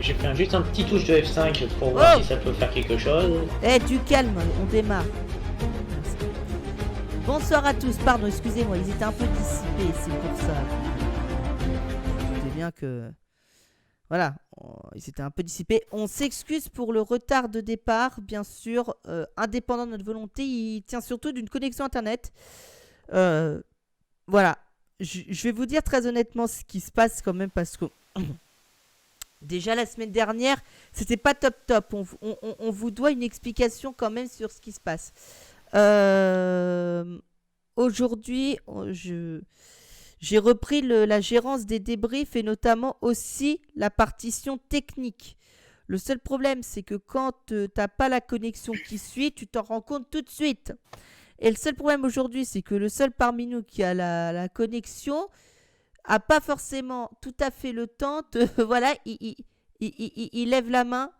J'ai fait juste un petit touche de F5 pour voir si ça peut faire quelque chose. Eh, du calme, on démarre. Bonsoir à tous. Pardon, excusez-moi, ils étaient un peu dissipés, c'est pour ça. C'est bien que... Voilà, ils étaient un peu dissipés. On s'excuse pour le retard de départ, bien sûr. Indépendant de notre volonté, il tient surtout d'une connexion Internet. Voilà. Je vais vous dire très honnêtement ce qui se passe quand même parce que... Déjà la semaine dernière, c'était pas top. On vous doit une explication quand même sur ce qui se passe. Aujourd'hui, j'ai repris la gérance des débriefs et notamment aussi la partition technique. Le seul problème, c'est que quand t'as pas la connexion qui suit, tu t'en rends compte tout de suite. Et le seul problème aujourd'hui, c'est que le seul parmi nous qui a la connexion a pas forcément tout à fait le temps de... Voilà, il lève la main.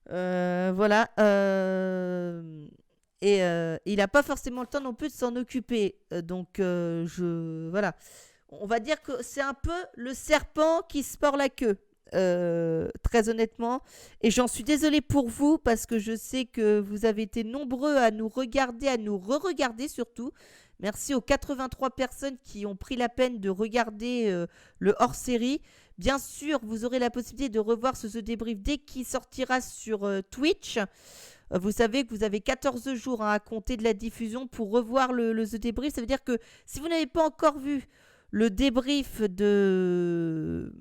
Voilà. Et il n'a pas forcément le temps non plus de s'en occuper. Donc, voilà. On va dire que c'est un peu le serpent qui se mord la queue. Très honnêtement. Et j'en suis désolée pour vous parce que je sais que vous avez été nombreux à nous regarder, à nous re-regarder surtout. Merci aux 83 personnes qui ont pris la peine de regarder le hors-série. Bien sûr, vous aurez la possibilité de revoir ce The Débrief dès qu'il sortira sur Twitch. Vous savez que vous avez 14 jours à compter de la diffusion pour revoir le The Débrief. Ça veut dire que si vous n'avez pas encore vu le débrief de...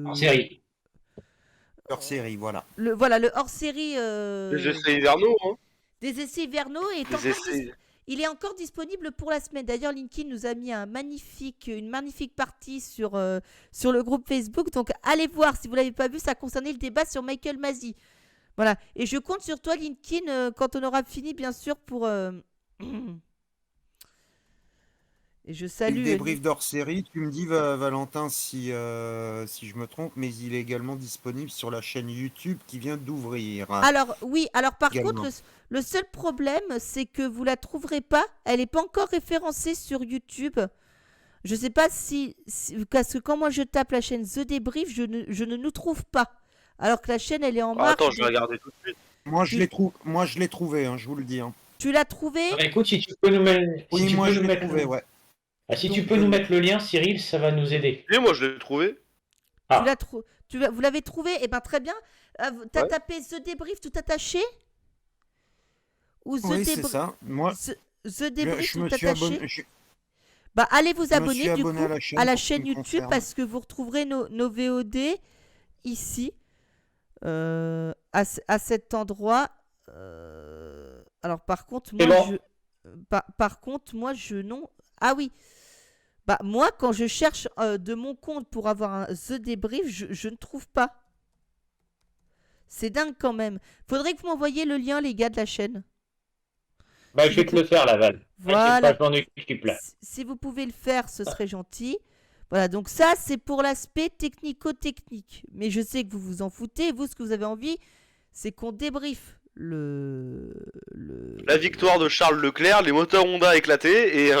En série. Hors-série, voilà. Le hors-série... Les essais hivernaux, hein. Des essais hivernaux il est encore disponible pour la semaine. D'ailleurs, Linkin nous a mis une magnifique partie sur le groupe Facebook. Donc, allez voir si vous ne l'avez pas vu. Ça concernait le débat sur Michael Masi. Voilà. Et je compte sur toi, Linkin, quand on aura fini, bien sûr, pour... Et je salue... Le débrief d'hors-série, tu me dis, Valentin, si je me trompe, mais il est également disponible sur la chaîne YouTube qui vient d'ouvrir. Alors, oui. Alors, par également. contre, le seul problème, c'est que vous la trouverez pas. Elle n'est pas encore référencée sur YouTube. Je sais pas parce que quand moi je tape la chaîne The Débrief, je ne nous trouve pas. Alors que la chaîne, elle est en marche. Attends, je vais regarder tout de suite. Moi, je l'ai trouvé, hein, je vous le dis. Hein. Tu l'as trouvé? Écoute, si tu peux nous mettre... Oui, moi, je l'ai trouvé, ouais. Si tu peux nous mettre le lien, Cyril, ça va nous aider. Et moi, je l'ai trouvé. Vous l'avez trouvé? Eh ben très bien. T'as tapé The Débrief tout attaché? Ou Oui, c'est ça. Moi, The Débrief je tout me suis attaché? abonné. Bah, allez vous abonner du coup à la pour ce chaîne qui me YouTube concerne. parce que vous retrouverez nos VOD ici à cet endroit. Alors par contre moi je non. Ah oui. Bah moi quand je cherche de mon compte pour avoir un The Débrief, je ne trouve pas. C'est dingue quand même. Faudrait que vous m'envoyiez le lien les gars de la chaîne. Bah, je vais te le faire, Laval. Voilà. Je m'en occupe là. Si vous pouvez le faire, ce serait gentil. Voilà, donc ça, c'est pour l'aspect technico-technique. Mais je sais que vous vous en foutez. Vous, ce que vous avez envie, c'est qu'on débriefe La victoire de Charles Leclerc, les moteurs Honda éclatés, et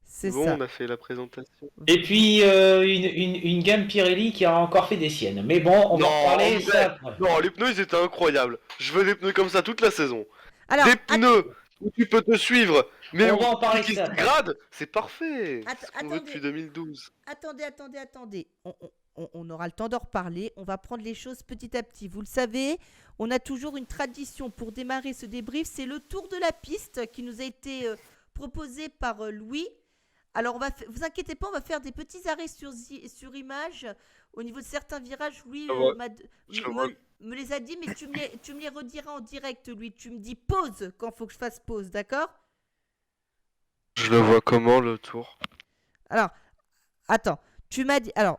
c'est bon, ça. on a fait la présentation. Et puis, une gamme Pirelli qui a encore fait des siennes. Mais bon, on va en parler. Non, les pneus, ils étaient incroyables. Je veux des pneus comme ça toute la saison. Alors, des pneus où tu peux te suivre, mais on va en parler qui de ça. se dégradent, c'est parfait. Attendez. C'est ce qu'on veut depuis 2012. Attendez. On aura le temps d'en reparler. On va prendre les choses petit à petit. Vous le savez, on a toujours une tradition pour démarrer ce débrief. C'est le tour de la piste qui nous a été proposé par Louis. Alors, vous inquiétez pas, on va faire des petits arrêts sur image. Au niveau de certains virages, Louis me les a dit, mais tu me les rediras en direct, Louis. Tu me dis pause quand il faut que je fasse pause, d'accord? Je le vois comment, le tour? Alors, attends, tu m'as dit... Alors,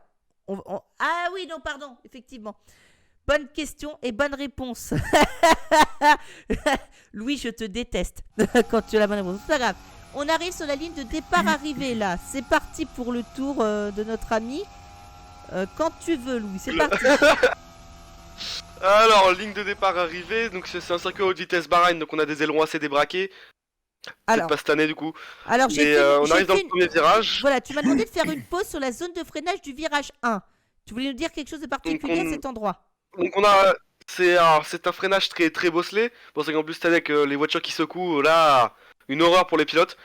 ah oui, non, pardon, effectivement. Bonne question et bonne réponse. Louis, je te déteste quand tu as la bonne réponse. C'est pas grave. On arrive sur la ligne de départ-arrivée, là. C'est parti pour le tour de notre ami. Quand tu veux, Louis, c'est parti. Alors, ligne de départ arrivée, donc c'est un circuit haute vitesse Bahreïn, donc on a des ailerons assez débraqués. Alors, pas cette année du coup. Alors, on arrive dans le premier virage. Voilà, tu m'as demandé de faire une pause sur la zone de freinage du virage 1. Tu voulais nous dire quelque chose de particulier à cet endroit? Donc on a c'est un freinage très très bosselé. Bon, c'est qu'en plus, t'as avec les voitures qui secouent, là, une horreur pour les pilotes.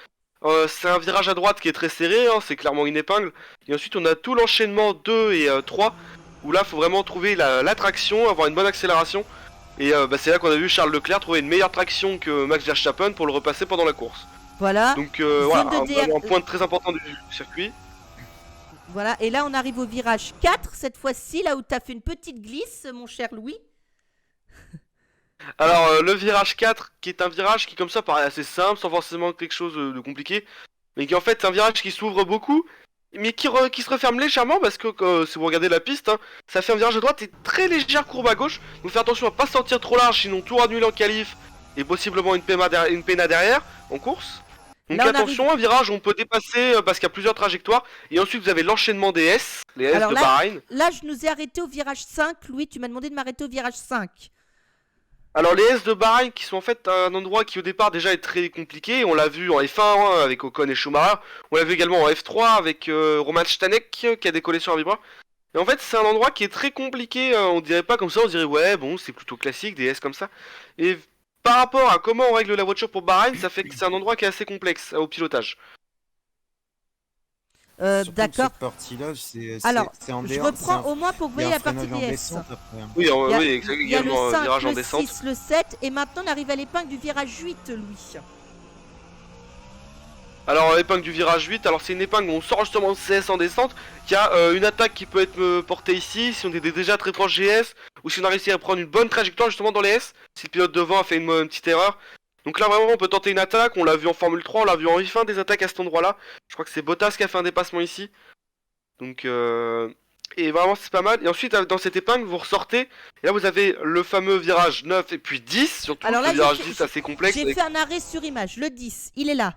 C'est un virage à droite qui est très serré, hein, c'est clairement une épingle. Et ensuite, on a tout l'enchaînement 2 et 3, où là, faut vraiment trouver la traction, avoir une bonne accélération. Et c'est là qu'on a vu Charles Leclerc trouver une meilleure traction que Max Verstappen pour le repasser pendant la course. Voilà. Donc Zone voilà, de vraiment un point très important du circuit. Voilà, et là on arrive au virage 4, cette fois-ci, là où tu as fait une petite glisse, mon cher Louis. Alors le virage 4, qui est un virage qui comme ça paraît assez simple, sans forcément quelque chose de compliqué, mais qui en fait est un virage qui s'ouvre beaucoup, mais qui se referme légèrement parce que si vous regardez la piste, hein, ça fait un virage à droite et très légère courbe à gauche, donc faites attention à pas se sortir trop large, sinon tout annulé en qualif et possiblement une PNA derrière en course. Donc Là, on attention, un virage on peut dépasser parce qu'il y a plusieurs trajectoires, et ensuite vous avez l'enchaînement des S, les S Alors de là- Bahreïn. Là, je nous ai arrêté au virage 5. Louis, tu m'as demandé de m'arrêter au virage 5. Alors les S de Bahreïn qui sont en fait un endroit qui au départ déjà est très compliqué, on l'a vu en F1 hein, avec Ocon et Schumacher, on l'a vu également en F3 avec Roman Stanek qui a décollé sur un vibreur. Et en fait c'est un endroit qui est très compliqué, on dirait pas comme ça, on dirait ouais bon c'est plutôt classique des S comme ça. Et par rapport à comment on règle la voiture pour Bahreïn, ça fait que c'est un endroit qui est assez complexe au pilotage. Surtout que D'accord. cette partie-là, c'est Alors, c'est en je dehors, c'est un- reprends au moins pour que vous il y voyez a un la partie freinage des en S. descente après, hein. Oui, Il y a, oui il y a le également un 5, virage en le descente. 6, le 7, et maintenant on arrive à l'épingle du virage 8, Louis. Alors l'épingle du virage 8, alors c'est une épingle où on sort justement de CS en descente, il y a une attaque qui peut être portée ici, si on est déjà très proche GS, ou si on a réussi à prendre une bonne trajectoire justement dans les S, si le pilote devant a fait une petite erreur. Donc là vraiment on peut tenter une attaque, on l'a vu en Formule 3, on l'a vu en F1 des attaques à cet endroit là, je crois que c'est Bottas qui a fait un dépassement ici. Donc et vraiment c'est pas mal, et ensuite dans cette épingle vous ressortez, et là vous avez le fameux virage 9 et puis 10, surtout Alors là, le virage j'ai 10 fait- assez complexe. J'ai avec- fait un arrêt sur image, le 10, il est là.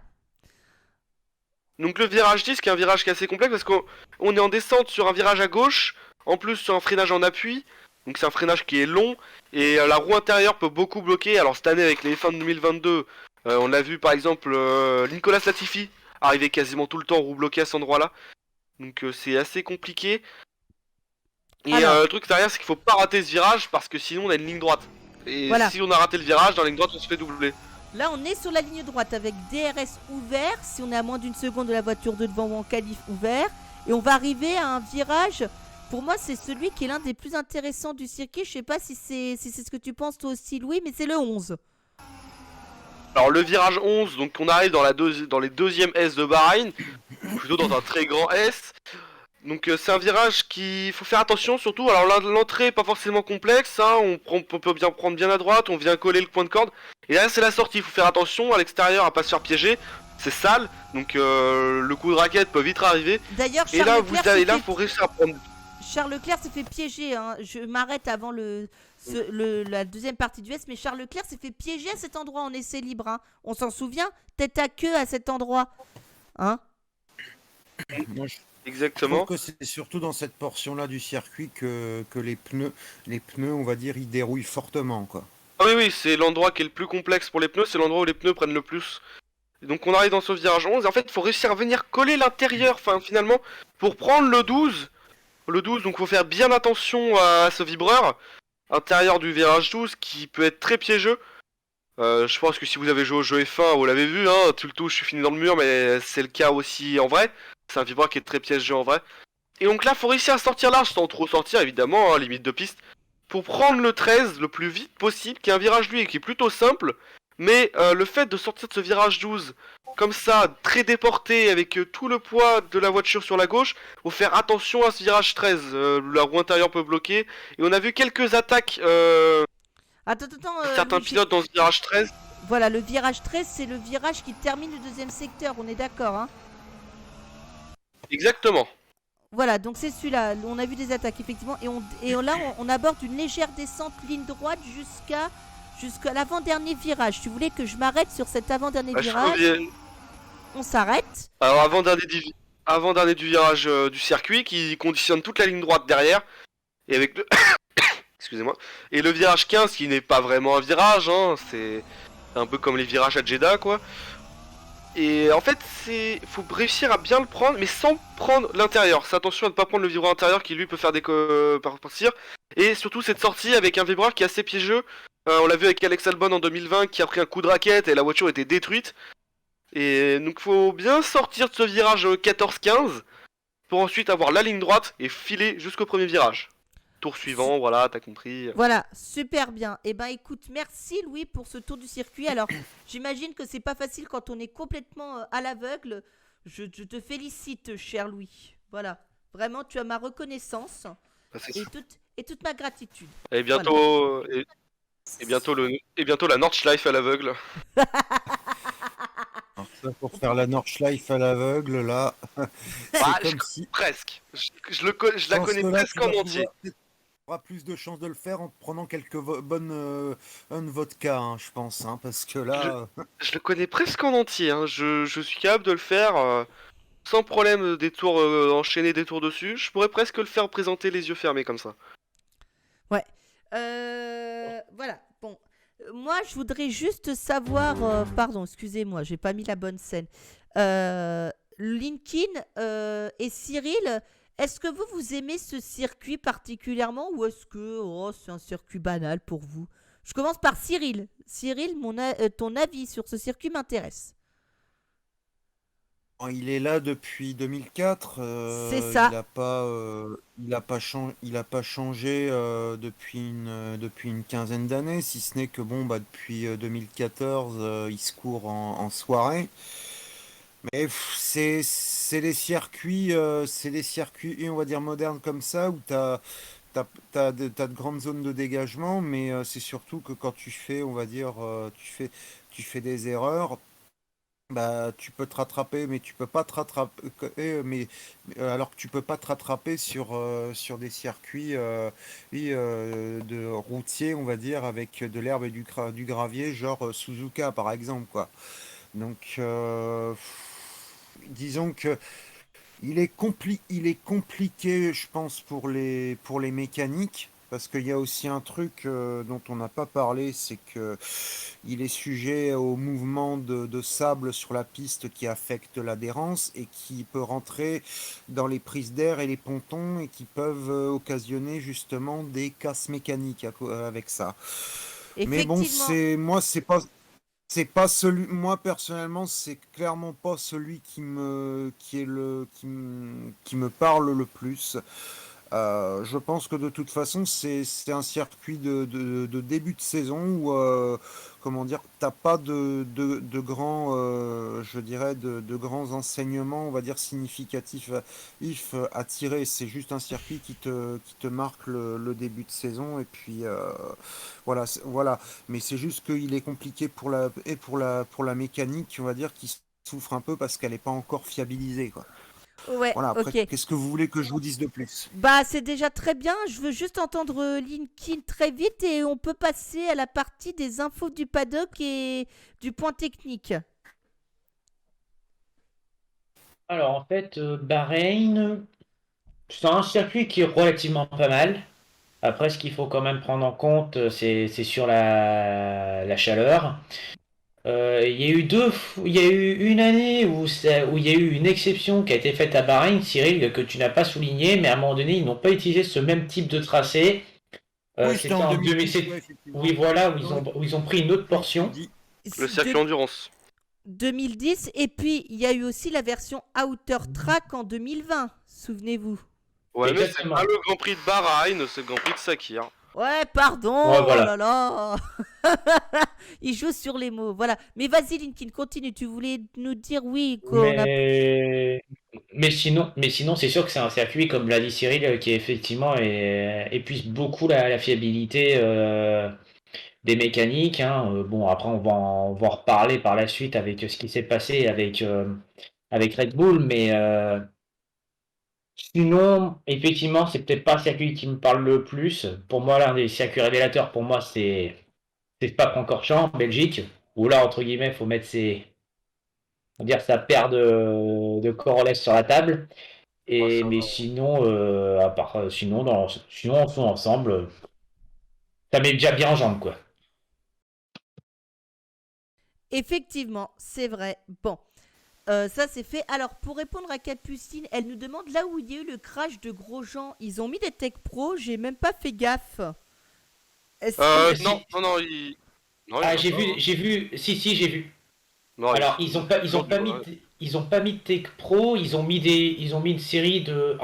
Donc le virage 10 qui est un virage qui est assez complexe parce qu'on est en descente sur un virage à gauche, en plus sur un freinage en appui, donc c'est un freinage qui est long, et la roue intérieure peut beaucoup bloquer. Alors cette année avec les F1 de 2022, on a vu par exemple Nicolas Latifi arriver quasiment tout le temps roue bloquée à cet endroit là, donc c'est assez compliqué. Et Alors. le truc derrière c'est qu'il faut pas rater ce virage parce que sinon on a une ligne droite. Et Voilà. si on a raté le virage, dans la ligne droite on se fait doubler. Là, on est sur la ligne droite avec DRS ouvert, si on est à moins d'une seconde de la voiture de devant ou en qualif ouvert. Et on va arriver à un virage, pour moi, c'est celui qui est l'un des plus intéressants du circuit. Je sais pas si c'est ce que tu penses toi aussi, Louis, mais c'est le 11. Alors le virage 11, donc on arrive dans les deuxièmes S de Bahreïn, plutôt dans un très grand S. Donc c'est un virage qu'il faut faire attention surtout. Alors l'entrée est pas forcément complexe, hein. On peut bien prendre bien à droite, on vient coller le point de corde. Et là c'est la sortie, il faut faire attention à l'extérieur à pas se faire piéger. C'est sale, donc le coup de raquette peut vite arriver. D'ailleurs, Et là Charles vous Leclerc allez s'est là fait- faut réussir à prendre. Charles Leclerc s'est fait piéger. Hein. Je m'arrête avant la deuxième partie du S, mais Charles Leclerc s'est fait piéger à cet endroit en essai libre. Hein. On s'en souvient, tête à queue à cet endroit. Hein. Moi, je Exactement. trouve que c'est surtout dans cette portion-là du circuit que les pneus, on va dire, ils dérouillent fortement, quoi. Ah oui c'est l'endroit qui est le plus complexe pour les pneus, c'est l'endroit où les pneus prennent le plus. Et donc on arrive dans ce virage 11 et en fait il faut réussir à venir coller l'intérieur, enfin finalement, pour prendre le 12. Le 12, donc faut faire bien attention à ce vibreur intérieur du virage 12 qui peut être très piégeux. Je pense que si vous avez joué au jeu F1, vous l'avez vu, hein, tu le touches, je suis fini dans le mur, mais c'est le cas aussi en vrai. C'est un vibreur qui est très piégeux en vrai. Et donc là, faut réussir à sortir large sans trop sortir, évidemment, hein, limite de piste, pour prendre le 13 le plus vite possible, qui est un virage lui qui est plutôt simple. Mais le fait de sortir de ce virage 12 comme ça, très déporté, avec tout le poids de la voiture sur la gauche, faut faire attention à ce virage 13. La roue intérieure peut bloquer. Et on a vu quelques attaques Attends. certains Louis, pilotes dans ce virage 13. Voilà, le virage 13, c'est le virage qui termine le deuxième secteur, on est d'accord, hein. Exactement. Voilà, donc c'est celui-là, on a vu des attaques, effectivement, là, on aborde une légère descente ligne droite jusqu'à l'avant-dernier virage. Tu voulais que je m'arrête sur cet avant-dernier Ah, je virage, reviens. on s'arrête. Alors avant-dernier du virage du circuit qui conditionne toute la ligne droite derrière. Et avec le... Excusez-moi. Et le virage 15 qui n'est pas vraiment un virage, hein, c'est un peu comme les virages à Jeddah quoi. Et en fait, faut réussir à bien le prendre, mais sans prendre l'intérieur. C'est attention à ne pas prendre le vibreur intérieur qui lui peut faire partir. Et surtout cette sortie avec un vibreur qui est assez piégeux. On l'a vu avec Alex Albon en 2020 qui a pris un coup de raquette et la voiture était détruite. Et donc faut bien sortir de ce virage 14-15 pour ensuite avoir la ligne droite et filer jusqu'au premier virage. Tour suivant, voilà, t'as compris. Voilà, super bien. Eh ben écoute, merci Louis pour ce tour du circuit. Alors, j'imagine que c'est pas facile quand on est complètement à l'aveugle. Je te félicite, cher Louis. Voilà, vraiment, tu as ma reconnaissance Bah, c'est et ça. toute ma gratitude. Et bientôt, et bientôt la Nordschleife à l'aveugle. Alors ça, pour faire la Nordschleife à l'aveugle, là, c'est Ah, comme si... presque. Je la pense connais que là, presque tu en vas entier. pouvoir- tu auras plus de chances de le faire en prenant quelques bonnes un vodka, hein, je pense, hein, parce que là... Je le connais presque en entier. Hein. Je suis capable de le faire sans problème. Des tours enchaîner des tours dessus. Je pourrais presque le faire présenter les yeux fermés comme ça. Ouais. Voilà. Bon. Moi, je voudrais juste savoir. Pardon, excusez-moi, j'ai pas mis la bonne scène. Linkin et Cyril, est-ce que vous aimez ce circuit particulièrement ou est-ce que c'est un circuit banal pour vous? Je commence par Cyril. Cyril, ton avis sur ce circuit m'intéresse. Il est là depuis 2004. C'est ça. Il a pas changé depuis une quinzaine d'années, si ce n'est que bon, bah, depuis 2014, il se court en soirée. Mais c'est des circuits, on va dire modernes comme ça, où t'as de grandes zones de dégagement, mais c'est surtout que quand tu fais, on va dire, tu fais des erreurs. Bah, tu peux te rattraper, mais tu peux pas te rattraper, alors que tu peux pas te rattraper sur des circuits oui, de routiers, on va dire, avec de l'herbe et du gravier, genre Suzuka par exemple, quoi. Donc, disons que il est compliqué, je pense, pour les mécaniques. Parce qu'il y a aussi un truc dont on n'a pas parlé, c'est que il est sujet au mouvement de sable sur la piste qui affecte l'adhérence et qui peut rentrer dans les prises d'air et les pontons et qui peuvent occasionner justement des casses mécaniques avec ça. Mais bon, Effectivement. c'est pas celui, moi personnellement, c'est clairement pas celui qui me parle le plus. Je pense que de toute façon, c'est un circuit de début de saison où, comment dire, t'as pas de grands, je dirais, de grands enseignements, on va dire, significatifs à tirer. C'est juste un circuit qui te marque le début de saison et puis voilà, voilà. Mais c'est juste qu'il est compliqué pour la mécanique, on va dire, qui souffre un peu parce qu'elle n'est pas encore fiabilisée, quoi. Ouais, Voilà, après, ok. qu'est-ce que vous voulez que je vous dise de plus? Bah, c'est déjà très bien. Je veux juste entendre Linkin très vite et on peut passer à la partie des infos du paddock et du point technique. Alors en fait, Bahreïn, c'est un circuit qui est relativement pas mal. Après, ce qu'il faut quand même prendre en compte, c'est sur la chaleur. Il y a eu il y a eu une année où il y a eu une exception qui a été faite à Bahreïn, Cyril, que tu n'as pas souligné, mais à un moment donné, ils n'ont pas utilisé ce même type de tracé. Oui, c'était C'était en en 2010, 2007. ouais, effectivement. Oui, voilà, Oui, où ils ont pris une autre oui, tu portion. le dis. Le C'est circuit endurance. 2010 et puis il y a eu aussi la version Outer Track en 2020, souvenez-vous. Ouais, mais c'est Exactement. pas le Grand Prix de Bahreïn, c'est le Grand Prix de Sakir. Ouais, pardon, Ouais, oh voilà. là là. Il joue sur les mots, voilà. Mais vas-y Linkin, continue, tu voulais nous dire oui qu'on a... Mais sinon, c'est sûr que c'est un circuit, comme l'a dit Cyril, qui effectivement épuise beaucoup la fiabilité des mécaniques. Hein. Bon, après, on va en reparler par la suite avec ce qui s'est passé avec Red Bull, mais sinon, effectivement, c'est peut-être pas le circuit qui me parle le plus. Pour moi, l'un des circuits révélateurs, pour moi, c'est Spa-Francorchamps, en Belgique, où là, entre guillemets, faut mettre on va dire sa paire de Corolla sur la table. Oh, ça Mais va. sinon, à part, sinon, on fait ensemble, ça met déjà bien en jambe, quoi. Effectivement, c'est vrai. Bon. Ça c'est fait. Alors pour répondre à Capucine, elle nous demande là où il y a eu le crash de Grosjean, ils ont mis des Tech Pro, j'ai même pas fait gaffe. Est-ce que... Non, Si. non, non, il. Non, il y en Ah, a pas, hein. j'ai vu, si, j'ai vu. Non, Alors, ils ont toujours du pas mis, ouais. ils ont pas mis de Tech Pro, ils ont mis une série de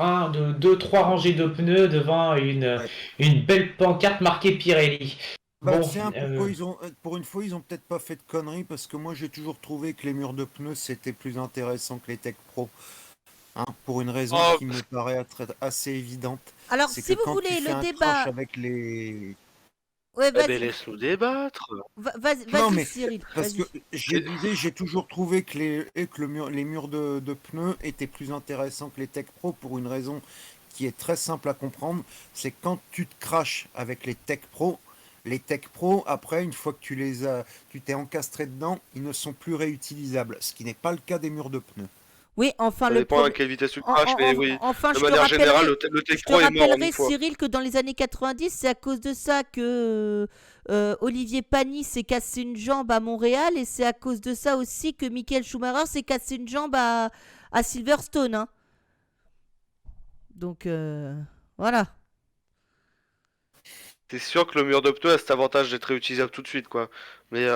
2, 3 rangées de pneus devant Ouais. une belle pancarte marquée Pirelli. Bah Bon, tiens, pourquoi ils ont, pour une fois, ils ont peut-être pas fait de conneries, parce que moi j'ai toujours trouvé que les murs de pneus c'était plus intéressant que les Tech Pro. Hein, pour une raison Oh, qui me paraît assez évidente. Alors C'est que si vous quand tu voulez fais le un crash débat, avec les. ouais eh ben vas-y, laisse-nous débattre. vas-y, Non, vas-y mais Cyril, parce que vas-y. j'ai toujours trouvé que les murs de pneus étaient plus intéressants que les Tech Pro pour une raison qui est très simple à comprendre. C'est quand tu te crashes avec les Tech Pro, après, une fois que tu t'es encastré dedans, ils ne sont plus réutilisables, ce qui n'est pas le cas des murs de pneus. Oui, enfin Ça le dépend à problème. quelle vitesse tu craches, mais oui. Enfin, De manière générale, le Tech je te Pro est mort en une rappellerai, fois. Cyril, que dans les années 90, c'est à cause de ça que Olivier Panis s'est cassé une jambe à Montréal et c'est à cause de ça aussi que Michael Schumacher s'est cassé une jambe à Silverstone. Hein. Donc, voilà. C'est sûr que le mur de pneu a cet avantage d'être réutilisable tout de suite, quoi. Mais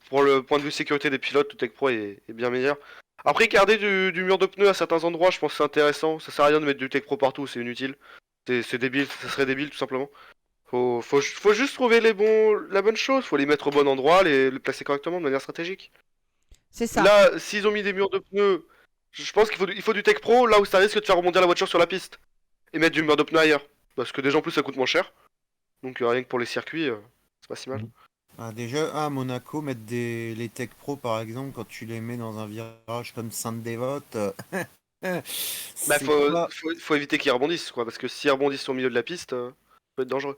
pour le point de vue sécurité des pilotes, le Tech Pro est bien meilleur. Après, garder du mur de pneu à certains endroits, je pense que c'est intéressant. Ça sert à rien de mettre du Tech Pro partout, c'est inutile. C'est débile, ça serait débile tout simplement. Faut juste trouver la bonne chose, faut les mettre au bon endroit, les placer correctement de manière stratégique. C'est ça. Là, s'ils ont mis des murs de pneus, je pense il faut du Tech Pro là où ça risque de faire rebondir la voiture sur la piste. Et mettre du mur de pneu ailleurs. Parce que déjà en plus ça coûte moins cher. Donc rien que pour les circuits, c'est pas si mal. Ah, déjà, à Monaco, mettre les Tech Pro, par exemple, quand tu les mets dans un virage comme Sainte-Dévote, Bah c'est pas. faut éviter qu'ils rebondissent quoi, parce que s'ils rebondissent au milieu de la piste, ça peut être dangereux.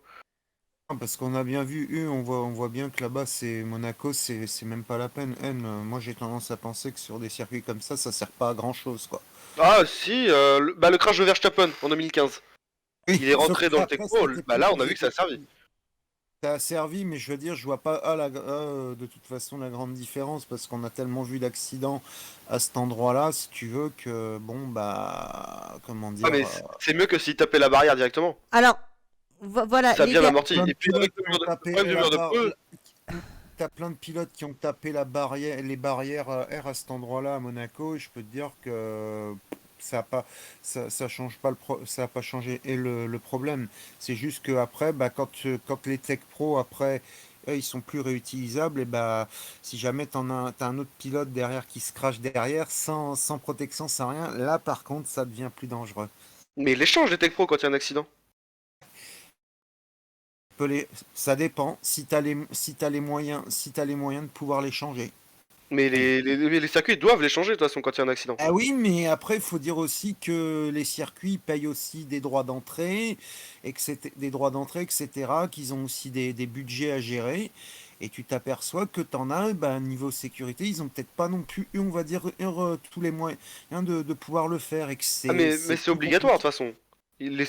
Parce qu'on a bien vu, on voit bien que là-bas, c'est Monaco, c'est même pas la peine. Moi, j'ai tendance à penser que sur des circuits comme ça sert pas à grand-chose, quoi. Ah si, le crash de Verstappen en 2015. Oui, Il est sauf rentré dans le Tech qu'après, Pro, bah là on a vu que ça a servi. ça a servi, mais je veux dire, je vois pas de toute façon la grande différence parce qu'on a tellement vu d'accidents à cet endroit-là, si tu veux, que bon, bah, comment Ah dire, mais c'est mieux que s'il tapait la barrière directement. Alors, voilà, Ça a les bien gars. amorti. plein de Et puis pilotes avec qui ont le tapé problème du mur de pneu, t'as plein de pilotes qui ont tapé la barrière, les barrières air à cet endroit-là à Monaco, et je peux te dire que ça a pas, ça change pas ça a pas changé le problème. C'est juste que après, bah, quand les Tech Pro après, eux, ils sont plus réutilisables, et bah, si jamais t'as un autre pilote derrière qui se crache derrière, sans protection, sans rien, là par contre, ça devient plus dangereux. mais il les change les Tech Pro quand il y a un accident. Ça dépend si t'as les moyens de pouvoir les changer. Mais les circuits doivent les changer de toute façon quand il y a un accident. Ah oui, mais après, il faut dire aussi que les circuits payent aussi des droits d'entrée, etc., qu'ils ont aussi des budgets à gérer. Et tu t'aperçois que t'en as, ben, niveau sécurité, ils ont peut-être pas non plus eu, on va dire, tous les moyens de pouvoir le faire et que Ah mais c'est c'est plus obligatoire de compliqué. toute façon. Et Les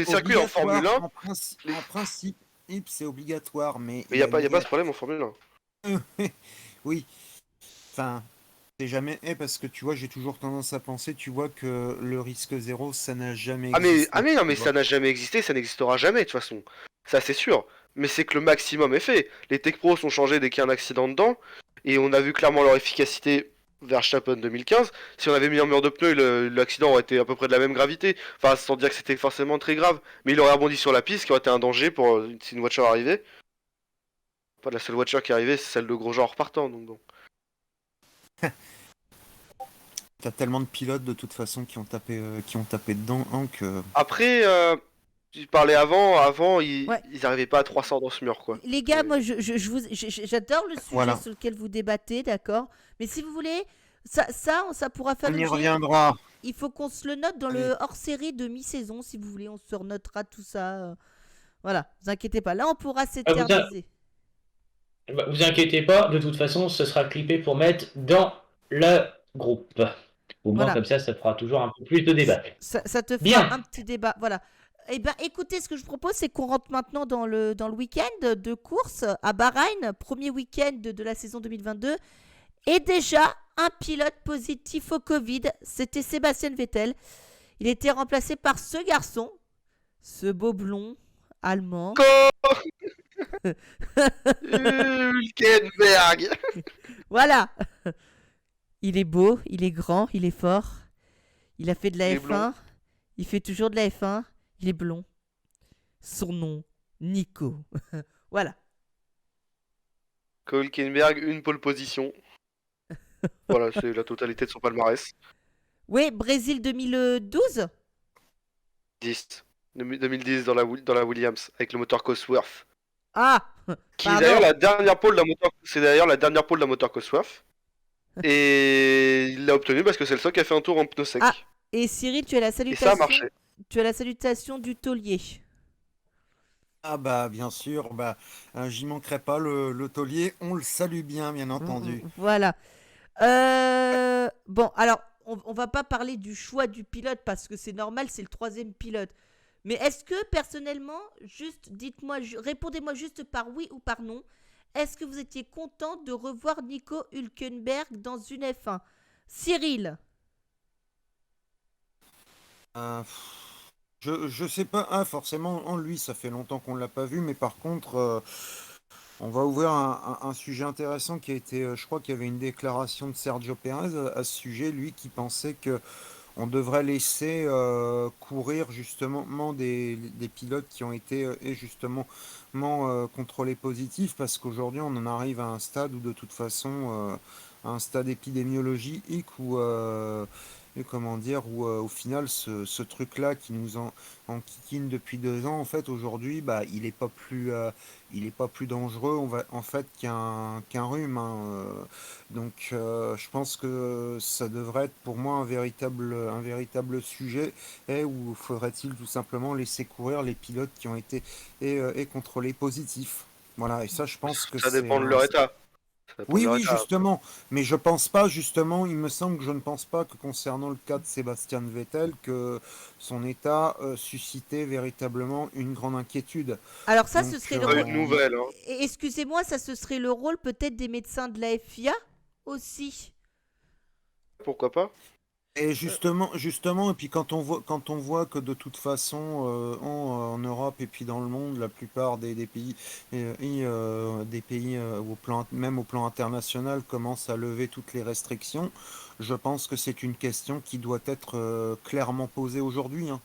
circuits en Formule 1, en les- en principe, c'est obligatoire, mais mais il y a y a pas une. ce problème en Formule 1. Oui, enfin, c'est jamais. Parce que tu vois, j'ai toujours tendance à penser, tu vois, que le risque zéro, ça n'a jamais Ah existé. mais non Tu mais vois. ça n'a jamais existé, ça n'existera jamais de toute façon. Ça c'est sûr. Mais c'est que le maximum est fait. Les Tech Pro sont changés dès qu'il y a un accident dedans. Et on a vu clairement leur efficacité vers Verstappen 2015. Si on avait mis un mur de pneus, l'accident aurait été à peu près de la même gravité. Enfin, sans dire que c'était forcément très grave. Mais il aurait rebondi sur la piste, qui aurait été un danger pour si une voiture arrivait. Pas la seule voiture qui arrivait, c'est celle de Grosjean en repartant. Donc bon. T'as tellement de pilotes de toute façon qui ont tapé dedans, hein, que. Après, tu parlais avant, Ouais. ils arrivaient pas à 300 dans ce mur, quoi. Les gars, moi, j'adore le sujet Voilà. sur lequel vous débattez, d'accord? Mais si vous voulez, ça pourra faire On y l'objet. reviendra. Il faut qu'on se le note dans Allez. le hors-série de mi-saison, si vous voulez. On se renotera tout ça. Voilà, vous inquiétez pas. Là, on pourra s'éterniser. vous inquiétez pas, de toute façon, ce sera clippé pour mettre dans le groupe. Au moins, Voilà. comme ça fera toujours un peu plus de débat. Ça te fera Bien. un petit débat. Voilà. Eh ben, écoutez, ce que je propose, c'est qu'on rentre maintenant dans le week-end de course à Bahreïn, premier week-end de la saison 2022. Et déjà, un pilote positif au Covid, c'était Sébastien Vettel. Il était remplacé par ce garçon, ce beau blond allemand. Hülkenberg. Voilà. Il est beau, il est grand, il est fort. Il a fait de la Il est blond. F1. Il fait toujours de la F1. Il est blond. Son nom, Nico. Voilà. Hülkenberg, une pole position. Voilà, c'est la totalité de son palmarès. Oui, Brésil 2012. 10. 2010 dans la Williams, avec le moteur Cosworth. Ah, Qui est pardon. d'ailleurs la dernière pole de la moteur. C'est d'ailleurs la dernière pole de la moteur Cosworth. Et il l'a obtenu parce que c'est le seul qui a fait un tour en pneu sec. Ah, et Cyril, tu as la Et ça a salutation. marché. Tu as la salutation du taulier. Ah bah bien sûr, j'y manquerai pas le taulier, on le salue bien entendu. Voilà. Bon, alors, on va pas parler du choix du pilote parce que c'est normal, c'est le troisième pilote. Mais est-ce que personnellement, juste dites-moi, répondez-moi juste par oui ou par non. Est-ce que vous étiez content de revoir Nico Hülkenberg dans une F1? Cyril. Euh, je sais pas, forcément, en lui, ça fait longtemps qu'on l'a pas vu, mais par contre, on va ouvrir un sujet intéressant qui a été, je crois qu'il y avait une déclaration de Sergio Pérez à ce sujet, lui qui pensait que on devrait laisser courir justement des pilotes qui ont été et justement contrôlés positifs, parce qu'aujourd'hui on en arrive à un stade où de toute façon, à un stade épidémiologique où et comment dire, où au final ce truc-là qui nous enquiquine depuis 2 ans, en fait aujourd'hui, il est pas plus dangereux en fait qu'un rhume, hein. Donc je pense que ça devrait être pour moi un véritable sujet, et où faudrait-il tout simplement laisser courir les pilotes qui ont été et contrôlés positifs. Voilà, et ça je pense que Ça c'est dépend de leur état. Ça dépend de oui, leur oui, état. justement, mais je pense pas, justement, il me semble que je ne pense pas que concernant le cas de Sébastien Vettel, que son état suscitait véritablement une grande inquiétude. Alors ça, Donc, ce serait C'est le pas rôle... une nouvelle. Hein. Excusez-moi, ça, ce serait le rôle peut-être des médecins de la FIA aussi. Pourquoi pas? et justement, et puis quand on voit que de toute façon, en Europe et puis dans le monde, la plupart des pays, même au plan international, commencent à lever toutes les restrictions, je pense que c'est une question qui doit être clairement posée aujourd'hui, hein.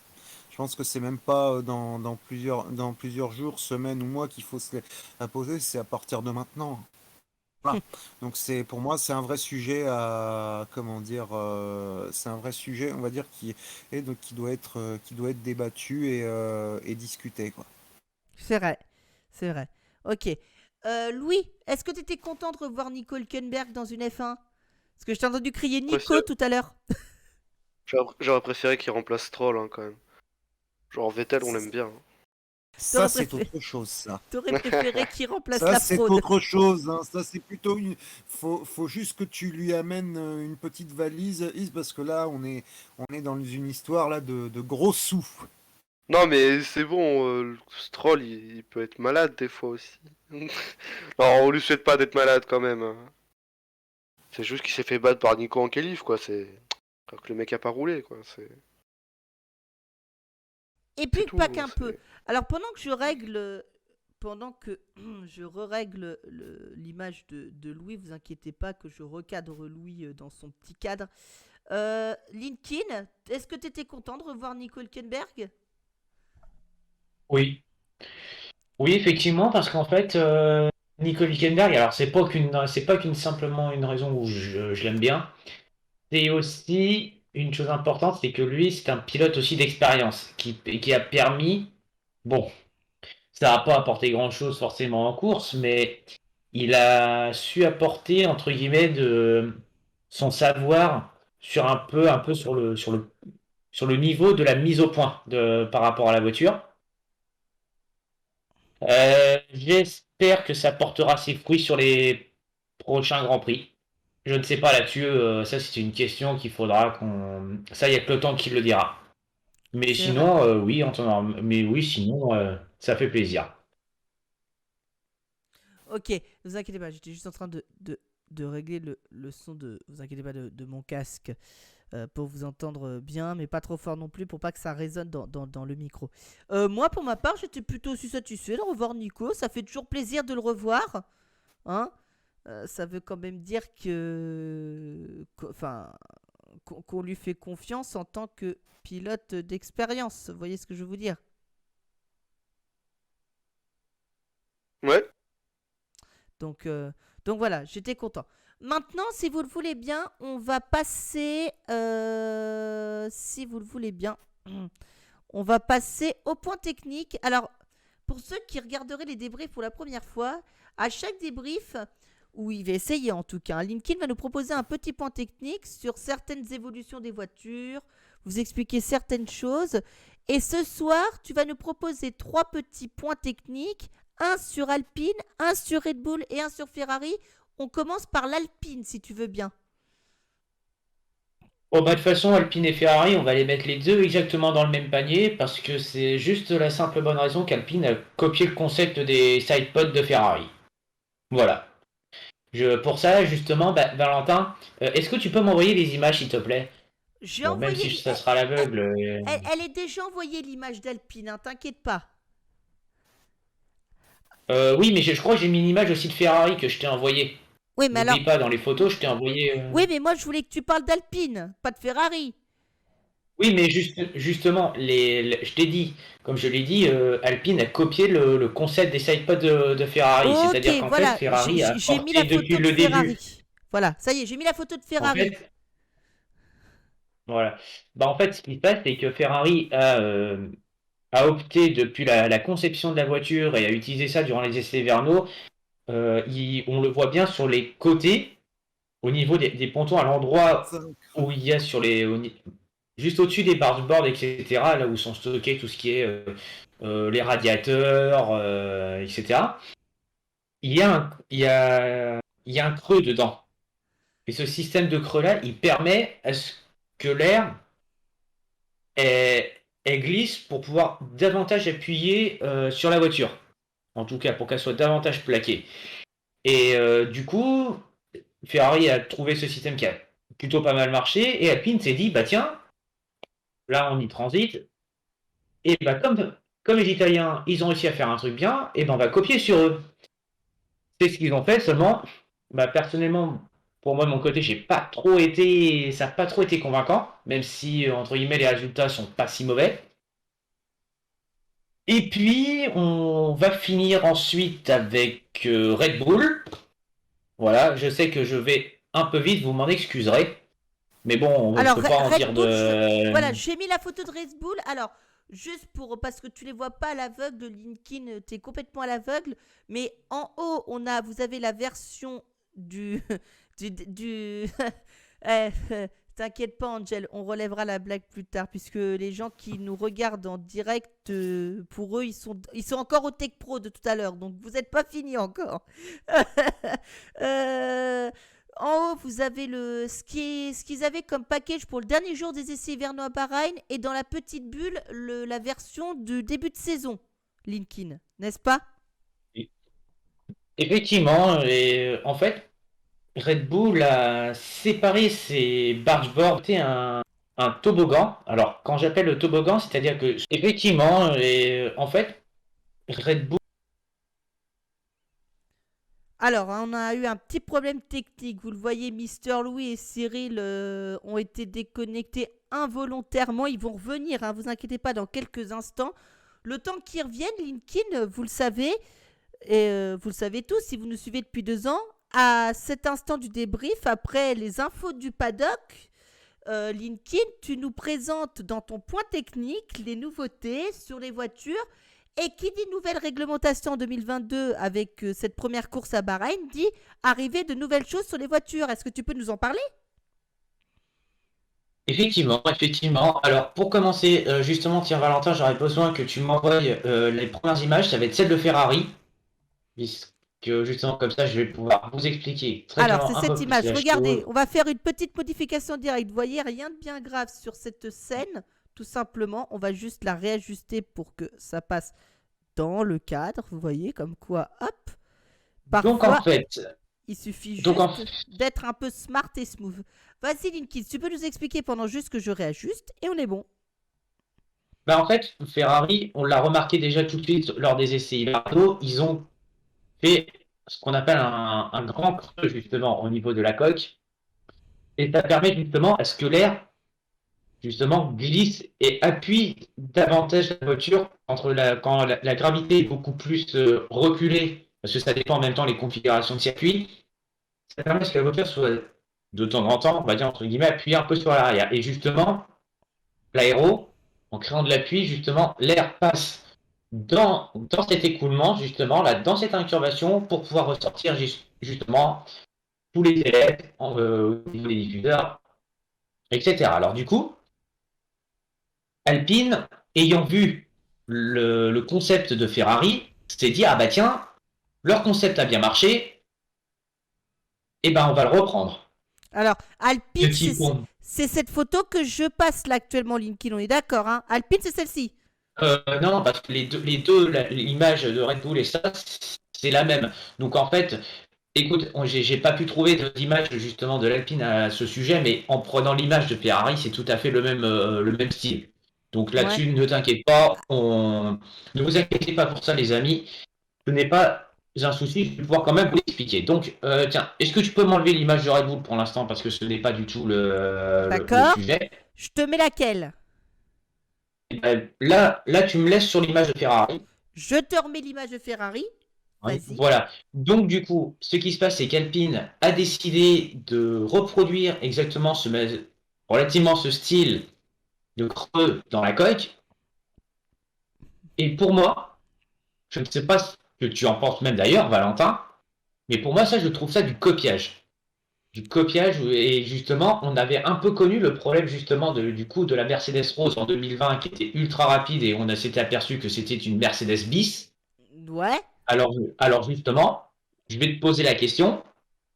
Je pense que c'est même pas dans plusieurs jours, semaines ou mois qu'il faut se la poser, c'est à partir de maintenant. Voilà. Donc pour moi c'est un vrai sujet à comment dire, c'est un vrai sujet, on va dire, qui doit être débattu et discuté, quoi. C'est vrai, c'est vrai. Ok. Louis, est-ce que tu étais content de revoir Nico Hülkenberg dans une F1? Parce que je t'ai entendu crier Nico tout à l'heure. J'aurais préféré qu'il remplace Stroll hein, quand même. Genre Vettel, on l'aime bien. Hein. Ça T'aurais c'est préféré, autre chose, ça. t'aurais préféré qu'il remplace Ça la c'est fraude. autre chose, hein. Ça c'est plutôt faut juste que tu lui amènes une petite valise, parce que là on est dans une histoire là de gros sous. Non mais c'est bon, Stroll il peut être malade des fois aussi. Non, on lui souhaite pas d'être malade quand même. Hein. C'est juste qu'il s'est fait battre par Nico en qualif quoi, c'est... Alors que le mec a pas roulé quoi, Et c'est puis tout. pas qu'un peu. C'est... Alors pendant que je règle l'image de Louis, vous inquiétez pas que je recadre Louis dans son petit cadre. Linkin, est-ce que tu étais content de revoir Nico Hülkenberg? Oui. Oui, effectivement, parce qu'en fait, Nico Hülkenberg, alors c'est pas qu'une simplement une raison où je l'aime bien, c'est aussi une chose importante, c'est que lui, c'est un pilote aussi d'expérience qui a permis, bon, ça n'a pas apporté grand-chose forcément en course, mais il a su apporter, entre guillemets, de son savoir un peu sur le niveau de la mise au point par rapport à la voiture. J'espère que ça portera ses fruits sur les prochains Grands Prix. Je ne sais pas là-dessus, ça c'est une question qu'il faudra qu'on... Ça, il n'y a que le temps qui le dira. Mais C'est vrai. sinon, oui, mais oui, sinon, ça fait plaisir. Ok, ne vous inquiétez pas, j'étais juste en train de de régler le son de, vous inquiétez pas, de mon casque pour vous entendre bien, mais pas trop fort non plus pour pas que ça résonne dans le micro. Moi, pour ma part, j'étais plutôt aussi satisfait de revoir Nico. Ça fait toujours plaisir de le revoir. Hein. Ça veut quand même dire enfin, qu'on lui fait confiance en tant que pilote d'expérience. Vous voyez ce que je veux vous dire? Ouais. Donc, donc voilà, j'étais content. Maintenant, si vous le voulez bien, on va passer, si vous le voulez bien, on va passer au point technique. Alors, pour ceux qui regarderaient les débriefs pour la première fois, à chaque débrief, où il va essayer en tout cas, Linkin va nous proposer un petit point technique sur certaines évolutions des voitures, vous expliquer certaines choses. Et ce soir, tu vas nous proposer 3 petits points techniques, un sur Alpine, un sur Red Bull et un sur Ferrari. On commence par l'Alpine, si tu veux bien. Bon, bah, de toute façon, Alpine et Ferrari, on va les mettre les deux exactement dans le même panier parce que c'est juste la simple bonne raison qu'Alpine a copié le concept des sidepods de Ferrari. Voilà. Pour ça, justement, bah, Valentin, est-ce que tu peux m'envoyer les images, s'il te plaît? J'ai Bon, même envoyé... si ça sera à l'aveugle. Elle est déjà envoyée l'image d'Alpine, hein, t'inquiète pas. Oui, mais je crois que j'ai mis une image aussi de Ferrari que je t'ai envoyée. Oui, mais alors... N'oublie pas, dans les photos, je t'ai envoyé. Oui, mais moi, je voulais que tu parles d'Alpine, pas de Ferrari. Oui, mais justement, je t'ai dit, comme je l'ai dit, Alpine a copié le concept des sidepods de Ferrari. Ok, C'est-à-dire qu'en fait, voilà, Ferrari a j'ai mis la porté depuis photo de le début. Ferrari. Voilà, ça y est, j'ai mis la photo de En Ferrari. fait, voilà. Bah, en fait, ce qui se passe, c'est que Ferrari a opté depuis la conception de la voiture et a utilisé ça durant les essais vernaux. On le voit bien sur les côtés, au niveau des pontons, à l'endroit où il y a juste au-dessus des bargeboards, etc., là où sont stockés tout ce qui est les radiateurs, etc., il y a un creux dedans. Et ce système de creux-là, il permet à ce que l'air elle glisse pour pouvoir davantage appuyer sur la voiture. En tout cas, pour qu'elle soit davantage plaquée. Et du coup, Ferrari a trouvé ce système qui a plutôt pas mal marché. Et Alpine s'est dit, bah tiens, là on y transite. Et bah comme les Italiens, ils ont réussi à faire un truc bien, et ben on va copier sur eux. C'est ce qu'ils ont fait, seulement, bah personnellement, pour moi de mon côté, ça n'a pas trop été convaincant, même si entre guillemets les résultats sont pas si mauvais. Et puis, on va finir ensuite avec Red Bull. Voilà, je sais que je vais un peu vite, vous m'en excuserez. Mais bon, je Alors, peux pas en Red dire Bull, de... voilà, j'ai mis la photo de Red Bull. Alors, juste parce que tu les vois pas à l'aveugle, Linkin, t'es complètement à l'aveugle. Mais en haut, vous avez la version du, Eh, t'inquiète pas, Angel, on relèvera la blague plus tard, puisque les gens qui nous regardent en direct, pour eux, ils sont encore au Tech Pro de tout à l'heure, donc vous n'êtes pas fini encore. Euh, En haut, vous avez ce qu'ils avaient comme package pour le dernier jour des essais hivernaux à Bahreïn, et dans la petite bulle, la version du début de saison, Linkin, n'est-ce pas? Effectivement, et en fait, Red Bull a séparé ses bargeboards, c'était un toboggan. Alors, quand j'appelle le toboggan, c'est-à-dire que, effectivement, et en fait, Red Bull... Alors, hein, on a eu un petit problème technique. Vous le voyez, Mister Louis et Cyril ont été déconnectés involontairement. Ils vont revenir, hein, vous inquiétez pas, dans quelques instants. Le temps qu'ils reviennent, Linkin, vous le savez, et vous le savez tous si vous nous suivez depuis 2 ans, à cet instant du débrief, après les infos du paddock, Linkin, tu nous présentes dans ton point technique les nouveautés sur les voitures. Et qui dit nouvelle réglementation en 2022 avec cette première course à Bahreïn dit arrivée de nouvelles choses sur les voitures. Est-ce que tu peux nous en parler? Effectivement, effectivement. Alors, pour commencer, justement, tiens, Valentin, j'aurais besoin que tu m'envoies les premières images. Ça va être celle de Ferrari, puisque justement, comme ça, je vais pouvoir vous expliquer très Alors, c'est clairement un cette peu plus image. la Regardez, chose. on va faire une petite modification directe. Vous voyez, rien de bien grave sur cette scène. Tout simplement, on va juste la réajuster pour que ça passe dans le cadre. Vous voyez, comme quoi, hop. Donc, en Parfois, fait, Il suffit Donc, en juste d'être un peu smart et smooth. Vas-y, Linkis, tu peux nous expliquer pendant juste que je réajuste et on est bon. Bah en fait, Ferrari, on l'a remarqué déjà tout de suite lors des essais hivernaux, ils ont fait ce qu'on appelle un grand creux justement au niveau de la coque, et ça permet justement à ce que l'air justement glisse et appuie davantage la voiture quand la gravité est beaucoup plus reculée, parce que ça dépend en même temps les configurations de circuit, ça permet à ce que la voiture soit de temps en temps, on va dire entre guillemets, appuyée un peu sur l'arrière. Et justement, l'aéro, en créant de l'appui, justement, l'air passe dans cet écoulement, justement, là, dans cette incurvation, pour pouvoir ressortir justement tous les élèves au niveau des diffuseurs, etc. Alors du coup, Alpine, ayant vu le concept de Ferrari, s'est dit, ah bah tiens, leur concept a bien marché, et ben on va le reprendre. Alors, Alpine, Petit point. c'est cette photo que je passe là actuellement, Linkin, on est d'accord, hein? Alpine, c'est celle-ci. Non, parce que l'image de Red Bull et ça, c'est la même. Donc en fait, écoute, j'ai pas pu trouver d'image justement de l'Alpine à ce sujet, mais en prenant l'image de Ferrari, c'est tout à fait le même style. Donc Ouais. là-dessus, ne t'inquiète pas, ne vous inquiétez pas pour ça, les amis. Ce n'est pas un souci, je vais pouvoir quand même vous l'expliquer. Donc, tiens, est-ce que tu peux m'enlever l'image de Red Bull pour l'instant, parce que ce n'est pas du tout le D'accord. sujet. Je te mets laquelle? Là, tu me laisses sur l'image de Ferrari. Je te remets l'image de Ferrari. Vas-y. Voilà. Donc du coup, ce qui se passe, c'est qu'Alpine a décidé de reproduire exactement relativement ce style de creux dans la coque. Et pour moi, je ne sais pas ce que tu en penses même d'ailleurs, Valentin, mais pour moi, ça, je trouve ça du copiage. Du copiage, et justement, on avait un peu connu le problème justement du coup de la Mercedes Rose en 2020 qui était ultra rapide et on s'était aperçu que c'était une Mercedes bis. Ouais. Alors justement, je vais te poser la question.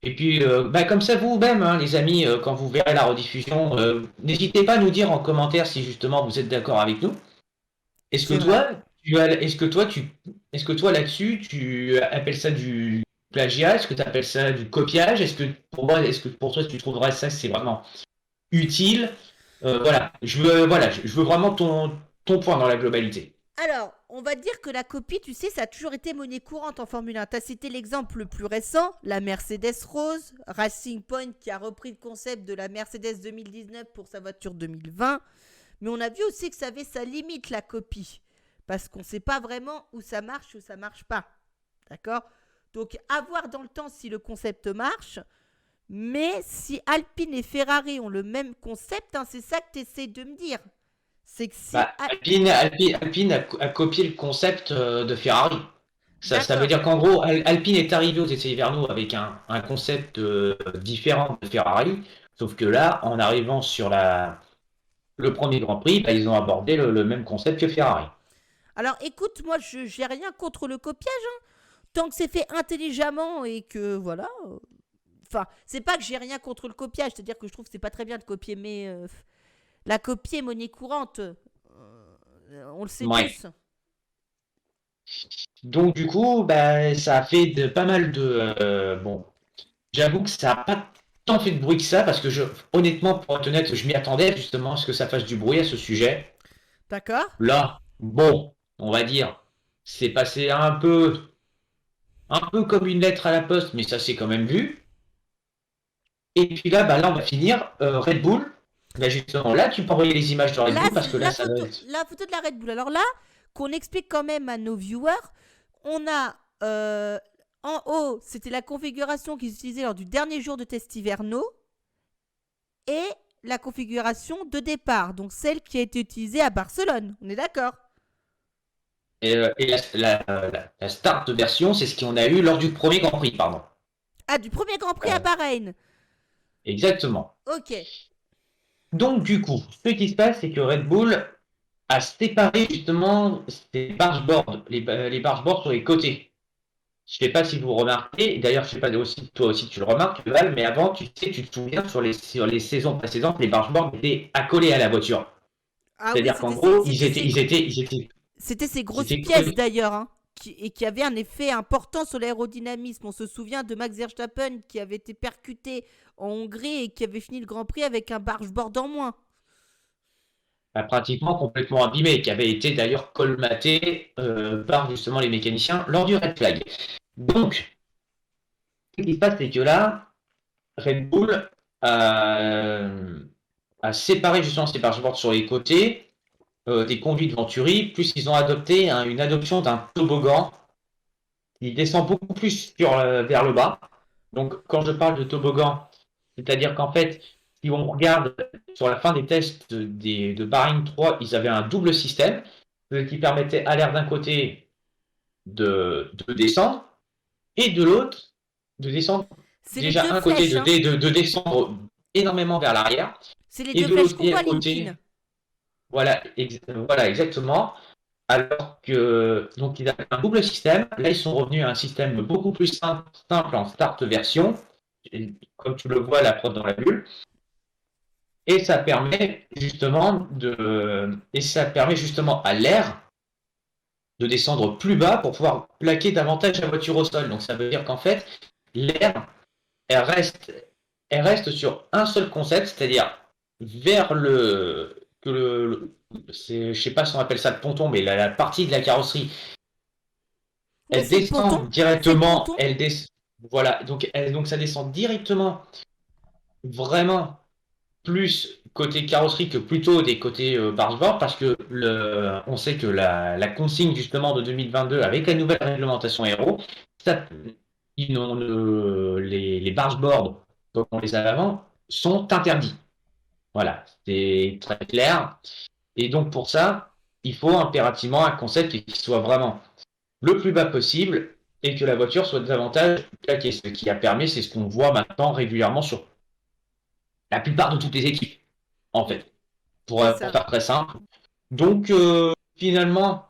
Et puis, bah, comme ça, vous-même, hein, les amis, quand vous verrez la rediffusion, n'hésitez pas à nous dire en commentaire si justement vous êtes d'accord avec nous. Est-ce que C'est vrai. toi, est-ce que toi là-dessus, tu appelles ça du plagiat? Est-ce que tu appelles ça du copiage? Est-ce que pour toi, tu trouverais ça c'est vraiment utile? Je veux vraiment ton point dans la globalité. Alors, on va dire que la copie, tu sais, ça a toujours été monnaie courante en Formule 1. Tu as cité l'exemple le plus récent, la Mercedes Rose, Racing Point qui a repris le concept de la Mercedes 2019 pour sa voiture 2020. Mais on a vu aussi que ça avait sa limite, la copie. Parce qu'on ne sait pas vraiment où ça marche ou ça marche pas. D'accord? Donc, à voir dans le temps si le concept marche. Mais si Alpine et Ferrari ont le même concept, hein, c'est ça que tu essaies de me dire. C'est que si... Bah, Alpine a copié le concept de Ferrari. Ça veut D'accord. dire qu'en gros, Alpine est arrivé aux essais hivernaux avec un concept différent de Ferrari, sauf que là, en arrivant sur le premier Grand Prix, bah, ils ont abordé le même concept que Ferrari. Alors écoute, moi je j'ai rien contre le copiage, hein. Tant que c'est fait intelligemment et que voilà. Enfin, c'est pas que j'ai rien contre le copiage, c'est-à-dire que je trouve que c'est pas très bien de copier, mais la copie est monnaie courante. On le sait Ouais. tous. Donc du coup, bah, ça a fait pas mal de... bon, j'avoue que ça n'a pas tant fait de bruit que ça, parce que honnêtement, pour être honnête, je m'y attendais justement à ce que ça fasse du bruit à ce sujet. D'accord? Là, bon, on va dire, c'est passé un peu comme une lettre à la poste, mais ça s'est quand même vu. Et puis là, bah là, on va finir. Red Bull. Bah justement, là, tu peux envoyer les images de Red Là, Bull parce que là, ça va être. la photo de la Red Bull. Alors là, qu'on explique quand même à nos viewers, on a en haut, c'était la configuration qu'ils utilisaient lors du dernier jour de test hivernaux et la configuration de départ, donc celle qui a été utilisée à Barcelone. On est d'accord? Et la start version, c'est ce qu'on a eu lors du premier Grand Prix, pardon. Ah, du premier Grand Prix à Bahreïn. Exactement. Ok. Donc, du coup, ce qui se passe, c'est que Red Bull a séparé justement ses bargeboards, les bargeboards sur les côtés. Je ne sais pas si vous remarquez, et d'ailleurs, je ne sais pas aussi, toi aussi tu le remarques, Val, mais avant, tu sais, tu te souviens, sur les saisons précédentes, les bargeboards étaient accolés à la voiture. Ah oui, C'est-à-dire qu'en gros, ils étaient c'était ces grosses c'était pièces collé. d'ailleurs, hein, qui avait un effet important sur l'aérodynamisme. On se souvient de Max Verstappen qui avait été percuté en Hongrie et qui avait fini le Grand Prix avec un bargeboard en moins. Pratiquement complètement abîmé, qui avait été d'ailleurs colmaté par justement les mécaniciens lors du Red Flag. Donc, ce qui se passe, c'est que là, Red Bull a séparé justement ses bargeboards sur les côtés des conduits de Venturi, plus ils ont adopté une adoption d'un toboggan qui descend beaucoup plus vers le bas. Donc, quand je parle de toboggan, c'est-à-dire qu'en fait, si on regarde sur la fin des tests de Bahreïn 3, ils avaient un double système qui permettait à l'air d'un côté de descendre et de l'autre de descendre C'est les déjà deux un côté flèches, hein. de descendre énormément vers l'arrière C'est les et deux de flèches l'autre qu'on voit, côté, Linkin. voilà exactement. Alors que donc ils avaient un double système, là ils sont revenus à un système beaucoup plus simple en start version, comme tu le vois la prod dans la bulle. Et ça permet justement à l'air de descendre plus bas pour pouvoir plaquer davantage la voiture au sol. Donc ça veut dire qu'en fait, l'air, elle reste sur un seul concept, c'est-à-dire vers je sais pas si on appelle ça le ponton, mais la partie de la carrosserie, Oui, elle c'est le ponton. descend C'est le directement, ponton. voilà, donc ça descend directement, vraiment plus côté carrosserie que plutôt des côtés bargeboard parce que on sait que la consigne justement de 2022 avec la nouvelle réglementation aéro, les bargeboards comme on les avait avant sont interdits. Voilà, c'est très clair. Et donc pour ça, il faut impérativement un concept qui soit vraiment le plus bas possible et que la voiture soit davantage plaquée. Ce qui a permis, c'est ce qu'on voit maintenant régulièrement sur la plupart de toutes les équipes, en fait, pour C'est ça. faire très simple. Donc, finalement,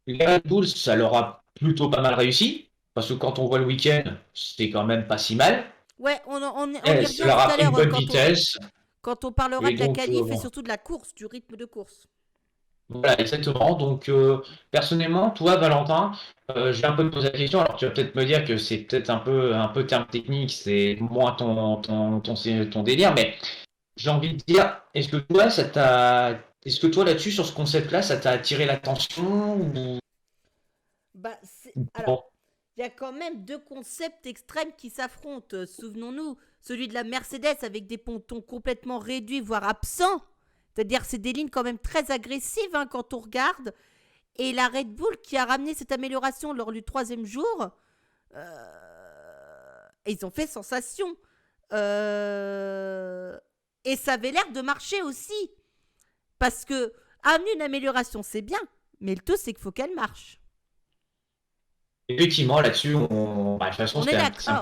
les Red Bulls, ça leur a plutôt pas mal réussi, parce que quand on voit le week-end, c'est quand même pas si mal. Ouais, on y Et ça revient leur tout a à pris une l'heure bonne vitesse. quand on parlera Et de la donc, qualif et surtout de la course, du rythme de course. voilà, exactement. Donc, personnellement, toi, Valentin, je vais un peu te poser la question. Alors, tu vas peut-être me dire que c'est peut-être un peu terme technique, c'est moins ton délire, mais j'ai envie de dire, est-ce que toi là-dessus, sur ce concept-là, ça t'a attiré l'attention ou Bah, alors, bon. il y a quand même deux concepts extrêmes qui s'affrontent. Souvenons-nous, celui de la Mercedes avec des pontons complètement réduits, voire absents. C'est-à-dire c'est des lignes quand même très agressives hein, quand on regarde. Et la Red Bull qui a ramené cette amélioration lors du 3e jour. Et ils ont fait sensation. Et ça avait l'air de marcher aussi. Parce que amener une amélioration, c'est bien. Mais le tout, c'est qu'il faut qu'elle marche. Effectivement, là-dessus, bah, de toute façon, On est c'est un d'accord.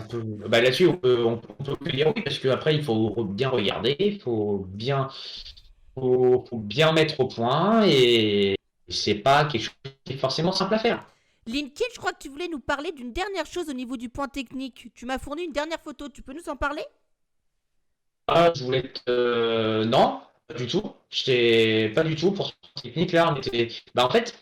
peu, bah, là-dessus, on peut que dire oui, parce qu'après, il faut bien regarder, faut bien mettre au point, et c'est pas quelque chose qui est forcément simple à faire. Linkin, je crois que tu voulais nous parler d'une dernière chose au niveau du point technique. Tu m'as fourni une dernière photo. Tu peux nous en parler? Ah, je voulais non, pas du tout. J'étais pas du tout pour cette technique là. Bah, en fait,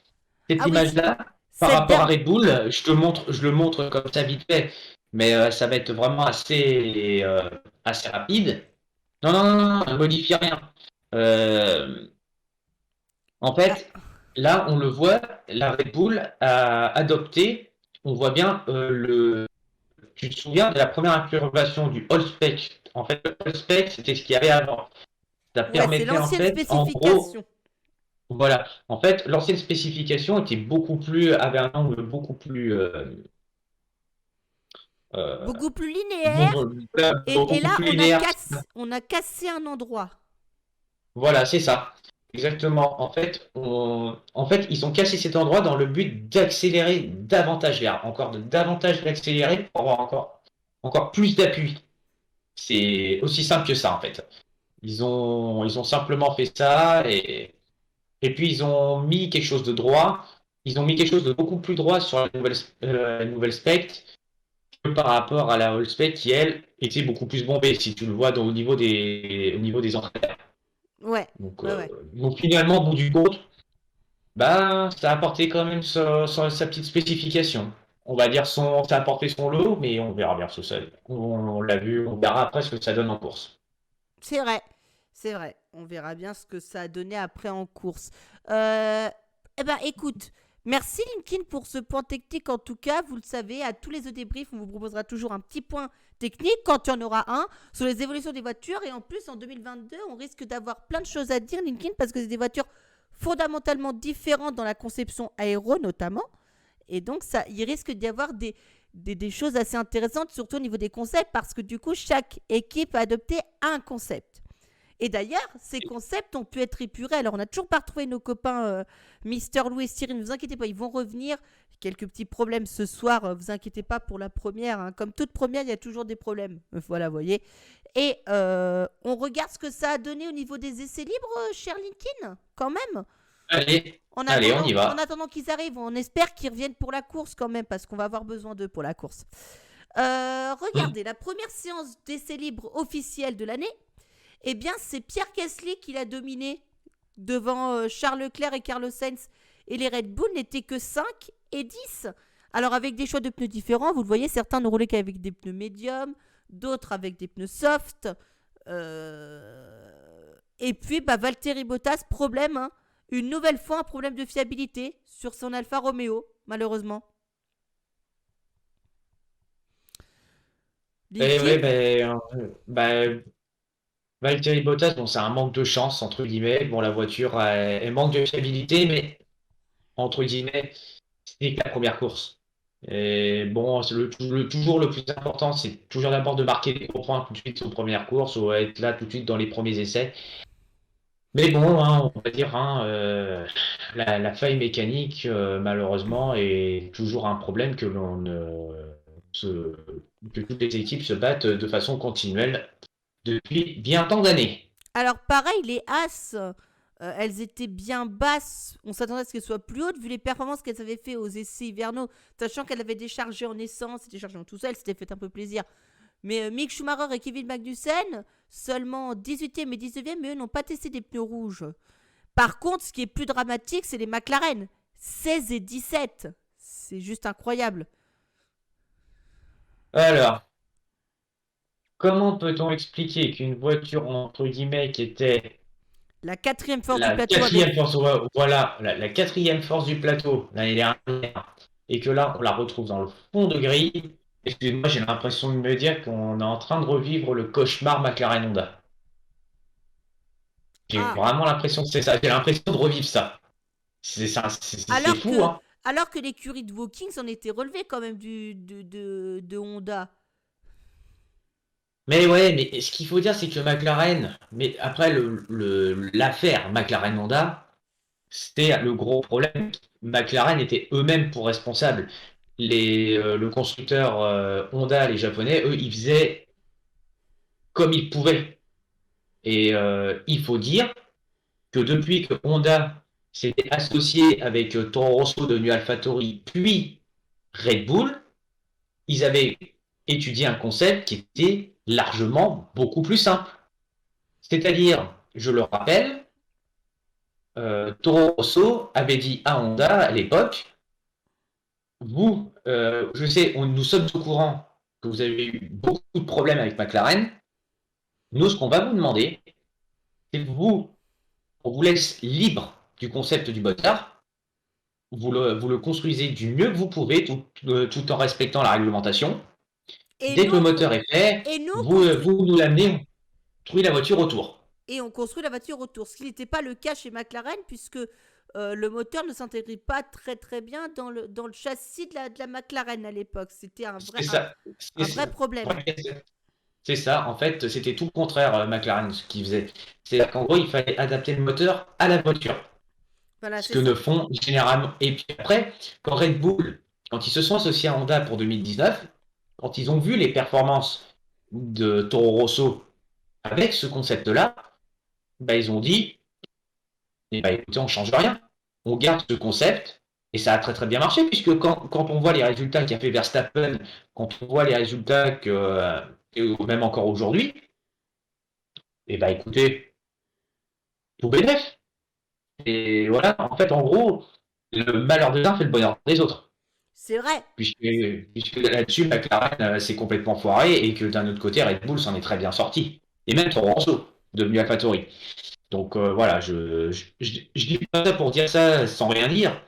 cette Ah oui, image-là, par cette rapport à dernière. Red Bull, je le montre comme ça vite fait, mais ça va être vraiment assez rapide. Non, non, non, non, ne modifie rien. Euh, En Ah, fait, là, on le voit, la Red Bull a adopté, on voit bien tu te souviens de la première incurvation du All Spec. En fait, le All Spec, c'était ce qu'il y avait avant. Ça ouais, c'est permettait en l'ancienne fait, en gros, spécification. voilà, en fait, l'ancienne spécification avait un angle beaucoup plus, euh, Beaucoup plus linéaire. Et beaucoup là, plus linéaire. on a cassé un endroit. Voilà, c'est ça. Exactement. En fait, ils ont cassé cet endroit dans le but d'accélérer davantage l'air, davantage l'accélérer pour avoir encore plus d'appui. C'est aussi simple que ça, en fait. Ils ont simplement fait ça et puis ils ont mis quelque chose de droit. Ils ont mis quelque chose de beaucoup plus droit sur la nouvelle spec que par rapport à la old spec qui, elle, était beaucoup plus bombée, si tu le vois au niveau des entrées. Ouais, Donc, ouais, ouais. donc finalement, au bout du compte, Bah, ça a apporté quand même sa petite spécification. On va dire ça a apporté son lot, mais on verra bien ce que ça. On l'a vu, on verra après ce que ça donne en course. C'est vrai, c'est vrai. On verra bien ce que ça a donné après en course. Euh, eh ben, écoute, merci Linkin pour ce point technique. En tout cas, vous le savez, à tous les débriefs, on vous proposera toujours un petit point technique quand il y en aura un sur les évolutions des voitures. Et en plus, en 2022, on risque d'avoir plein de choses à dire, Linkin, parce que c'est des voitures fondamentalement différentes dans la conception aéro notamment. Et donc, ça, il risque d'y avoir des choses assez intéressantes, surtout au niveau des concepts, parce que du coup, chaque équipe a adopté un concept. Et d'ailleurs, ces concepts ont pu être épurés. Alors, on n'a toujours pas retrouvé nos copains Mister Louis et Cyril. Ne vous inquiétez pas, ils vont revenir. Quelques petits problèmes ce soir. Vous inquiétez pas pour la première. Hein. Comme toute première, il y a toujours des problèmes. Voilà, vous voyez. Et on regarde ce que ça a donné au niveau des essais libres, cher Linkin, quand même. Allez, En allez, on attendant, y en va. attendant qu'ils arrivent, on espère qu'ils reviennent pour la course quand même, parce qu'on va avoir besoin d'eux pour la course. Hmm. Regardez, la première séance d'essais libres officielle de l'année, eh bien, c'est Pierre Gasly qui l'a dominé devant Charles Leclerc et Carlos Sainz. Et les Red Bull n'étaient que 5 et 10. Alors, avec des choix de pneus différents, vous le voyez, certains ne roulaient qu'avec des pneus médiums, d'autres avec des pneus soft. Et puis, bah, Valtteri Bottas, problème, hein. Une nouvelle fois, un problème de fiabilité sur son Alfa Romeo, malheureusement. Et ouais, Linkin, Valtteri Bottas, bon, c'est un manque de chance, entre guillemets. Bon, la voiture, elle manque de fiabilité, mais entre guillemets, c'est que la première course. Et bon, toujours le plus important, c'est toujours d'abord de marquer des gros points tout de suite aux premières courses ou être là tout de suite dans les premiers essais. Mais bon, hein, on va dire, hein, la faille mécanique, malheureusement, est toujours un problème se- que toutes les équipes se battent de façon continuelle depuis bien tant d'années. alors pareil, les As, elles étaient bien basses. On s'attendait à ce qu'elles soient plus hautes vu les performances qu'elles avaient fait aux essais hivernaux, sachant qu'elles avaient déchargé en essence, déchargé en tout seul, c'était fait un peu plaisir. Mais Mick Schumacher et Kevin Magnussen, seulement 18e et 19e, mais eux n'ont pas testé des pneus rouges. Par contre, ce qui est plus dramatique, c'est les McLaren. 16 et 17. C'est juste incroyable. Alors, comment peut-on expliquer qu'une voiture, entre guillemets, qui était La quatrième force du la plateau avec. quatrième force, voilà, la quatrième force du plateau l'année dernière, et que là, on la retrouve dans le fond de grille, excusez-moi, j'ai l'impression de me dire qu'on est en train de revivre le cauchemar McLaren Honda. J'ai Ah, vraiment l'impression que c'est ça. J'ai l'impression de revivre ça. C'est alors fou, que, hein. alors que l'écurie de Vauxhall s'en était relevée quand même de Honda. Mais ouais, mais ce qu'il faut dire, c'est que McLaren, mais après l'affaire McLaren Honda, c'était le gros problème. McLaren était eux-mêmes pour responsables. Le constructeur Honda, les Japonais, eux, ils faisaient comme ils pouvaient. Et il faut dire que depuis que Honda s'était associé avec Toro Rosso devenu AlphaTauri, puis Red Bull, ils avaient étudié un concept qui était largement beaucoup plus simple. C'est-à-dire, je le rappelle, Toro Rosso avait dit à Honda à l'époque, vous, je sais, nous sommes au courant que vous avez eu beaucoup de problèmes avec McLaren. Nous, ce qu'on va vous demander, c'est que on vous laisse libre du concept du moteur. Vous le construisez du mieux que vous pouvez, tout en respectant la réglementation. Et Dès nous, que le moteur est fait, et nous on construit, vous nous l'amenez, on construit la voiture autour. et on construit la voiture autour. Ce qui n'était pas le cas chez McLaren, puisque le moteur ne s'intégrait pas très très bien dans le châssis de la McLaren à l'époque. C'était C'est ça. un vrai problème. C'est ça. En fait, c'était tout le contraire, McLaren, ce qu'ils faisaient. C'est qu'en gros, il fallait adapter le moteur à la voiture. Voilà, Ce c'est que ne ça. font généralement. Et puis après, quand Red Bull, quand ils se sont associés à Honda pour 2019, quand ils ont vu les performances de Toro Rosso avec ce concept-là, bah, ils ont dit, eh ben, écoutez, on ne change rien. On garde ce concept. Et ça a très très bien marché, puisque quand on voit les résultats qu'a fait Verstappen, quand on voit les résultats même encore aujourd'hui, eh ben écoutez, tout bénef. Et voilà, en fait, en gros, le malheur des uns fait le bonheur des autres. C'est vrai. Puisque, puisque là-dessus, McLaren s'est complètement foiré et que d'un autre côté, Red Bull s'en est très bien sorti. Et même Toro Rosso, devenu AlphaTauri. Donc voilà, je dis pas ça pour dire ça sans rien dire,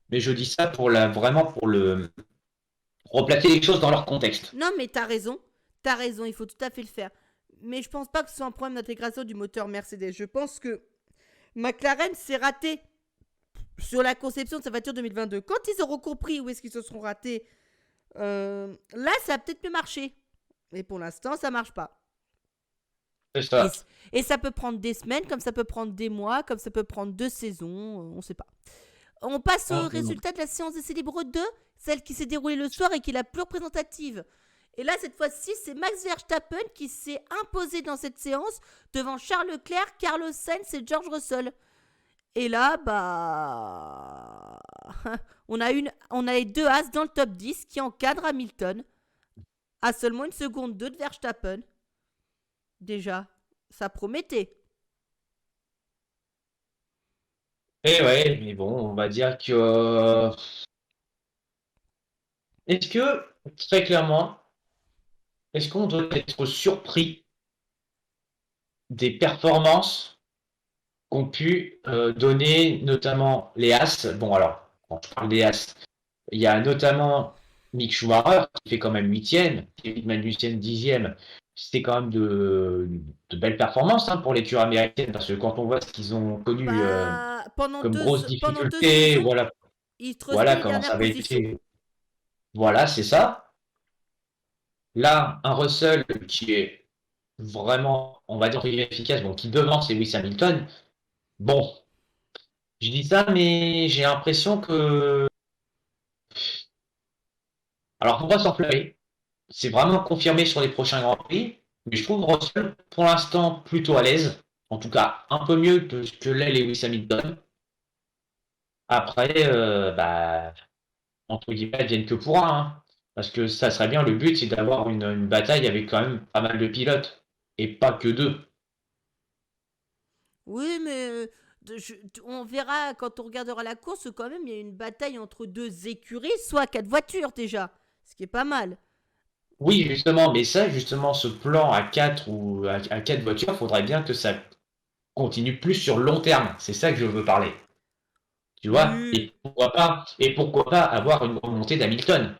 mais je dis ça pour vraiment pour replacer les choses dans leur contexte. Non, mais t'as raison. T'as raison, il faut tout à fait le faire. Mais je pense pas que ce soit un problème d'intégration du moteur Mercedes. Je pense que McLaren s'est raté sur la conception de sa voiture 2022. Quand ils auront compris où est-ce qu'ils se seront ratés, là, ça a peut-être mieux marché. Mais pour l'instant, ça marche pas. C'est Et, ça. et ça peut prendre des semaines, comme ça peut prendre des mois, comme ça peut prendre 2 saisons, on sait pas. On passe au Ah, non. résultat de la séance d'essai libre 2, celle qui s'est déroulée le soir et qui est la plus représentative. Et là, cette fois-ci, c'est Max Verstappen qui s'est imposé dans cette séance devant Charles Leclerc, Carlos Sainz et George Russell. Et là, bah. on a les 2 As dans le top 10 qui encadrent Hamilton à seulement 1,2 seconde de Verstappen. Déjà, ça promettait. Et ouais, mais bon, on va dire que. Est-ce que, très clairement, est-ce qu'on doit être surpris des performances qu'ont pu donner notamment les As? Bon, alors, quand je parle des As, il y a notamment Mick Schumacher qui fait quand même 8e, Kevin Magnussen 10e. C'était quand même de belles performances pour l'écurie américaine, parce que quand on voit ce qu'ils ont connu Bah, comme grosses pendant deux difficultés, saisons, voilà, ils trustaient voilà les comment ça dernières avait positions. été. Voilà, c'est ça. Là, un Russell qui est vraiment, on va dire, efficace, bon, qui devance Lewis Hamilton. Bon, je dis ça, mais j'ai l'impression que. Alors, faut pas s'enflammer. C'est vraiment confirmé sur les prochains Grands Prix. Mais je trouve Russell, pour l'instant, plutôt à l'aise. En tout cas, un peu mieux que ce que l'est Lewis Hamilton. Après, bah, entre guillemets, advienne que pourra. Parce que ça serait bien, le but, c'est d'avoir une bataille avec quand même pas mal de pilotes. Et pas que deux. Oui, mais on verra quand on regardera la course, quand même, il y a une bataille entre 2 écuries, soit 4 voitures déjà. Ce qui est pas mal. Oui, justement, mais ça, justement, ce plan à 4 ou à 4 voitures, il faudrait bien que ça continue plus sur long terme. C'est ça que je veux parler. Tu vois? Oui. Et pourquoi pas avoir une remontée d'Hamilton?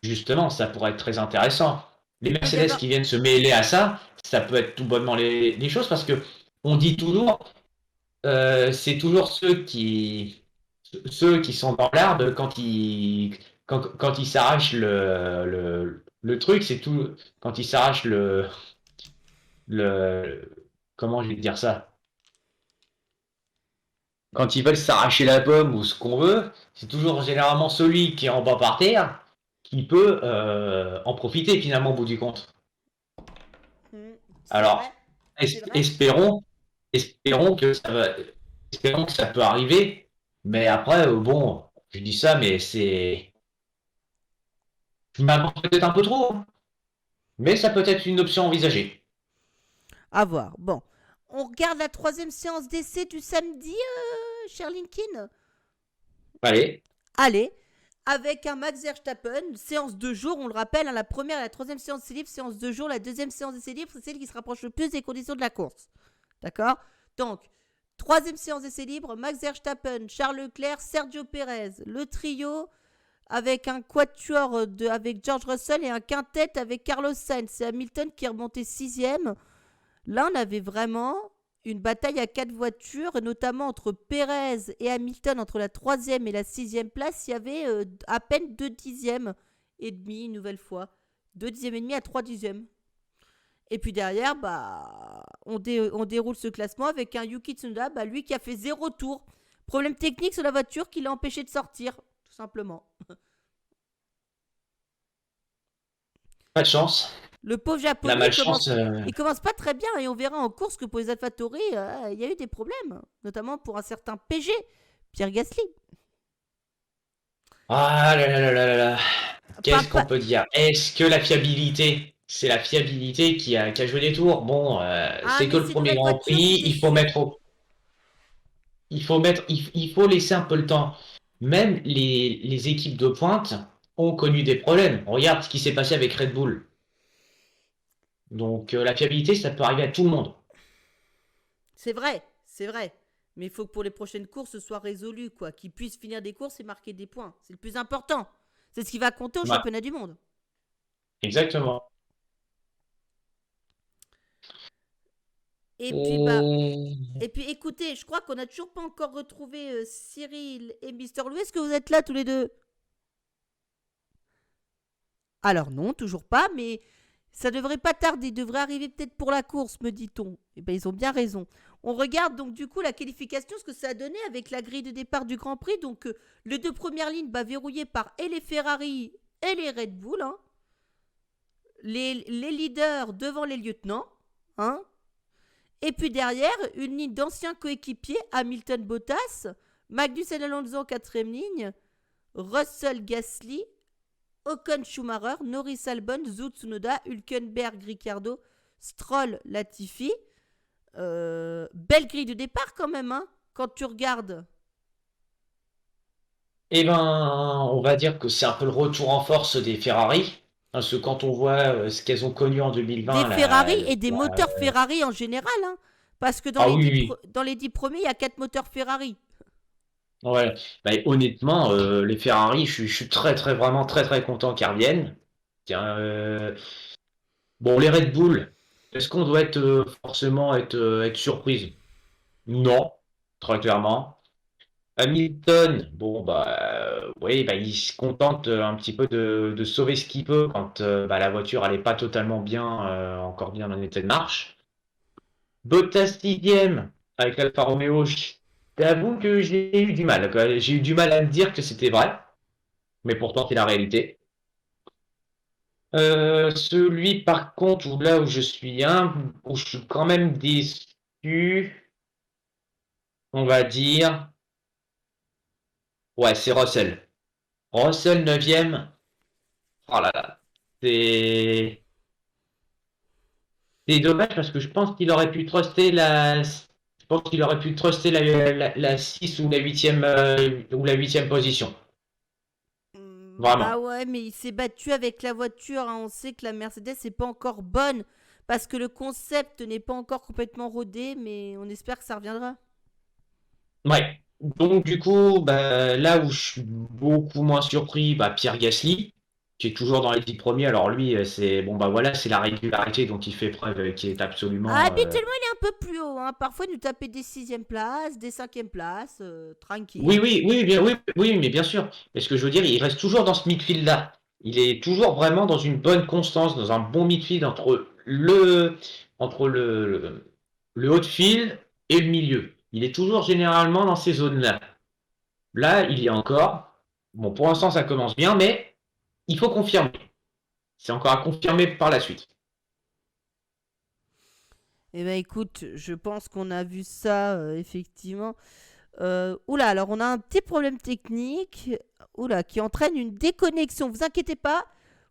Justement, ça pourrait être très intéressant. Les Il peut y Mercedes avoir. qui viennent se mêler à ça, ça peut être tout bonnement les choses parce que on dit toujours, c'est toujours ceux qui sont dans l'arbre quand ils s'arrachent le truc, c'est tout quand ils s'arrachent le comment je vais dire ça? Quand ils veulent s'arracher la pomme ou ce qu'on veut, c'est toujours généralement celui qui est en bas par terre qui peut en profiter finalement au bout du compte. Hmm, c'est vrai. Alors, C'est vrai. espérons que espérons que ça peut arriver. Mais après, bon, je dis ça, mais je m'avance peut-être un peu trop, mais ça peut être une option envisagée. À voir. Bon. On regarde la 3e séance d'essai du samedi, cher Linkin. Allez, Allez. Avec un Max Verstappen, séance de jour, on le rappelle, la première et la 3e séance d'essai libre, séance de jour, la 2e séance d'essai libre, c'est celle qui se rapproche le plus des conditions de la course. D'accord? Donc, 3e séance d'essai libre, Max Verstappen, Charles Leclerc, Sergio Perez. Le trio avec un quatuor avec George Russell et un quintet avec Carlos Sainz. C'est Hamilton qui est remonté 6e. Là, on avait vraiment une bataille à 4 voitures, notamment entre Perez et Hamilton, entre la 3e et la 6e place. Il y avait à peine 2 dixièmes et demi, une nouvelle fois. 2 dixièmes et demi à 3 dixièmes. Et puis derrière, bah, on déroule ce classement avec un Yuki Tsunoda, bah, lui qui a fait 0 tour. Problème technique sur la voiture qui l'a empêché de sortir, tout simplement. pas de chance. Le pauvre La japonais, malchance, il commence pas très bien et on verra en course que pour les AlphaTauri, il y a eu des problèmes, notamment pour un certain PG, Pierre Gasly. ah là là là là là là. Pas, Qu'est-ce qu'on peut dire? Est-ce que la fiabilité, c'est la fiabilité qui a joué des tours? Bon, Ah, c'est que mais le ces premier nouvelles Grand voitures, Prix, c'était il faut sûr. mettre au. il faut laisser un peu le temps. Même les équipes de pointe ont connu des problèmes. Regarde ce qui s'est passé avec Red Bull. Donc la fiabilité, ça peut arriver à tout le monde. C'est vrai, c'est vrai. Mais il faut que pour les prochaines courses, ce soit résolu, quoi. Qu'ils puissent finir des courses et marquer des points. C'est le plus important. C'est ce qui va compter au Ouais, championnat du monde. exactement. Et puis, bah, Et- et puis écoutez, je crois qu'on n'a toujours pas encore retrouvé Cyril et Mister Louis. Est-ce que vous êtes là tous les deux? Alors non, toujours pas, mais ça devrait pas tarder. Il devrait arriver peut-être pour la course, me dit-on. Eh ben, ils ont bien raison. On regarde donc du coup la qualification, ce que ça a donné avec la grille de départ du Grand Prix. Donc les deux premières lignes verrouillées par et les Ferrari et les Red Bull. Hein. Les leaders devant les lieutenants. Hein. Et puis derrière, une ligne d'anciens coéquipiers, Hamilton Bottas, Magnussen Alonso en quatrième ligne, Russell Gasly, Ocon Schumacher, Norris Albon, Zhou Tsunoda, Hülkenberg Ricciardo, Stroll Latifi. Belle grille de départ quand même, hein, quand tu regardes. Eh ben, on va dire que c'est un peu le retour en force des Ferrari. Parce que quand on voit ce qu'elles ont connu en Des 2020, Ferrari et des moteurs Ferrari en général. Hein, parce que ah oui, oui. dans les 10 premiers, il y a 4 moteurs Ferrari. Ouais. Bah, honnêtement, les Ferrari, je suis très, très, vraiment très, très content qu'ils reviennent. Tiens, bon, les Red Bull, est-ce qu'on doit être forcément être surprise? Non, très clairement. Hamilton, bon bah oui, bah, il se contente un petit peu de sauver ce qu'il peut quand bah, la voiture elle est pas totalement bien, encore bien en état de marche. Bottas sixième avec l'Alfa Romeo, j'avoue que j'ai eu du mal, quoi. J'ai eu du mal à me dire que c'était vrai, mais pourtant c'est la réalité. Celui par contre là où je suis quand même déçu, on va dire, ouais c'est Russell. Russell neuvième. Oh là là. C'est c'est dommage parce que je pense qu'il aurait pu truster la 6 ou la huitième position. Bah Vraiment. ouais, mais il s'est battu avec la voiture. Hein. On sait que la Mercedes n'est pas encore bonne parce que le concept n'est pas encore complètement rodé, mais on espère que ça reviendra. Ouais. Donc du coup, bah, là où je suis beaucoup moins surpris, bah, Pierre Gasly, qui est toujours dans les 10 premiers. Alors lui, c'est bon bah voilà, c'est la régularité dont il fait preuve, qui est Ah, absolument. habituellement, il est un peu plus haut. Hein. Parfois, il nous tapait des sixièmes places, des cinquièmes places, Oui, tranquille. oui, oui, bien, oui, oui, mais bien sûr. Mais ce que je veux dire, il reste toujours dans ce midfield-là. Il est toujours vraiment dans une bonne constance, dans un bon midfield entre le haut de field et le milieu. Il est toujours généralement dans ces zones-là. Là, il y a encore. Bon, pour l'instant, ça commence bien, mais il faut confirmer. C'est encore à confirmer par la suite. Eh ben, écoute, je pense qu'on a vu ça, effectivement. Oula, alors on a un petit problème technique. Oula, qui entraîne une déconnexion. Vous inquiétez pas,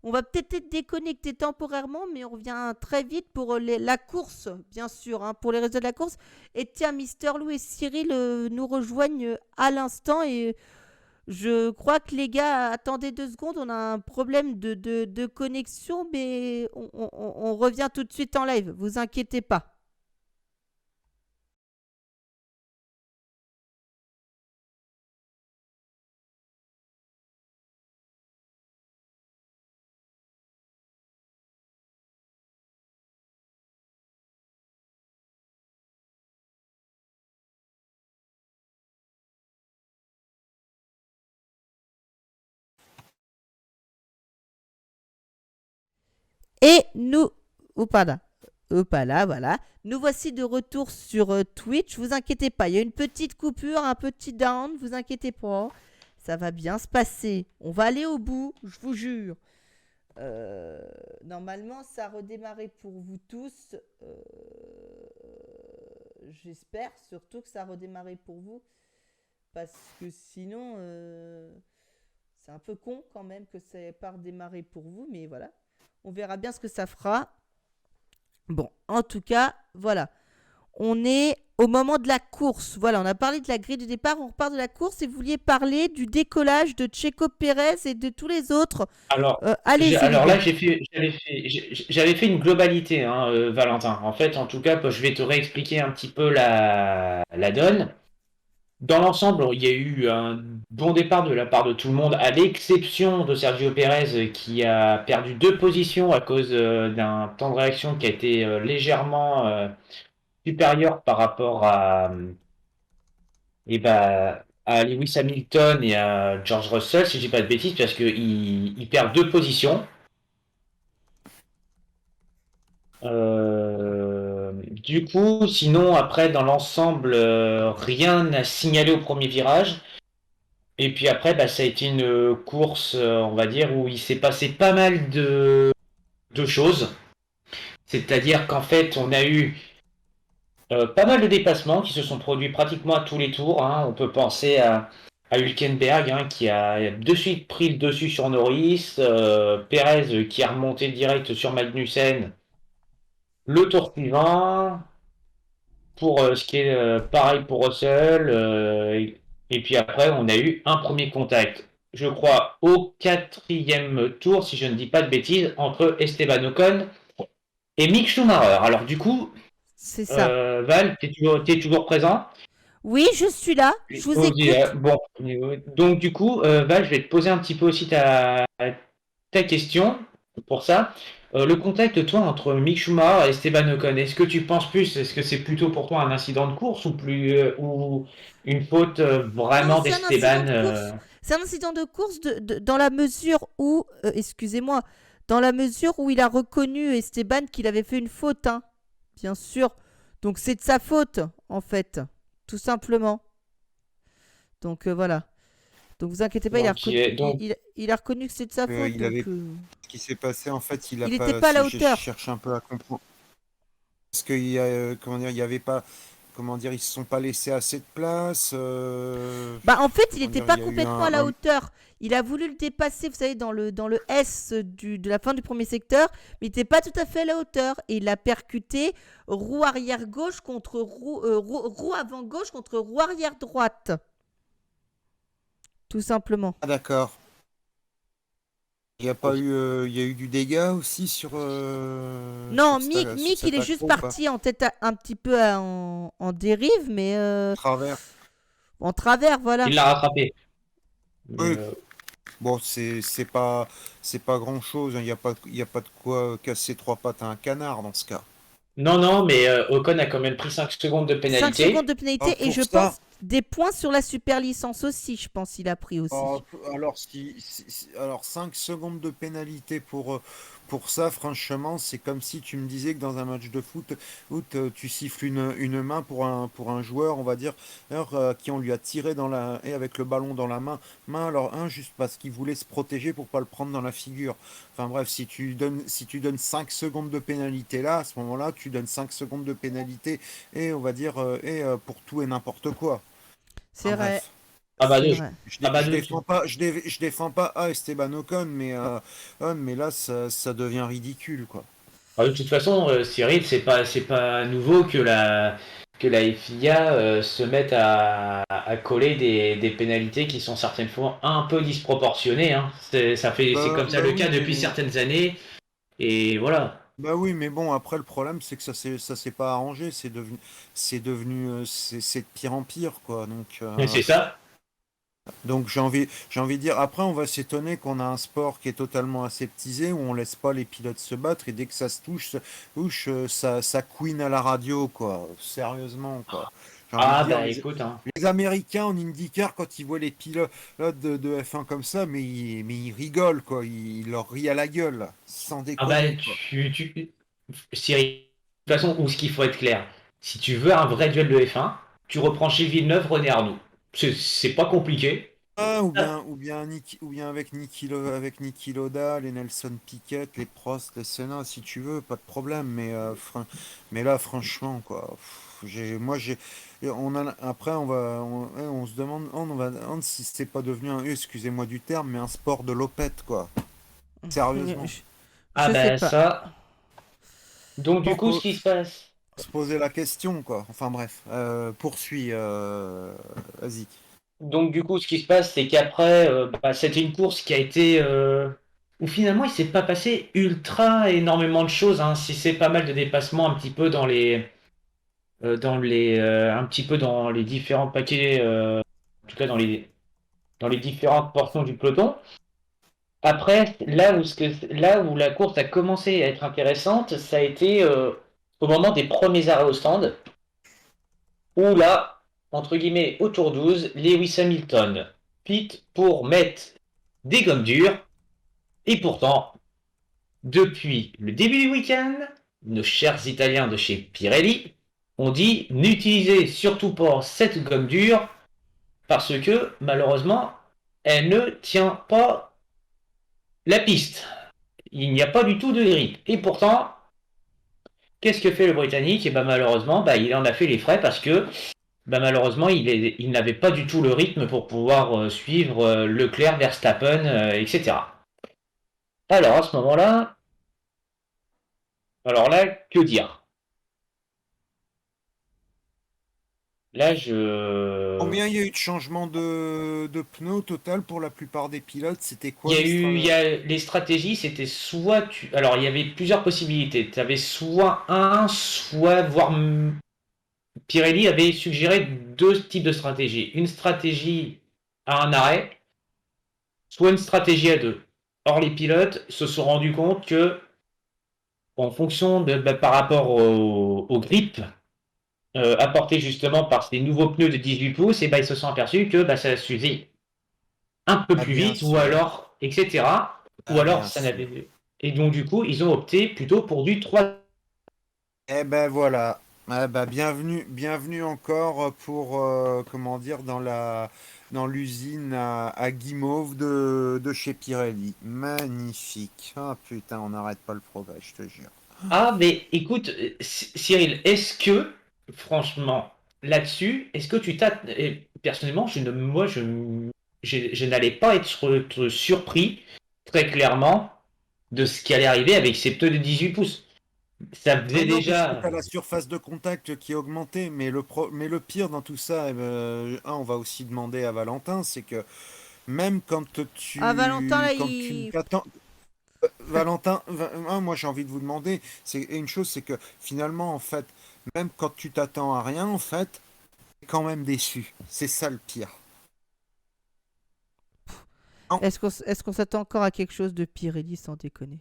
on va peut-être être déconnecté temporairement, mais on revient très vite pour la course, bien sûr, hein, pour les résultats de la course. Et tiens, Mister Lou et Cyril nous rejoignent à l'instant et je crois que les gars, attendez 2 secondes, on a un problème de connexion, mais on revient tout de suite en live, vous inquiétez pas. Et nous... Oupala. Oupala, voilà. Nous voici de retour sur Twitch. Vous inquiétez pas, il y a une petite coupure, un petit down. Vous inquiétez pas. Ça va bien se passer. On va aller au bout, je vous jure. Normalement, ça a redémarré pour vous tous. J'espère surtout que ça a redémarré pour vous. Parce que sinon, c'est un peu con quand même que ça n'ait pas redémarré pour vous. Mais voilà. On verra bien ce que ça fera. Bon, en tout cas, voilà. On est au moment de la course. Voilà, on a parlé de la grille de départ, on repart de la course et vous vouliez parler du décollage de Checo Pérez et de tous les autres. Alors, Allez-y, les alors là, gars. j'avais fait une globalité, hein, Valentin. En fait, en tout cas, je vais te réexpliquer un petit peu la donne. Dans l'ensemble, il y a eu un bon départ de la part de tout le monde, à l'exception de Sergio Pérez qui a perdu 2 positions à cause d'un temps de réaction qui a été légèrement supérieur par rapport à Lewis Hamilton et à George Russell, si je dis pas de bêtises, parce qu'il perd 2 positions. Du coup, sinon, après, dans l'ensemble, rien n'a signalé au premier virage. Et puis après, ça a été une course, on va dire, où il s'est passé pas mal de choses. C'est-à-dire qu'en fait, on a eu pas mal de dépassements qui se sont produits pratiquement à tous les tours, hein. On peut penser à Hülkenberg, hein, qui a de suite pris le dessus sur Norris, Perez qui a remonté direct sur Magnussen le tour suivant, pour ce qui est pareil pour Russell, et puis après on a eu un premier contact, je crois au 4e tour, si je ne dis pas de bêtises, entre Esteban Ocon et Mick Schumacher. Alors du coup, C'est ça. Val, t'es toujours présent? Oui, je suis là, je vous Ok, écoute. bon, donc du coup, Val, je vais te poser un petit peu aussi ta question pour ça. Le contact, toi, entre Mick Schumacher et Esteban Ocon, est-ce que tu penses plus, est-ce que c'est plutôt pour toi un incident de course ou plus ou une faute Non, vraiment c'est un incident d'Esteban de course. C'est un incident de course dans la mesure où, excusez-moi, dans la mesure où il a reconnu Esteban qu'il avait fait une faute, hein, bien sûr. Donc c'est de sa faute, en fait, tout simplement. Donc voilà. Donc vous inquiétez pas, donc, il a reconnu que c'est de sa faute. Il avait Donc ce qui s'est passé en fait, il a il n'était pas. pas à la Si je hauteur. cherche un peu à comprendre, parce qu'il y a comment dire, il y avait pas, comment dire, ils se sont pas laissés assez de place. Bah en fait, il Comment n'était dire, pas il y a eu complètement à la hauteur. Il a voulu le dépasser, vous savez, dans le S de la fin du premier secteur, mais il n'était pas tout à fait à la hauteur. Et il a percuté roue arrière gauche contre roue avant gauche contre roue arrière droite. Tout simplement. Ah d'accord. Il y a pas eu, il y a eu du dégât aussi Non, sur Mick, il cet est juste accro ou pas? parti en tête un petit peu en dérive, mais Travers. en travers, voilà. il l'a rattrapé. Mais, Oui. Bon, c'est pas grand-chose, hein. Il y a pas de quoi casser 3 pattes à un canard dans ce cas. non, non, mais Ocon a quand même pris 5 secondes de 5 secondes pénalité. de pénalité Ah, et pour je ça, pense des points sur la super licence aussi, je pense qu'il a pris ah, aussi. alors, alors 5 secondes de pénalité pour ça, franchement, c'est comme si tu me disais que dans un match de foot, tu siffles une main pour un joueur, on va dire, qui on lui a tiré dans et avec le ballon dans la main, alors juste parce qu'il voulait se protéger pour pas le prendre dans la figure. Enfin bref, si tu donnes 5 secondes de pénalité là, à ce moment-là, tu donnes 5 secondes de pénalité et on va dire, pour tout et n'importe quoi. C'est Enfin vrai, bref. Ah bah, c'est vrai. ah bah Je de, défends pas, je défends pas Esteban Ocon, mais là, ça devient ridicule, quoi. de toute façon, Cyril, c'est pas nouveau que la FIA se mette à coller des pénalités qui sont certaines fois un peu disproportionnées, hein. C'est comme ça Bah le oui, cas depuis certaines années. Et voilà. bah oui, mais bon, après, le problème, c'est que ça s'est pas arrangé, c'est de pire en pire, quoi. Et c'est ça. Donc j'ai envie de dire, après, on va s'étonner qu'on a un sport qui est totalement aseptisé, où on laisse pas les pilotes se battre, et dès que ça se ça couine à la radio, quoi. Sérieusement, quoi. J'ai envie de Ah dire, bah écoute, hein. les Américains en IndyCar, quand ils voient les pilotes de F1 comme ça, mais ils rigolent, quoi. Ils leur rient à la gueule, sans Ah bah déconner, quoi. Cyril, de toute façon, où ce qu'il faut être clair, si tu veux un vrai duel de F1, tu reprends chez Villeneuve, René Arnoux. C'est pas compliqué. Ah, Ah, ou bien avec avec Niki Loda, les Nelson Piquet, les Prost, les Senna, si tu veux, pas de problème. Mais là, franchement, quoi. Après, on se demande, on si c'est pas devenu excusez-moi du terme, mais un sport de lopette, quoi. Sérieusement. Je, ah je sais bah pas. ça. Donc du Bon, coup, ce qui se passe. se poser la question, quoi. Enfin bref, poursuis, vas-y. Donc du coup, ce qui se passe, c'est qu'après, c'était une course qui a été où finalement il s'est pas passé ultra énormément de choses. Hein. Si c'est pas mal de dépassements un petit peu un petit peu dans les différents paquets, en tout cas dans les différentes portions du peloton. Après, là où la course a commencé à être intéressante, ça a été au moment des premiers arrêts au stand, où là, entre guillemets, au tour 12, Lewis Hamilton pit pour mettre des gommes dures, et pourtant, depuis le début du week-end, nos chers Italiens de chez Pirelli ont dit n'utilisez surtout pas cette gomme dure parce que malheureusement, elle ne tient pas la piste. Il n'y a pas du tout de grip. Et pourtant, qu'est-ce que fait le Britannique? Et malheureusement, il en a fait les frais parce que malheureusement, il n'avait pas du tout le rythme pour pouvoir suivre Leclerc, Verstappen, etc. Alors à ce moment-là, alors là, que dire? Là, Combien il y a eu de changements de pneus au total pour la plupart des pilotes? C'était il y quoi a les eu, il stratégies? y a les stratégies, c'était soit alors il y avait plusieurs possibilités. Tu avais soit voire Pirelli avait suggéré deux types de stratégies. Une stratégie à un arrêt, soit une stratégie à deux. Or, les pilotes se sont rendus compte que, en fonction par rapport au grip apporté justement par ces nouveaux pneus de 18 pouces, et ils se sont aperçus que ça suffisait un peu Ah plus bien vite, ou sûr, alors, etc. Ou ah alors, bien ça sûr. n'avait. Et donc, du coup, ils ont opté plutôt pour du 3. Eh ben voilà. Ah bah, bienvenue encore pour comment dire dans l'usine à guimauve de chez Pirelli. Magnifique. Ah putain, on n'arrête pas le progrès, je te jure. Ah, mais écoute, Cyril, est-ce que, franchement, là-dessus, est-ce que tu t'as. Personnellement, je n'allais pas être surpris, très clairement, de ce qui allait arriver avec ces pneus de 18 pouces. Ça Ah faisait non, parce que tu déjà. as la surface de contact qui est augmentée, mais mais le pire dans tout ça, on va aussi demander à Valentin, c'est que même Ah, Valentin, là, quand tu il. t'attends, moi j'ai envie de vous demander, c'est une chose, c'est que finalement, en fait, même quand tu t'attends à rien, en fait, t'es quand même déçu. C'est ça le pire. Non. Est-ce qu'on s'attend encore à quelque chose de Pirelli sans déconner?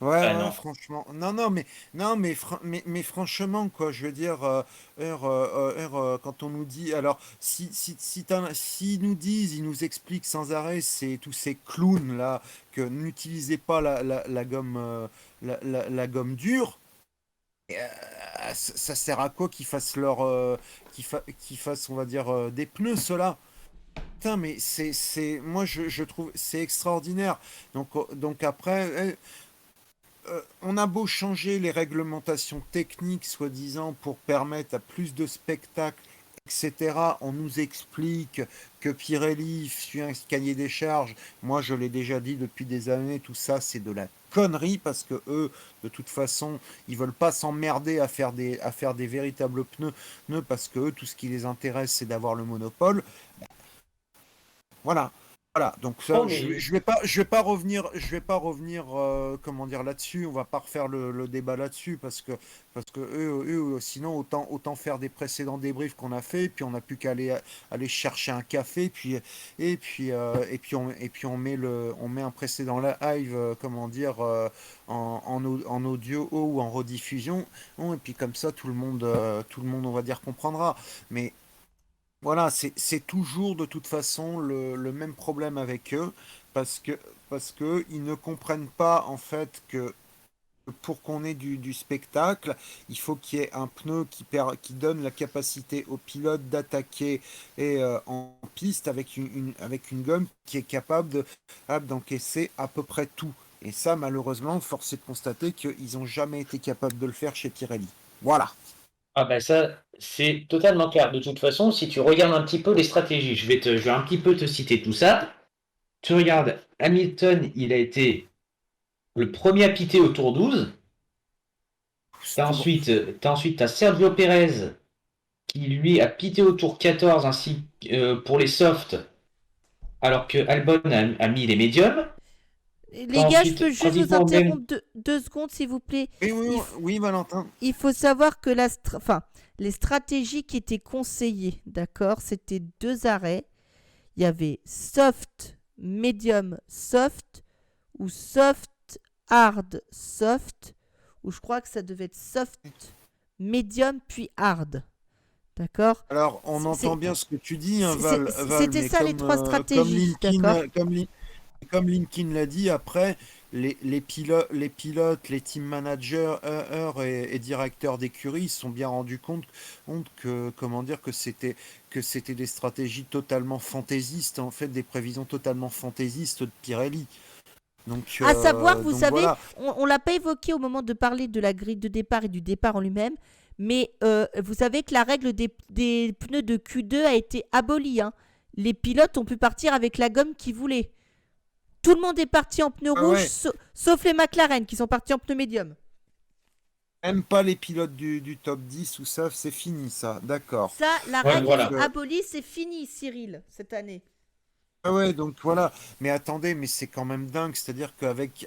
Ouais, Ah ouais, non. franchement. Non, mais franchement, quoi, je veux dire, quand on nous dit, alors, s'ils nous disent, ils nous expliquent sans arrêt, c'est tous ces clowns là, que n'utilisez pas la gomme, la gomme dure. Ça sert à quoi qu'ils fassent qu'ils fassent, on va dire, des pneus, ceux-là? Putain, mais moi, je trouve, c'est extraordinaire. Donc après, on a beau changer les réglementations techniques, soi-disant, pour permettre à plus de spectacles, etc. On nous explique que Pirelli suit un cahier des charges. Moi, je l'ai déjà dit depuis des années, tout ça, c'est de la connerie parce que eux, de toute façon, ils veulent pas s'emmerder à faire des véritables pneus parce que eux, tout ce qui les intéresse, c'est d'avoir le monopole. Voilà. Voilà, donc Oh, ça, mais. je vais pas revenir, comment dire là-dessus. On va pas refaire le débat là-dessus parce que sinon autant faire des précédents débriefs qu'on a fait, puis on n'a plus qu'à aller chercher un café, et puis on met un précédent live, comment dire, en audio ou en rediffusion, bon, et puis comme ça tout le monde, on va dire, comprendra. Mais voilà, c'est toujours de toute façon le même problème avec eux parce que, parce que ils ne comprennent pas en fait que pour qu'on ait du spectacle, il faut qu'il y ait un pneu qui donne la capacité au pilote d'attaquer en piste avec avec une gomme qui est capable d'encaisser à peu près tout. Et ça, malheureusement, force est de constater qu'ils n'ont jamais été capables de le faire chez Pirelli. Voilà. Ah ça, c'est totalement clair. De toute façon, si tu regardes un petit peu les stratégies, je vais un petit peu te citer tout ça. Tu regardes, Hamilton, il a été le premier à piter au tour 12. T'as Sergio Pérez qui lui a pité au tour 14 ainsi pour les softs, alors que Albon a mis les médiums. Les gars, je peux juste vous Pratiquement même. interrompre 2 secondes, s'il vous plaît. Oui, oui, Il, oui, f- oui, Valentin. il faut savoir que les stratégies qui étaient conseillées, d'accord, c'était 2 arrêts. Il y avait soft, medium, soft, ou soft, hard, soft, ou je crois que ça devait être soft, medium, puis hard. D'accord. Alors, on entend C'est- bien ce que tu dis, hein, Val, C'était mais ça les comme, 3 stratégies, d'accord. Comme Linkin l'a dit, après, les pilotes, les team managers et directeurs d'écurie se sont bien rendus compte que, comment dire, que c'était des stratégies totalement fantaisistes, en fait, des prévisions totalement fantaisistes de Pirelli. À savoir, vous Donc savez, voilà. on l'a pas évoqué au moment de parler de la grille de départ et du départ en lui-même, mais vous savez que la règle des pneus de Q2 a été abolie, hein. Les pilotes ont pu partir avec la gomme qu'ils voulaient. Tout le monde est parti en pneus Ah rouges, ouais, sauf les McLaren qui sont partis en pneus médium. même pas les pilotes du top 10 ou ça, c'est fini ça, d'accord. Ça, la Ouais, règle Donc, est voilà. abolie, c'est fini, Cyril, cette année. ah ouais, donc voilà. Mais attendez, mais c'est quand même dingue. C'est-à-dire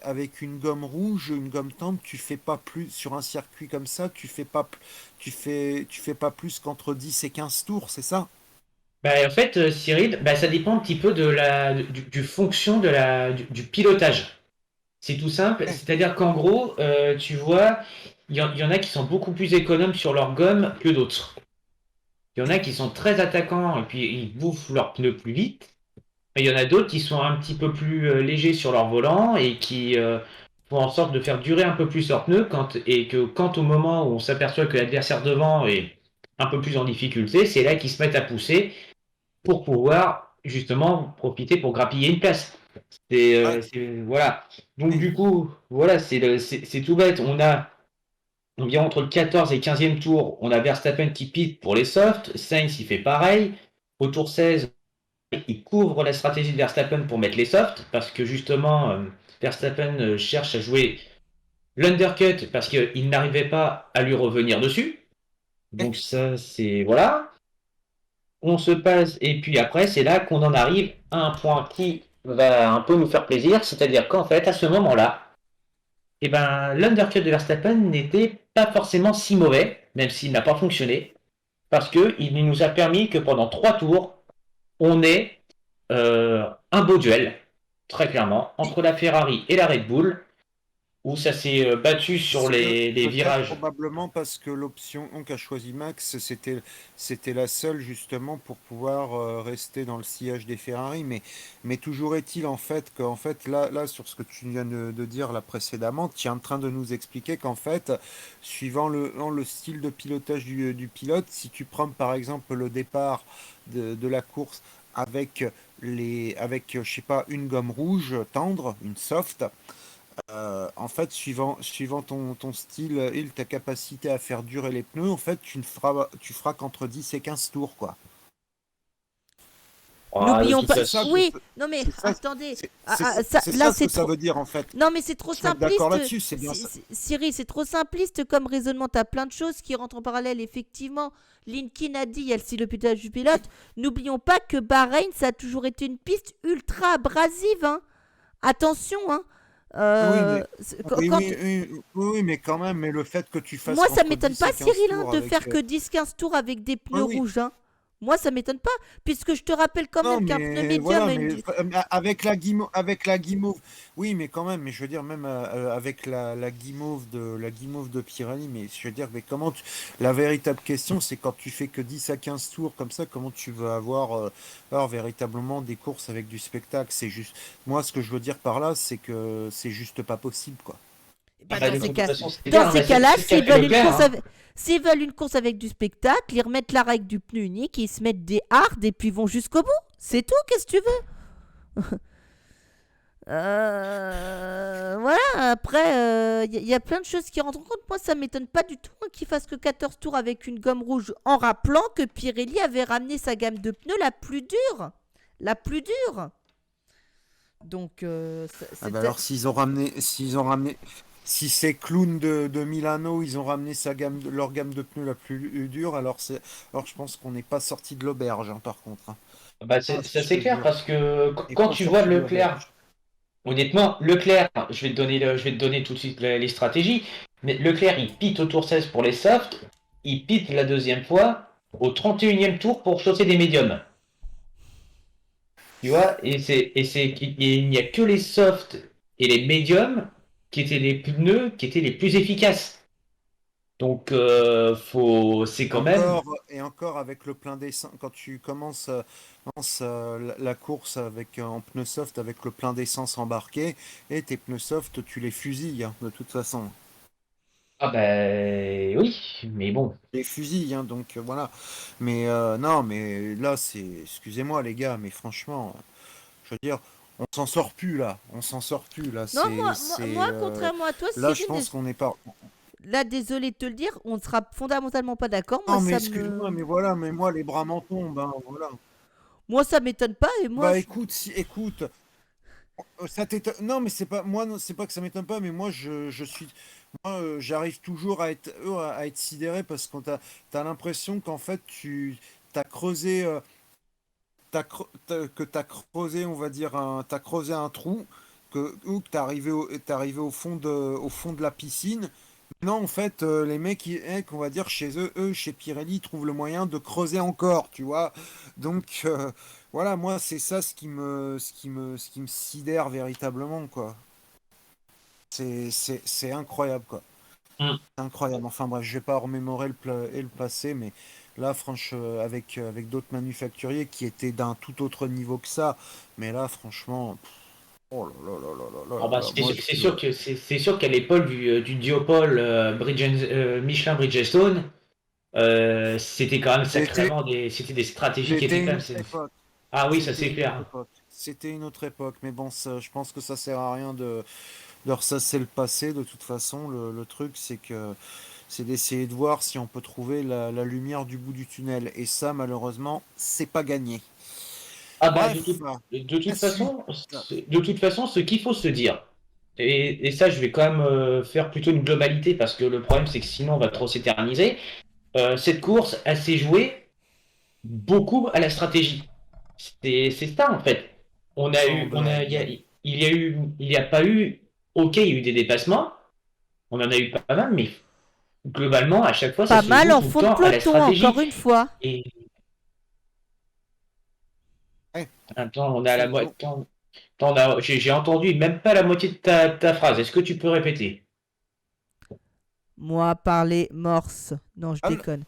avec une gomme rouge, une gomme tendre, tu fais pas plus sur un circuit comme ça, tu fais pas plus qu'entre 10 et 15 tours, c'est ça? Bah, en fait, Cyril, bah, ça dépend un petit peu du fonction du pilotage. C'est tout simple. Ouais, C'est-à-dire qu'en gros, tu vois, il y en a qui sont beaucoup plus économes sur leur gomme que d'autres. Il y en a qui sont très attaquants et puis ils bouffent leurs pneus plus vite. Et il y en a d'autres qui sont un petit peu plus légers sur leur volant et qui font en sorte de faire durer un peu plus leurs pneus et que quand au moment où on s'aperçoit que l'adversaire devant est un peu plus en difficulté, c'est là qu'ils se mettent à pousser pour pouvoir justement profiter pour grappiller une place. ouais, Voilà. Donc ouais. du coup, voilà, c'est tout bête. On a environ entre le 14 et 15e tour, on a Verstappen qui pite pour les softs, Sainz il fait pareil. Au tour 16, il couvre la stratégie de Verstappen pour mettre les softs, parce que justement, Verstappen cherche à jouer l'undercut parce qu'il n'arrivait pas à lui revenir dessus. Donc ça, c'est... Voilà. On se passe, et puis après, c'est là qu'on en arrive à un point qui va un peu nous faire plaisir, c'est-à-dire qu'en fait, à ce moment-là, eh ben, l'undercut de Verstappen n'était pas forcément si mauvais, même s'il n'a pas fonctionné, parce qu'il nous a permis que pendant 3 tours, on ait un beau duel, très clairement, entre la Ferrari et la Red Bull, où ça s'est battu sur Parce que les peut-être virages. probablement parce que l'option qu'a choisi Max, c'était la seule justement pour pouvoir rester dans le sillage des Ferrari. Mais toujours est-il en fait qu'en fait là sur ce que tu viens de dire là précédemment, tu es en train de nous expliquer qu'en fait, suivant le style de pilotage du pilote, si tu prends par exemple le départ de la course avec je sais pas, une gomme rouge tendre, une soft. En fait, suivant ton style et ta capacité à faire durer les pneus, en fait, tu feras qu'entre 10 et 15 tours, quoi. De N'oublions toute pas. C'est ça façon, que Oui, non mais c'est ça, attendez. c'est Ah, c'est- ah, ça, c'est là, ça ce c'est que ça trop. veut dire, en fait. Non, mais c'est trop Se mettre d'accord simpliste. là-dessus, c'est bien ça. Cyril, c'est trop simpliste comme raisonnement. T'as plein de choses qui rentrent en parallèle. Effectivement, Linkin a dit, il y a le pilotage du pilote. N'oublions pas que Bahreïn, ça a toujours été une piste ultra abrasive, hein. Attention, hein. Oui, mais Quand, oui, oui, oui, oui, mais quand même, mais le fait que tu fasses moi, ça qu'entre m'étonne 10 pas, et 15 Cyril, hein, tours de avec. faire que 10-15 tours avec des Oui, pneus oui. rouges, hein. Moi, ça m'étonne pas, puisque je te rappelle quand Non, même qu'un pneu mais médium voilà, a mais avec la guimauve, oui, mais quand même, mais je veux dire, même avec la guimauve de Pirelli, mais je veux dire, mais la véritable question, c'est quand tu fais que 10 à 15 tours comme ça, comment tu veux avoir véritablement des courses avec du spectacle? C'est juste, moi, ce que je veux dire par là, c'est que c'est juste pas possible, quoi. Bah, de toute façon, c'est dans bien, ces mais cas-là, c'est ce qu'a fait Leclerc. Hein. s'ils veulent une course avec du spectacle, ils remettent la règle du pneu unique, ils se mettent des hards et puis ils vont jusqu'au bout. C'est tout, qu'est-ce que tu veux? Voilà, après, il y a plein de choses qui rentrent en compte. Moi, ça m'étonne pas du tout, hein, qu'ils fassent que 14 tours avec une gomme rouge, en rappelant que Pirelli avait ramené sa gamme de pneus la plus dure. La plus dure. Donc, Ah bah alors, s'ils ont ramené si ces clowns de Milano, ils ont ramené leur gamme de pneus la plus dure, alors je pense qu'on n'est pas sorti de l'auberge, hein, par contre, hein. Bah, Ah, ça je te c'est clair jure, parce que on n'est quand pas tu vois sorti de Leclerc, l'auberge. honnêtement, Leclerc, je vais te donner tout de suite les stratégies, mais Leclerc il pite au tour 16 pour les softs, il pite la deuxième fois au 31e tour pour chausser des médiums. Tu vois, il n'y a que les softs et les médiums qui étaient les pneus qui étaient les plus efficaces. Donc, c'est quand même. Et encore avec le plein d'essence, quand tu commences, la course avec en pneus soft avec le plein d'essence embarqué, et tes pneus soft, tu les fusilles, hein, de toute façon. Ah ben oui, mais bon. Les fusilles, hein, donc voilà. Mais non, mais là, excusez-moi les gars, mais franchement, je veux dire, on s'en sort plus là. On s'en sort plus là. Non, moi, contrairement à toi, Là, je Cyril, pense qu'on n'est pas. là, désolé de te le dire, on ne sera fondamentalement pas d'accord. Non, mais excuse-moi, mais voilà, mais moi, les bras m'en tombent, hein, voilà. Moi, ça m'étonne pas. Et moi, Bah écoute, écoute, ça t'étonne. Non, mais c'est pas moi, non, c'est pas que ça m'étonne pas, mais moi, j'arrive toujours à être sidéré parce que t'as l'impression qu'en fait, t'as creusé, que t'as creusé, on va dire, t'as creusé un trou, ou que t'es arrivé au fond de la piscine. Non, en fait, les mecs, on va dire, chez Pirelli, ils trouvent le moyen de creuser encore, tu vois. Donc, voilà, moi, c'est ça ce qui me sidère véritablement, quoi. C'est incroyable, quoi. Hmm. C'est incroyable. Enfin, bref, je vais pas remémorer et le passé, mais là, franchement, avec d'autres manufacturiers qui étaient d'un tout autre niveau que ça, mais là, franchement, oh là là là là là Ah là bah, là, moi, c'est sûr qu'à l'époque du duopole Michelin Bridgestone, c'était quand même c'était, sacrément c'était des stratégies qui étaient c'était quand une même. autre époque. Ah oui, ça C'était c'est une autre clair. époque. C'était une autre époque. Mais bon, je pense que ça sert à rien de ressasser le passé. De toute façon, le truc, c'est d'essayer de voir si on peut trouver la lumière du bout du tunnel. Et ça, malheureusement, c'est pas gagné. Ah bah Bref, la suite. de toute façon, ce qu'il faut se dire, et ça je vais quand même faire plutôt une globalité parce que le problème c'est que sinon on va trop s'éterniser. Cette course, elle s'est jouée beaucoup à la stratégie. C'est ça en fait. Sans blague. Il y a pas eu, ok, il y a eu des dépassements, on en a eu pas mal, mais globalement à chaque fois ça pas se mal joue en tout le fond de temps à la peloton, encore stratégie. une fois. Et Eh, attends, on a la oh, moitié. J'ai entendu même pas la moitié de ta phrase. Est-ce que tu peux répéter? Moi, parler morse. Non, je Val. déconne.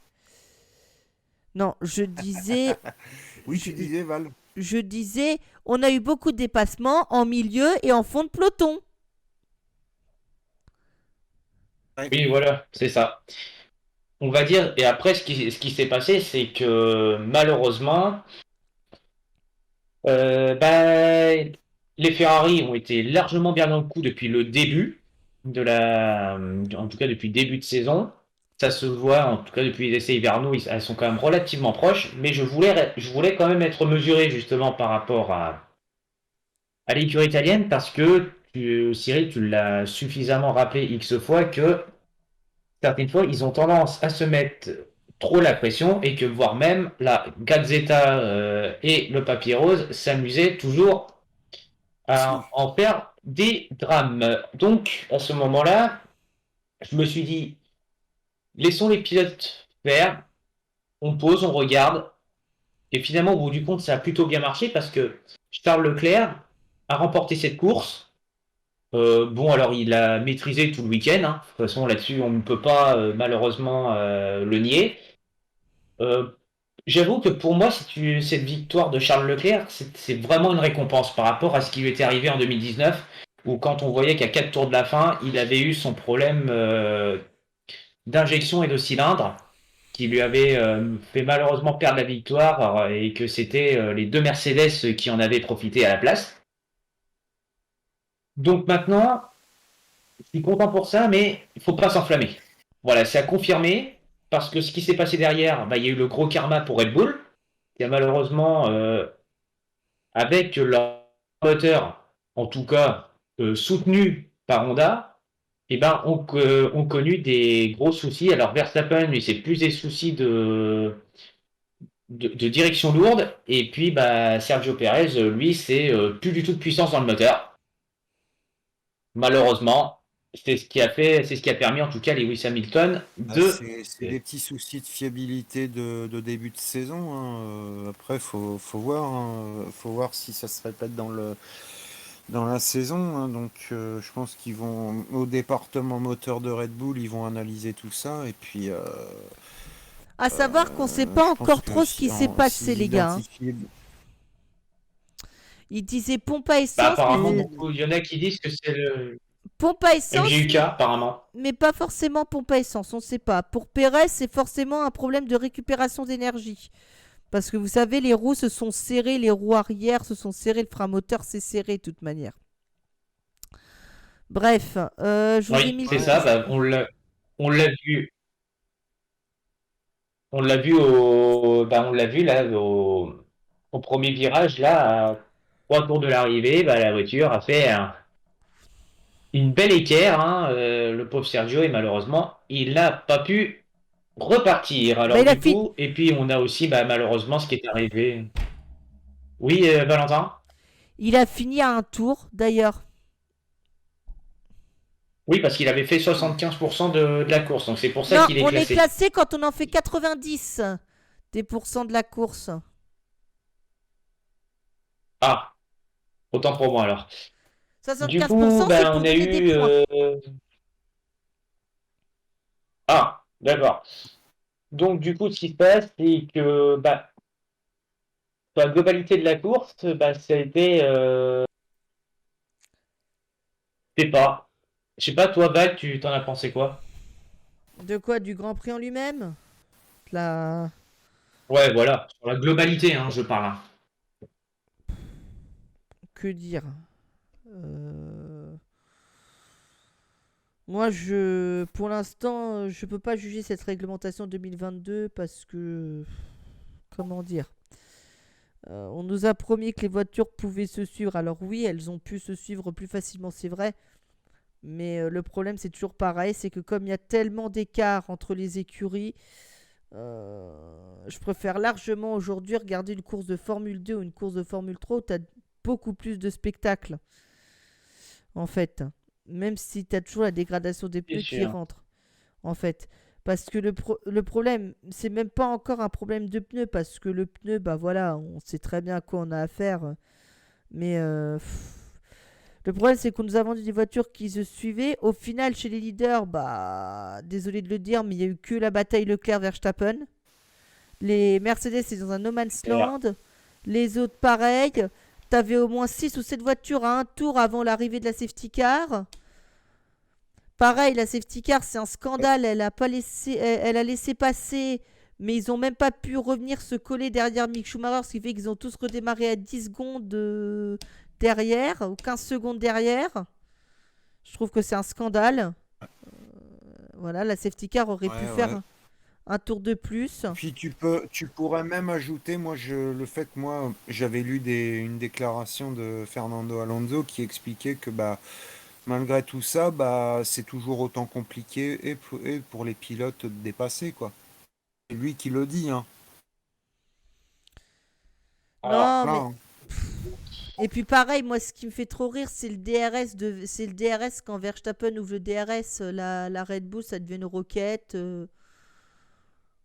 Non, Oui, tu je, disais, Val. je disais, on a eu beaucoup de dépassements en milieu et en fond de peloton. Ouais. Oui, voilà, c'est ça. On va dire, et après, ce qui s'est passé, c'est que malheureusement, bah, les Ferrari ont été largement bien dans le coup depuis le début en tout cas depuis le début de saison. Ça se voit, en tout cas depuis les essais hivernaux, elles sont quand même relativement proches, mais je voulais quand même être mesuré justement par rapport à l'écurie italienne parce que Cyril, tu l'as suffisamment rappelé X fois que certaines fois, ils ont tendance à se mettre trop la pression et que voire même la Gazzetta et le papier rose s'amusaient toujours à en faire des drames. Donc, à ce moment-là, je me suis dit, laissons les pilotes faire, on pose, on regarde, et finalement, au bout du compte, ça a plutôt bien marché parce que Charles Leclerc a remporté cette course. Bon, alors il a maîtrisé tout le week-end, hein. De toute façon, là-dessus, on ne peut pas malheureusement le nier. Euh, J'avoue que pour moi, cette victoire de Charles Leclerc, c'est vraiment une récompense par rapport à ce qui lui était arrivé en 2019, où quand on voyait qu'à 4 tours de la fin, il avait eu son problème d'injection et de cylindre, qui lui avait fait malheureusement perdre la victoire, et que c'était les deux Mercedes qui en avaient profité à la place. Donc maintenant, je suis content pour ça, mais il faut pas s'enflammer. Voilà, c'est à confirmer, parce que ce qui s'est passé derrière, bah, il y a eu le gros karma pour Red Bull, qui a malheureusement, avec leur moteur, en tout cas soutenu par Honda, eh ben, ont connu des gros soucis. Alors Verstappen, lui, c'est plus des soucis de direction lourde. Et puis, bah, Sergio Perez, lui, c'est plus du tout de puissance dans le moteur. Malheureusement, c'est ce qui a permis, en tout cas, Lewis Hamilton Ah, de. c'est des petits soucis de fiabilité de début de saison, hein. Après, faut voir, hein. Faut voir si ça se répète dans la saison, hein. Donc, je pense qu'ils vont au département moteur de Red Bull, ils vont analyser tout ça. Et puis, À savoir qu'on sait pas je pense encore que trop ce qui s'est passé, s'ils les gars, hein. identifient. Il disait pompe à Bah, essence, apparemment, mais beaucoup, il y en a qui disent que c'est le pompe à essence, MGUK, apparemment. mais pas forcément pompe à essence, on sait pas. Pour Perez, c'est forcément un problème de récupération d'énergie. Parce que vous savez, les roues se sont serrées, les roues arrière se sont serrées, le frein moteur s'est serré de toute manière. Bref, je vous ai Oui, mis c'est le ça. petit. Bah, on l'a vu, on l'a vu on l'a vu là au premier virage là, à 3 tours de l'arrivée, bah, la voiture a fait une belle équerre, hein, le pauvre Sergio, et malheureusement, il n'a pas pu repartir. Bah, Alors du coup, et puis on a aussi bah, malheureusement ce qui est arrivé. Oui, Valentin? il a fini à un tour, d'ailleurs. Oui, parce qu'il avait fait 75% de la course, donc c'est pour ça Non, qu'il est on est classé. classé quand on en fait 90 des pourcents de la course. Ah, autant pour moi alors. Du coup, 75%, c'est ben, pour on a donner des eu... points. Ah, d'accord. Donc du coup, ce qui se passe, c'est que bah, sur la globalité de la course, bah, ça a été... je sais pas. Je sais pas, toi, Val, tu t'en as pensé quoi? De quoi? Du Grand Prix en lui-même? La... Ouais, voilà, sur la globalité, hein, je parle, hein. Que dire? Euh, Moi, pour l'instant, je peux pas juger cette réglementation 2022 parce que, comment dire, on nous a promis que les voitures pouvaient se suivre. Alors oui, elles ont pu se suivre plus facilement, c'est vrai. Mais le problème, c'est toujours pareil, c'est que comme il y a tellement d'écart entre les écuries, je préfère largement aujourd'hui regarder une course de Formule 2 ou une course de Formule 3 où tu as beaucoup plus de spectacles, en fait. Même si tu as toujours la dégradation des C'est pneus qui sûr. rentre, en fait. Parce que le problème, c'est même pas encore un problème de pneu, parce que le pneu, bah voilà, on sait très bien à quoi on a affaire. Mais le problème, c'est qu'on nous a vendu des voitures qui se suivaient. Au final, chez les leaders, bah, désolé de le dire, mais il y a eu que la bataille Leclerc-Verstappen. Les Mercedes, c'est dans un no man's land. Les autres, pareil. T'avais au moins 6 ou 7 voitures à un tour avant l'arrivée de la safety car. Pareil, la safety car, c'est un scandale. Elle a laissé passer, mais ils ont même pas pu revenir se coller derrière Mick Schumacher, ce qui fait qu'ils ont tous redémarré à 10 secondes derrière, ou 15 secondes derrière. Je trouve que c'est un scandale. Voilà, la safety car aurait pu Ouais, faire ouais. un tour de plus. Puis tu pourrais même ajouter, le fait que moi, j'avais lu une déclaration de Fernando Alonso qui expliquait que bah malgré tout ça, bah c'est toujours autant compliqué et pour les pilotes de dépasser quoi. C'est lui qui le dit, hein. Alors, Non, Voilà, mais hein. et puis pareil, moi ce qui me fait trop rire, c'est le DRS quand Verstappen ouvre le DRS, la Red Bull ça devient une roquette.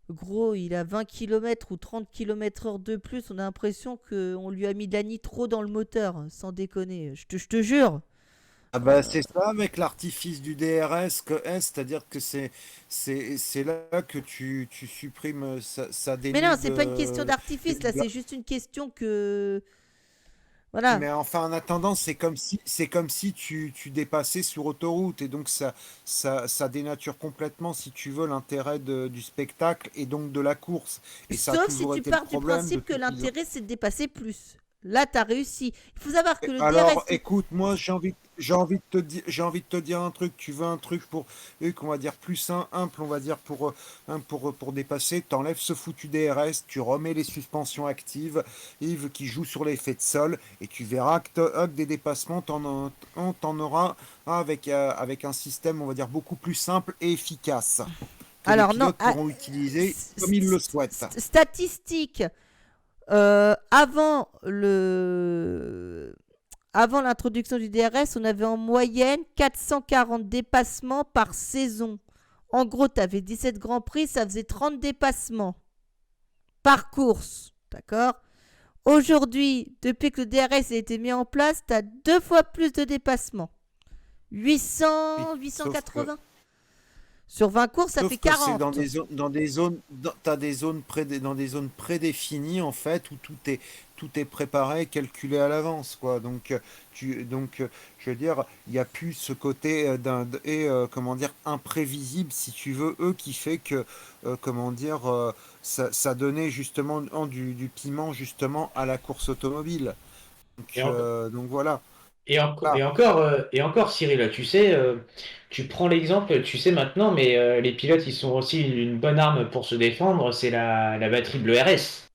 Gros, il a 20 km ou 30 km/h de plus, on a l'impression qu'on lui a mis de la nitro dans le moteur, sans déconner. Je te jure. Ah bah c'est ça avec l'artifice du DRS c'est-à-dire que c'est là que tu supprimes, ça Mais non, dénude c'est pas une question d'artifice, là, c'est juste une question que... Voilà. mais enfin, en attendant, c'est comme si tu dépassais sur autoroute et donc ça dénature complètement, si tu veux, l'intérêt du spectacle et donc de la course. Et ça a Sauf si toujours tu été le pars du problème principe que depuis qu'ils ont. l'intérêt, c'est de dépasser plus. Là, tu as réussi. Il faut savoir que le Alors, DRS. écoute, moi, j'ai envie de te dire un truc. Tu veux un truc pour, qu'on va dire plus simple, on va dire pour dépasser. T'enlèves ce foutu DRS, tu remets les suspensions actives, Yves qui joue sur l'effet de sol, et tu verras que des dépassements, t'en auras avec un système, on va dire beaucoup plus simple et efficace que les Alors, non. pilotes pourront utiliser comme ils le souhaitent. Statistique. Avant le Avant l'introduction du DRS, on avait en moyenne 440 dépassements par saison. En gros, tu avais 17 grands prix, ça faisait 30 dépassements par course. D'accord? Aujourd'hui, depuis que le DRS a été mis en place, tu as 2 fois plus de dépassements. Oui, 800, sauf que 880. Sur 20 courses, ça fait Sauf que c'est 40. t'as des zones dans des zones prédéfinies en fait où tout est préparé, calculé à l'avance quoi. Je veux dire, il n'y a plus ce côté comment dire imprévisible si tu veux eux qui fait que comment dire ça donnait justement du piment justement à la course automobile. Et, en- Donc voilà. et Ah, encore, Cyril, tu sais, tu prends l'exemple, tu sais maintenant, mais les pilotes, ils sont aussi une bonne arme pour se défendre, c'est la batterie Bleu RS.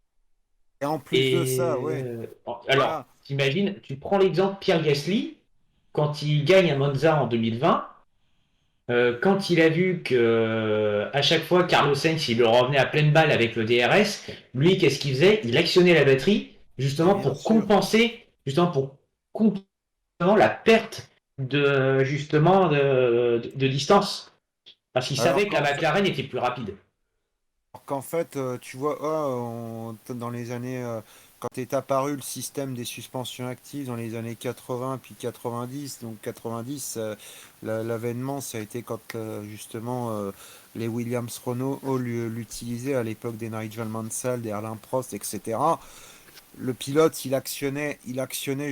et en plus de ça, Et ouais, alors, voilà. t'imagines, tu prends l'exemple Pierre Gasly, quand il gagne à Monza en 2020, quand il a vu que à chaque fois Carlos Sainz il le revenait à pleine balle avec le DRS, lui qu'est-ce qu'il faisait? Il actionnait la batterie Mais bien sûr. justement pour compenser la perte de de distance, parce qu'il Alors savait que la qu'en fait, McLaren était plus rapide. Tu vois, dans les années, quand est apparu le système des suspensions actives dans les années 80 puis 90, donc 90, l'avènement, ça a été quand justement les Williams Renault l'utilisaient à l'époque des Nigel Mansell, des Alain Prost, etc. Le pilote, il actionnait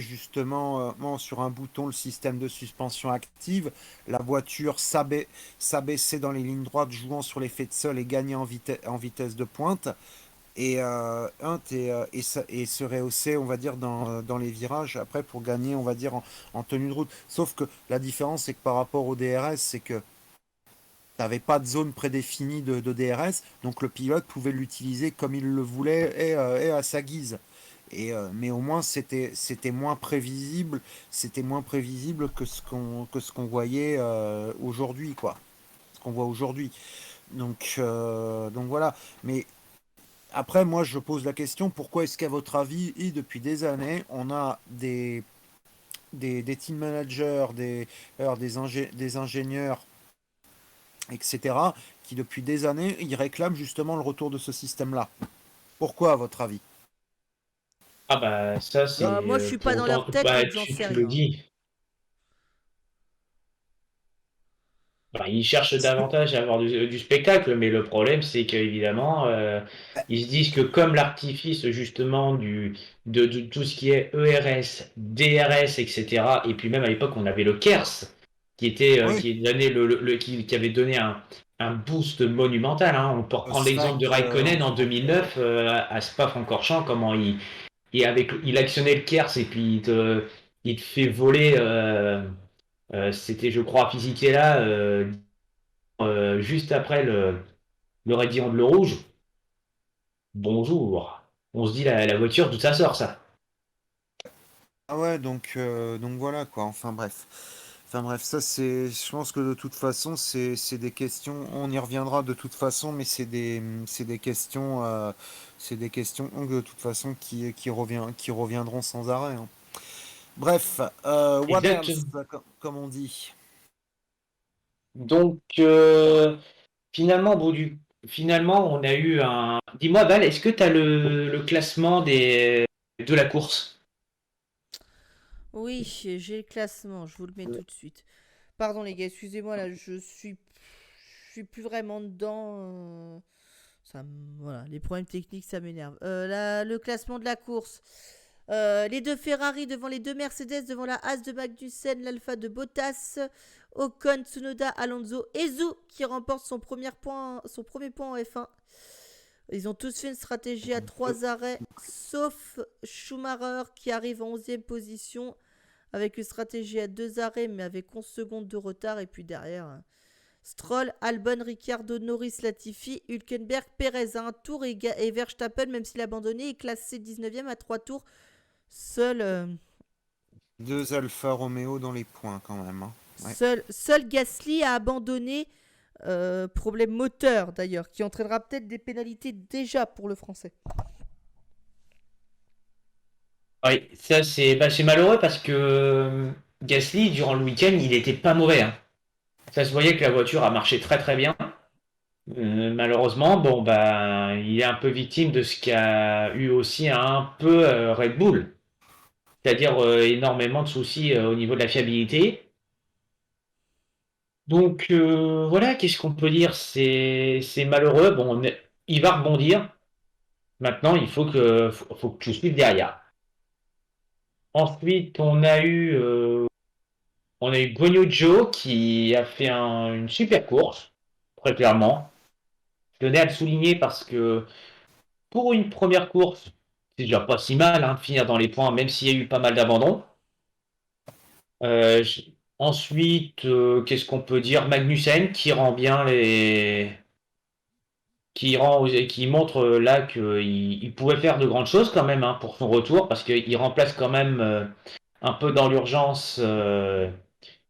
justement sur un bouton le système de suspension active. La voiture s'abaissait dans les lignes droites, jouant sur l'effet de sol et gagnait en vitesse de pointe. Et se rehaussait, on va dire, dans les virages après pour gagner, on va dire, en tenue de route. Sauf que la différence, c'est que par rapport au DRS, c'est que tu n'avais pas de zone prédéfinie de DRS, donc le pilote pouvait l'utiliser comme il le voulait et à sa guise. Mais au moins c'était moins prévisible que ce qu'on voyait aujourd'hui quoi, ce qu'on voit aujourd'hui. Donc voilà. Mais après moi je pose la question pourquoi est-ce qu'à votre avis et depuis des années on a des team managers, des ingénieurs etc. qui depuis des années ils réclament justement le retour de ce système-là. Pourquoi à votre avis? Ah bah ça Bah, c'est moi, je suis pas pour dans leur autant, tête, bah donc j'en sais tu le rien. dis. Bah, ils cherchent davantage à avoir du spectacle, mais le problème, c'est qu'évidemment, ils se disent que comme l'artifice justement de tout ce qui est ERS, DRS, etc., et puis même à l'époque, on avait le KERS, Oui, qui, donnait qui avait donné un boost monumental. Hein. On peut reprendre l'exemple de SVAC Raikkonen en entre autres. 2009 à Spa-Francorchamps, comment il actionnait le KERS et puis il te fait voler. C'était, je crois, Fisichella juste après le raidillon de l'eau rouge. Bonjour. On se dit la voiture, d'où ça sort ça? Ah ouais, donc voilà quoi. Enfin bref, ça c'est, je pense que de toute façon c'est des questions. On y reviendra de toute façon, mais c'est des questions de toute façon qui reviendront sans arrêt. Hein. Bref, what else, Exactement. comme on dit. Donc, finalement, finalement, on a eu un. Dis-moi, Val, est-ce que tu as le classement de la course? Oui, j'ai le classement, je vous le mets tout de suite. Pardon les gars, excusez-moi là, je suis plus vraiment dedans. Voilà, les problèmes techniques, ça m'énerve. Le classement de la course. Les deux Ferrari devant les deux Mercedes, devant la Haas de Magnussen, l'Alpha de Bottas, Ocon, Tsunoda, Alonso et Zhou qui remporte son premier point en F1. Ils ont tous fait une stratégie à 3 arrêts, sauf Schumacher qui arrive en 11e position avec une stratégie à 2 arrêts, mais avec 11 secondes de retard. Et puis derrière, Stroll, Albon, Ricciardo, Norris, Latifi, Hülkenberg, Perez à un tour et Verstappen, même s'il a abandonné, est classé 19e à 3 tours. Seul, 2 Alfa Romeo dans les points quand même, hein. Ouais. seul Gasly a abandonné. Problème moteur d'ailleurs, qui entraînera peut-être des pénalités déjà pour le français. Oui, ça c'est malheureux parce que Gasly, durant le week-end, il était pas mauvais, hein. Ça se voyait que la voiture a marché très très bien. Malheureusement, bon bah, il est un peu victime de ce qu'a eu aussi un peu Red Bull, c'est-à-dire énormément de soucis au niveau de la fiabilité. Donc voilà, qu'est-ce qu'on peut dire? C'est malheureux. Bon, il va rebondir. Maintenant, faut que tu suives derrière. Ensuite, on a eu Guanyu Zhou qui a fait une super course, très clairement. Je tenais à le souligner parce que pour une première course, c'est déjà pas si mal hein, de finir dans les points, même s'il y a eu pas mal d'abandons. Euh, j- Ensuite, qu'est-ce qu'on peut dire? Magnussen qui rend bien qui montre là qu'il pouvait faire de grandes choses quand même hein, pour son retour, parce qu'il remplace quand même un peu dans l'urgence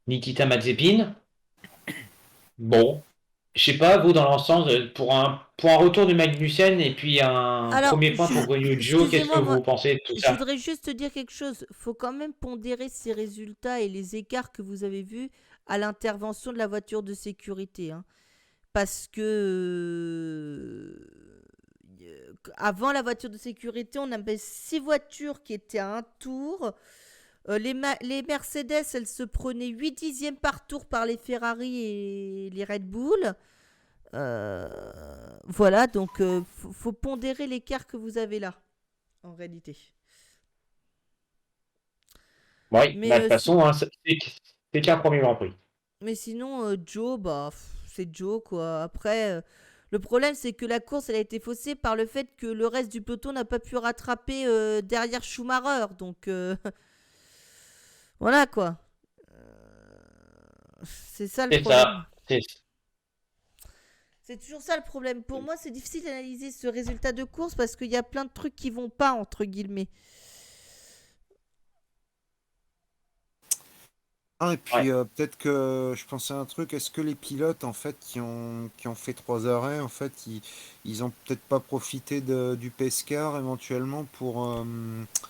Nikita Mazepin. Bon, je sais pas, vous dans l'ensemble, pour un retour de Magnussen et puis un Alors, premier point pour Guanyu Zhou, qu'est-ce que excusez-moi, vous pensez de tout je ça? voudrais juste te dire quelque chose. Faut quand même pondérer ces résultats et les écarts que vous avez vus à l'intervention de la voiture de sécurité, hein. Parce que avant la voiture de sécurité, on avait 6 voitures qui étaient à un tour. Les Mercedes, elles se prenaient 8 dixièmes par tour par les Ferrari et les Red Bull. Voilà, donc faut pondérer l'écart que vous avez là, en réalité. Oui, Mais, bah, de toute façon, hein, c'est qu'un premier Grand Prix. mais sinon, Joe, bah, c'est Joe, quoi. Après, le problème, c'est que la course, elle a été faussée par le fait que le reste du peloton n'a pas pu rattraper derrière Schumacher. Donc, voilà, quoi. C'est ça le C'est problème. ça. C'est C'est toujours ça le problème. Pour moi, c'est difficile d'analyser ce résultat de course parce qu'il y a plein de trucs qui vont pas, entre guillemets. Ah, et ouais. puis peut-être que je pensais à un truc, est-ce que les pilotes en fait qui ont fait 3 arrêts, en fait, ils ont peut-être pas profité du Pescar éventuellement pour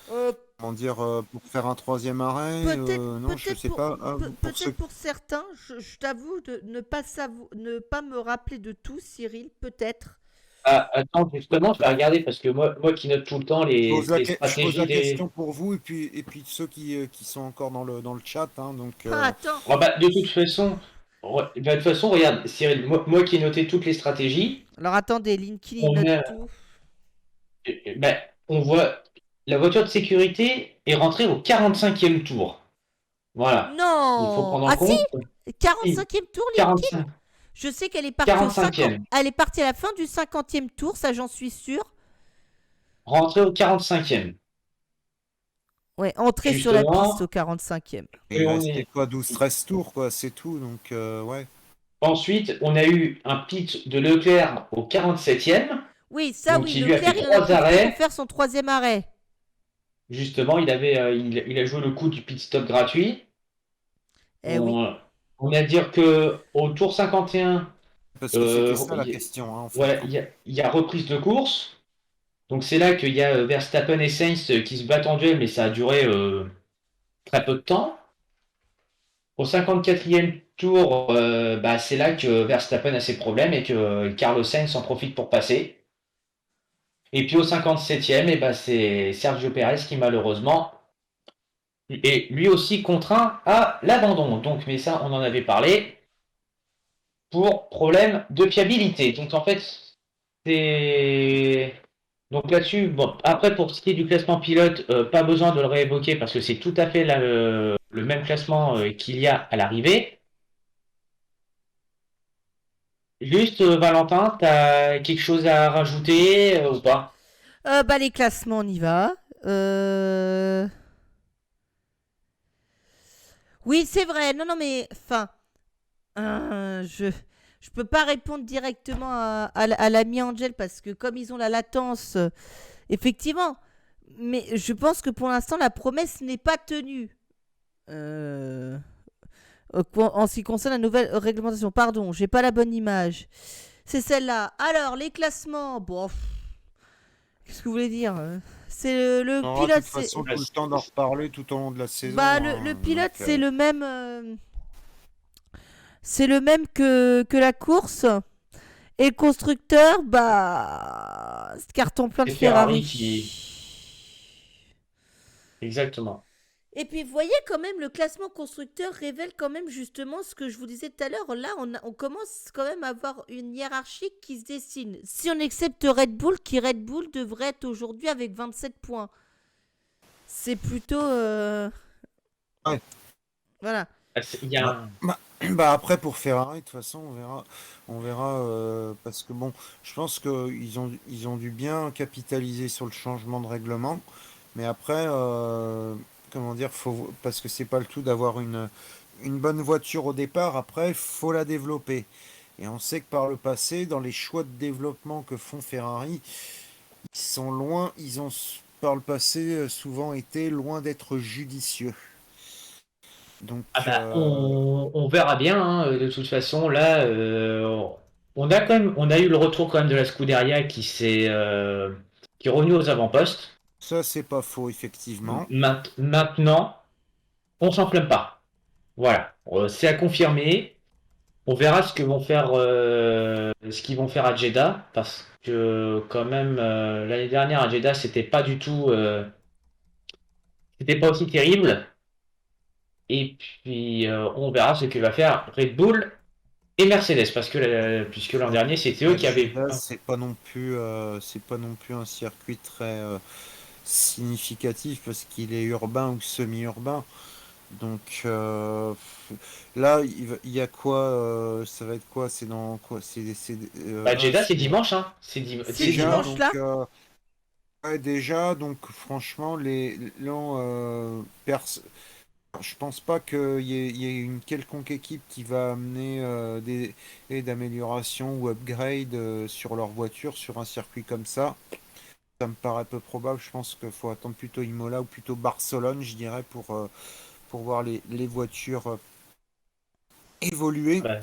Euh, comment dire pour faire un troisième arrêt? peut-être, Non, je peut-être sais pas. Ah, pour peut-être ceux pour certains, je t'avoue de ne pas me rappeler de tout, Cyril, peut-être. Ah, attends, justement, je vais regarder parce que moi qui note tout le temps les je pose stratégies la des. question pour vous et puis ceux qui sont encore dans le chat, hein, donc Ah, attends, Oh, bah, de toute façon, de toute façon, regarde, Cyril, moi qui ai noté toutes les stratégies, alors attendez, Linky il on note a, tout. bah, on voit la voiture de sécurité est rentrée au 45e tour. Voilà. Il faut Non! prendre en Ah si! compte. Si, 45e tour, Linky. 45, Je sais qu'elle est partie au 50. 45e. Elle est partie à la fin du 50e tour, ça j'en suis sûre. Rentrée au 45e. Ouais, entrée sur la piste au Justement, 45e. il et lui on restait est. quoi, 12-13 tours, quoi, c'est tout, donc ouais. Ensuite, on a eu un pit de Leclerc au 47e. Oui, ça Donc, oui, il lui a Leclerc, fait il en a 3 profité pour arrêts. faire son troisième arrêt. Justement, il a joué le coup du pit stop gratuit. Eh oui. On a dire que au tour 51, Parce que c'était euh, ça la il question, hein, en fait, ouais, hein. il y a reprise de course. Donc c'est là qu'il y a Verstappen et Sainz qui se battent en duel, mais ça a duré très peu de temps. Au 54e tour, bah, c'est là que Verstappen a ses problèmes et que Carlos Sainz en profite pour passer. Et puis au 57e, et bah, c'est Sergio Perez qui malheureusement est lui aussi contraint à l'abandon. Donc, mais ça, on en avait parlé pour problème de fiabilité. Donc en fait, c'est donc là-dessus, bon, après pour ce qui est du classement pilote, pas besoin de le réévoquer parce que c'est tout à fait le même classement qu'il y a à l'arrivée. Juste, Valentin, t'as quelque chose à rajouter ou pas? Bah, les classements, on y va. Euh, Oui, c'est vrai. Non, non, mais enfin, je peux pas répondre directement à l'ami Angel parce que comme ils ont la latence, effectivement. Mais je pense que pour l'instant, la promesse n'est pas tenue. Euh, En ce qui concerne la nouvelle réglementation. Pardon, j'ai pas la bonne image. C'est celle-là. Alors, les classements. Bon, qu'est-ce que vous voulez dire? C'est le On aura de pilote, toute façon Bah, tout le temps d'en reparler tout au long de la bah, saison, le hein, pilote, donc, c'est le même. C'est le même que la course. Et le constructeur, bah. C'est carton plein de c'est Ferrari qui. Ferrari. Exactement. Et puis, vous voyez quand même, le classement constructeur révèle quand même justement ce que je vous disais tout à l'heure. Là, on commence quand même à avoir une hiérarchie qui se dessine. Si on accepte Red Bull, qui Red Bull devrait être aujourd'hui avec 27 points. C'est plutôt... ouais. Voilà. Il y a Bah, un. bah, après pour Ferrari, de toute façon, on verra parce que bon, je pense ils ont dû bien capitaliser sur le changement de règlement, mais après, comment dire, parce que c'est pas le tout d'avoir une bonne voiture au départ, après, faut la développer. Et on sait que par le passé, dans les choix de développement que font Ferrari, ils sont loin, par le passé souvent été loin d'être judicieux. Donc, Ah bah, on verra bien, hein, de toute façon, là, on a quand même, on a eu le retour quand même de la Scuderia qui est revenu aux avant-postes. ça, c'est pas faux, effectivement. Maintenant, on s'en plaint pas. Voilà. C'est à confirmer. On verra ce qu'ils vont faire à Jeddah, parce que quand même, l'année dernière à Jeddah, c'était pas aussi terrible. Et puis, on verra ce que va faire Red Bull et Mercedes, parce que puisque l'an À, dernier, c'était eux à qui avaient. Jeddah, c'est pas non plus un circuit très significatif parce qu'il est urbain ou semi-urbain. Donc là, il y a quoi ça va être quoi? C'est dans quoi? Bah, Jeddah, c'est C'est dimanche, hein. C'est C'est déjà dimanche. dimanche donc là. ouais, déjà donc franchement là, je pense pas qu'il y ait une quelconque équipe qui va amener des d'amélioration ou upgrade sur leur voiture sur un circuit comme ça. Ça me paraît peu probable. Je pense qu'il faut attendre plutôt Imola ou plutôt Barcelone, je dirais, pour voir les voitures évoluer. Bah,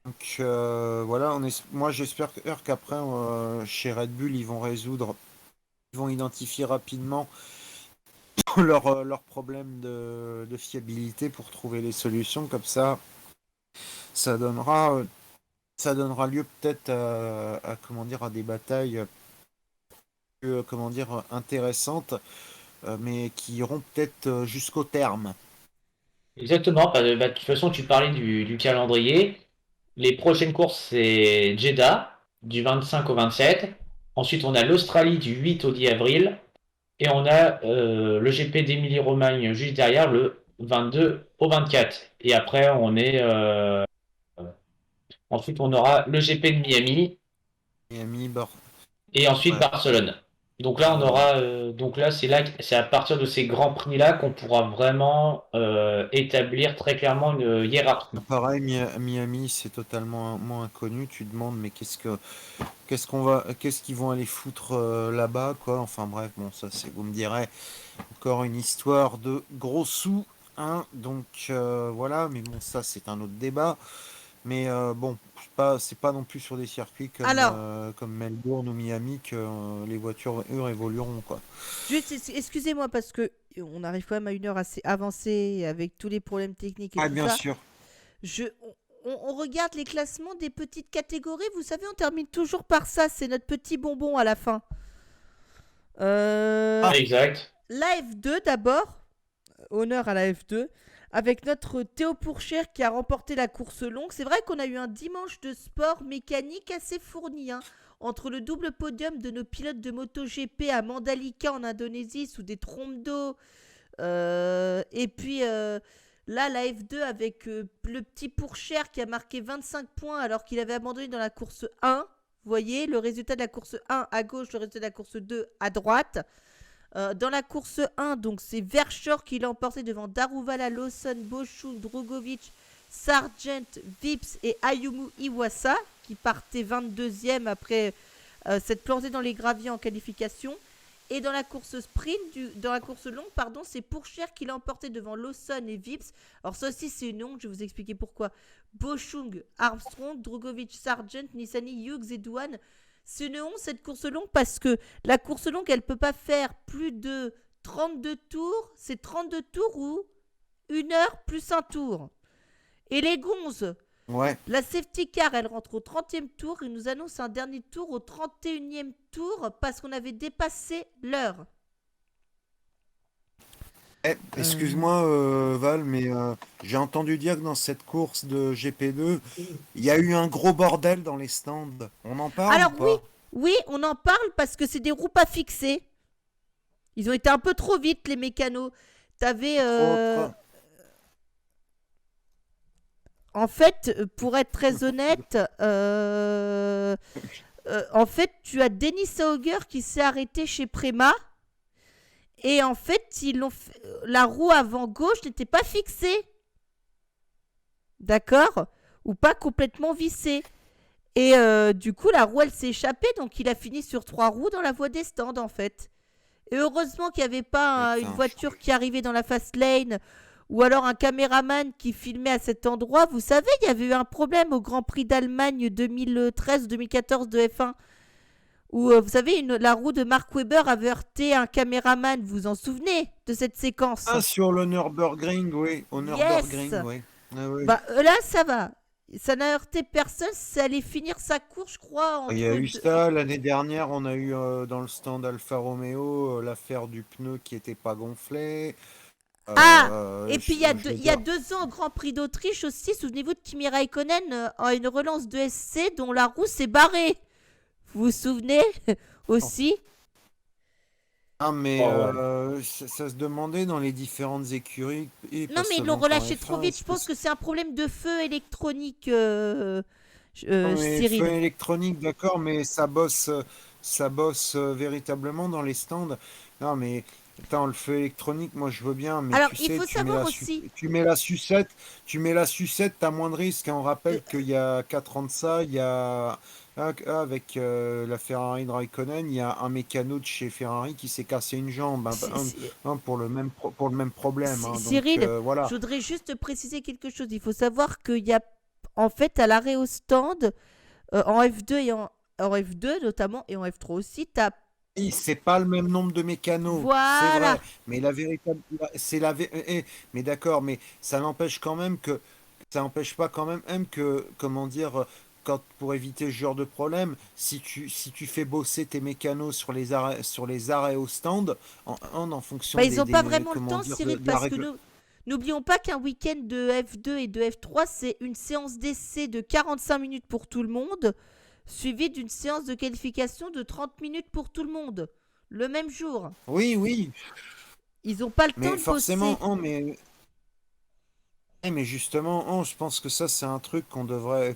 Donc voilà, moi j'espère qu'après, chez Red Bull, ils vont identifier rapidement leurs problèmes de fiabilité pour trouver les solutions. Comme ça donnera, euh, ça donnera lieu peut-être comment dire, à des batailles comment dire, intéressantes, mais qui iront peut-être jusqu'au terme. exactement. Bah, de toute façon, tu parlais du calendrier. Les prochaines courses, c'est Jeddah, du 25 au 27. Ensuite, on a l'Australie du 8 au 10 avril. Et on a le GP d'Émilie-Romagne juste derrière, le 22 au 24. Et après, ensuite, on aura le GP de Miami Miami, et ensuite ouais, Barcelone. Donc là, voilà. donc là, c'est à partir de ces grands prix-là qu'on pourra vraiment établir très clairement une hiérarchie. Pareil, Miami, c'est totalement moins inconnu. Tu te demandes, mais qu'est-ce qu'ils vont aller foutre là-bas, quoi. Enfin bref, bon, ça c'est, vous me direz, encore une histoire de gros sous, hein. Donc voilà, mais bon, ça c'est un autre débat. Mais bon, c'est pas non plus sur des circuits Alors, comme Melbourne ou Miami que les voitures, eux, évolueront, quoi. juste, excusez-moi parce que on arrive quand même à une heure assez avancée avec tous les problèmes techniques et Ah, tout bien ça. sûr. Je, on regarde les classements des petites catégories. Vous savez, on termine toujours par ça. C'est notre petit bonbon à la fin. Euh, Ah, Exact. la F2 d'abord. Honneur à la F2. Avec notre Théo Pourchère qui a remporté la course longue. C'est vrai qu'on a eu un dimanche de sport mécanique assez fourni, hein. Entre le double podium de nos pilotes de MotoGP à Mandalika en Indonésie sous des trompes d'eau. Et puis Là, la F2 avec le petit Pourchère qui a marqué 25 points alors qu'il avait abandonné dans la course 1. Vous voyez, le résultat de la course 1 à gauche, le résultat de la course 2 à droite. Dans la course 1, donc c'est Verschoor qui l'a emporté devant Daruvala, Lawson, Boschung, Drogovic, Sargent, Vips et Ayumu Iwasa qui partait 22e après cette plantée dans les graviers en qualification. Et dans la course sprint, dans la course longue, pardon, c'est Pourchère qui l'a emporté devant Lawson et Vips. Alors ça aussi c'est une honte, je vais vous expliquer pourquoi. Boschung, Armstrong, Drogovic, Sargent, Nissany, Hughes et Douane. C'est une honte cette course longue parce que la course longue elle peut pas faire plus de 32 tours. C'est 32 tours ou 1 heure plus un tour. Et les gonzes, Ouais. la safety car, elle rentre au 30e tour. Il nous annonce un dernier tour au 31e tour parce qu'on avait dépassé l'heure. Excuse-moi, Val, mais j'ai entendu dire que dans cette course de GP2, il y a eu un gros bordel dans les stands. On en parle Alors ou pas? oui, on en parle parce que c'est des roues pas fixées. Ils ont été un peu trop vite, les mécanos. T'avais... Trop. En fait, pour être très honnête, en fait, tu as Dennis Auger qui s'est arrêté chez Prema. Et en fait, la roue avant gauche n'était pas fixée. D'accord? Ou pas complètement vissée. Et du coup, la roue, elle s'est échappée. Donc, il a fini sur 3 roues dans la voie des stands, en fait. Et heureusement qu'il n'y avait pas une voiture qui arrivait dans la fast lane ou alors un caméraman qui filmait à cet endroit. Vous savez, il y avait eu un problème au Grand Prix d'Allemagne 2013-2014 de F1 où, vous savez, la roue de Mark Webber avait heurté un caméraman. Vous vous en souvenez de cette séquence? Ah, sur le Nürburgring, oui. Au Nürburgring, Yes. oui. Ah, oui. Bah, là, ça va. Ça n'a heurté personne. Ça allait finir sa course, je crois, Il y a entre eu ça l'année dernière, on a eu dans le stand Alfa Romeo l'affaire du pneu qui était pas gonflé. Ah! Et puis Je veux il y a dire, 2 ans au Grand Prix d'Autriche aussi, souvenez-vous de Kimi Raikkonen à une relance de SC dont la roue s'est barrée. Vous vous souvenez aussi? ah mais Oh, ouais. ça se demandait dans les différentes écuries et Non pas mais ils l'ont seulement qu'en relâché trop F1. vite. Je pense que c'est un problème de feu électronique, Non, mais feu Cyril. électronique, d'accord, mais ça bosse véritablement dans les stands. Non, mais attends, le feu électronique, moi je veux bien, mais Alors tu il sais, faut savoir aussi. tu mets la sucette, t'as moins de risques, hein. On euh, rappelle qu'il y a 4 ans de ça, il y a avec la Ferrari de Raikkonen, il y a un mécano de chez Ferrari qui s'est cassé une jambe, Cy- Cy- pour le même problème, hein. Donc Cyril, je voilà. voudrais juste préciser quelque chose. Il faut savoir qu'il y a en fait à l'arrêt au stand en F2 et en F2 notamment et en F3 aussi, t'as Oui, c'est pas le même nombre de mécanos, c'est voilà. vrai. Mais la véritable, c'est la, vé- mais d'accord, mais ça n'empêche pas quand même que, comment dire, pour éviter ce genre de problème, si tu fais bosser tes mécanos sur les arrêts au stand, en fonction Bah, ils n'ont pas vraiment le comment temps, dire, Cyril, de la parce que règle. n'oublions pas qu'un week-end de F2 et de F3, c'est une séance d'essai de 45 minutes pour tout le monde, suivie d'une séance de qualification de 30 minutes pour tout le monde, le même jour. Oui, oui, Ils n'ont pas le temps mais de bosser. forcément, mais justement, je pense que ça, c'est un truc qu'on devrait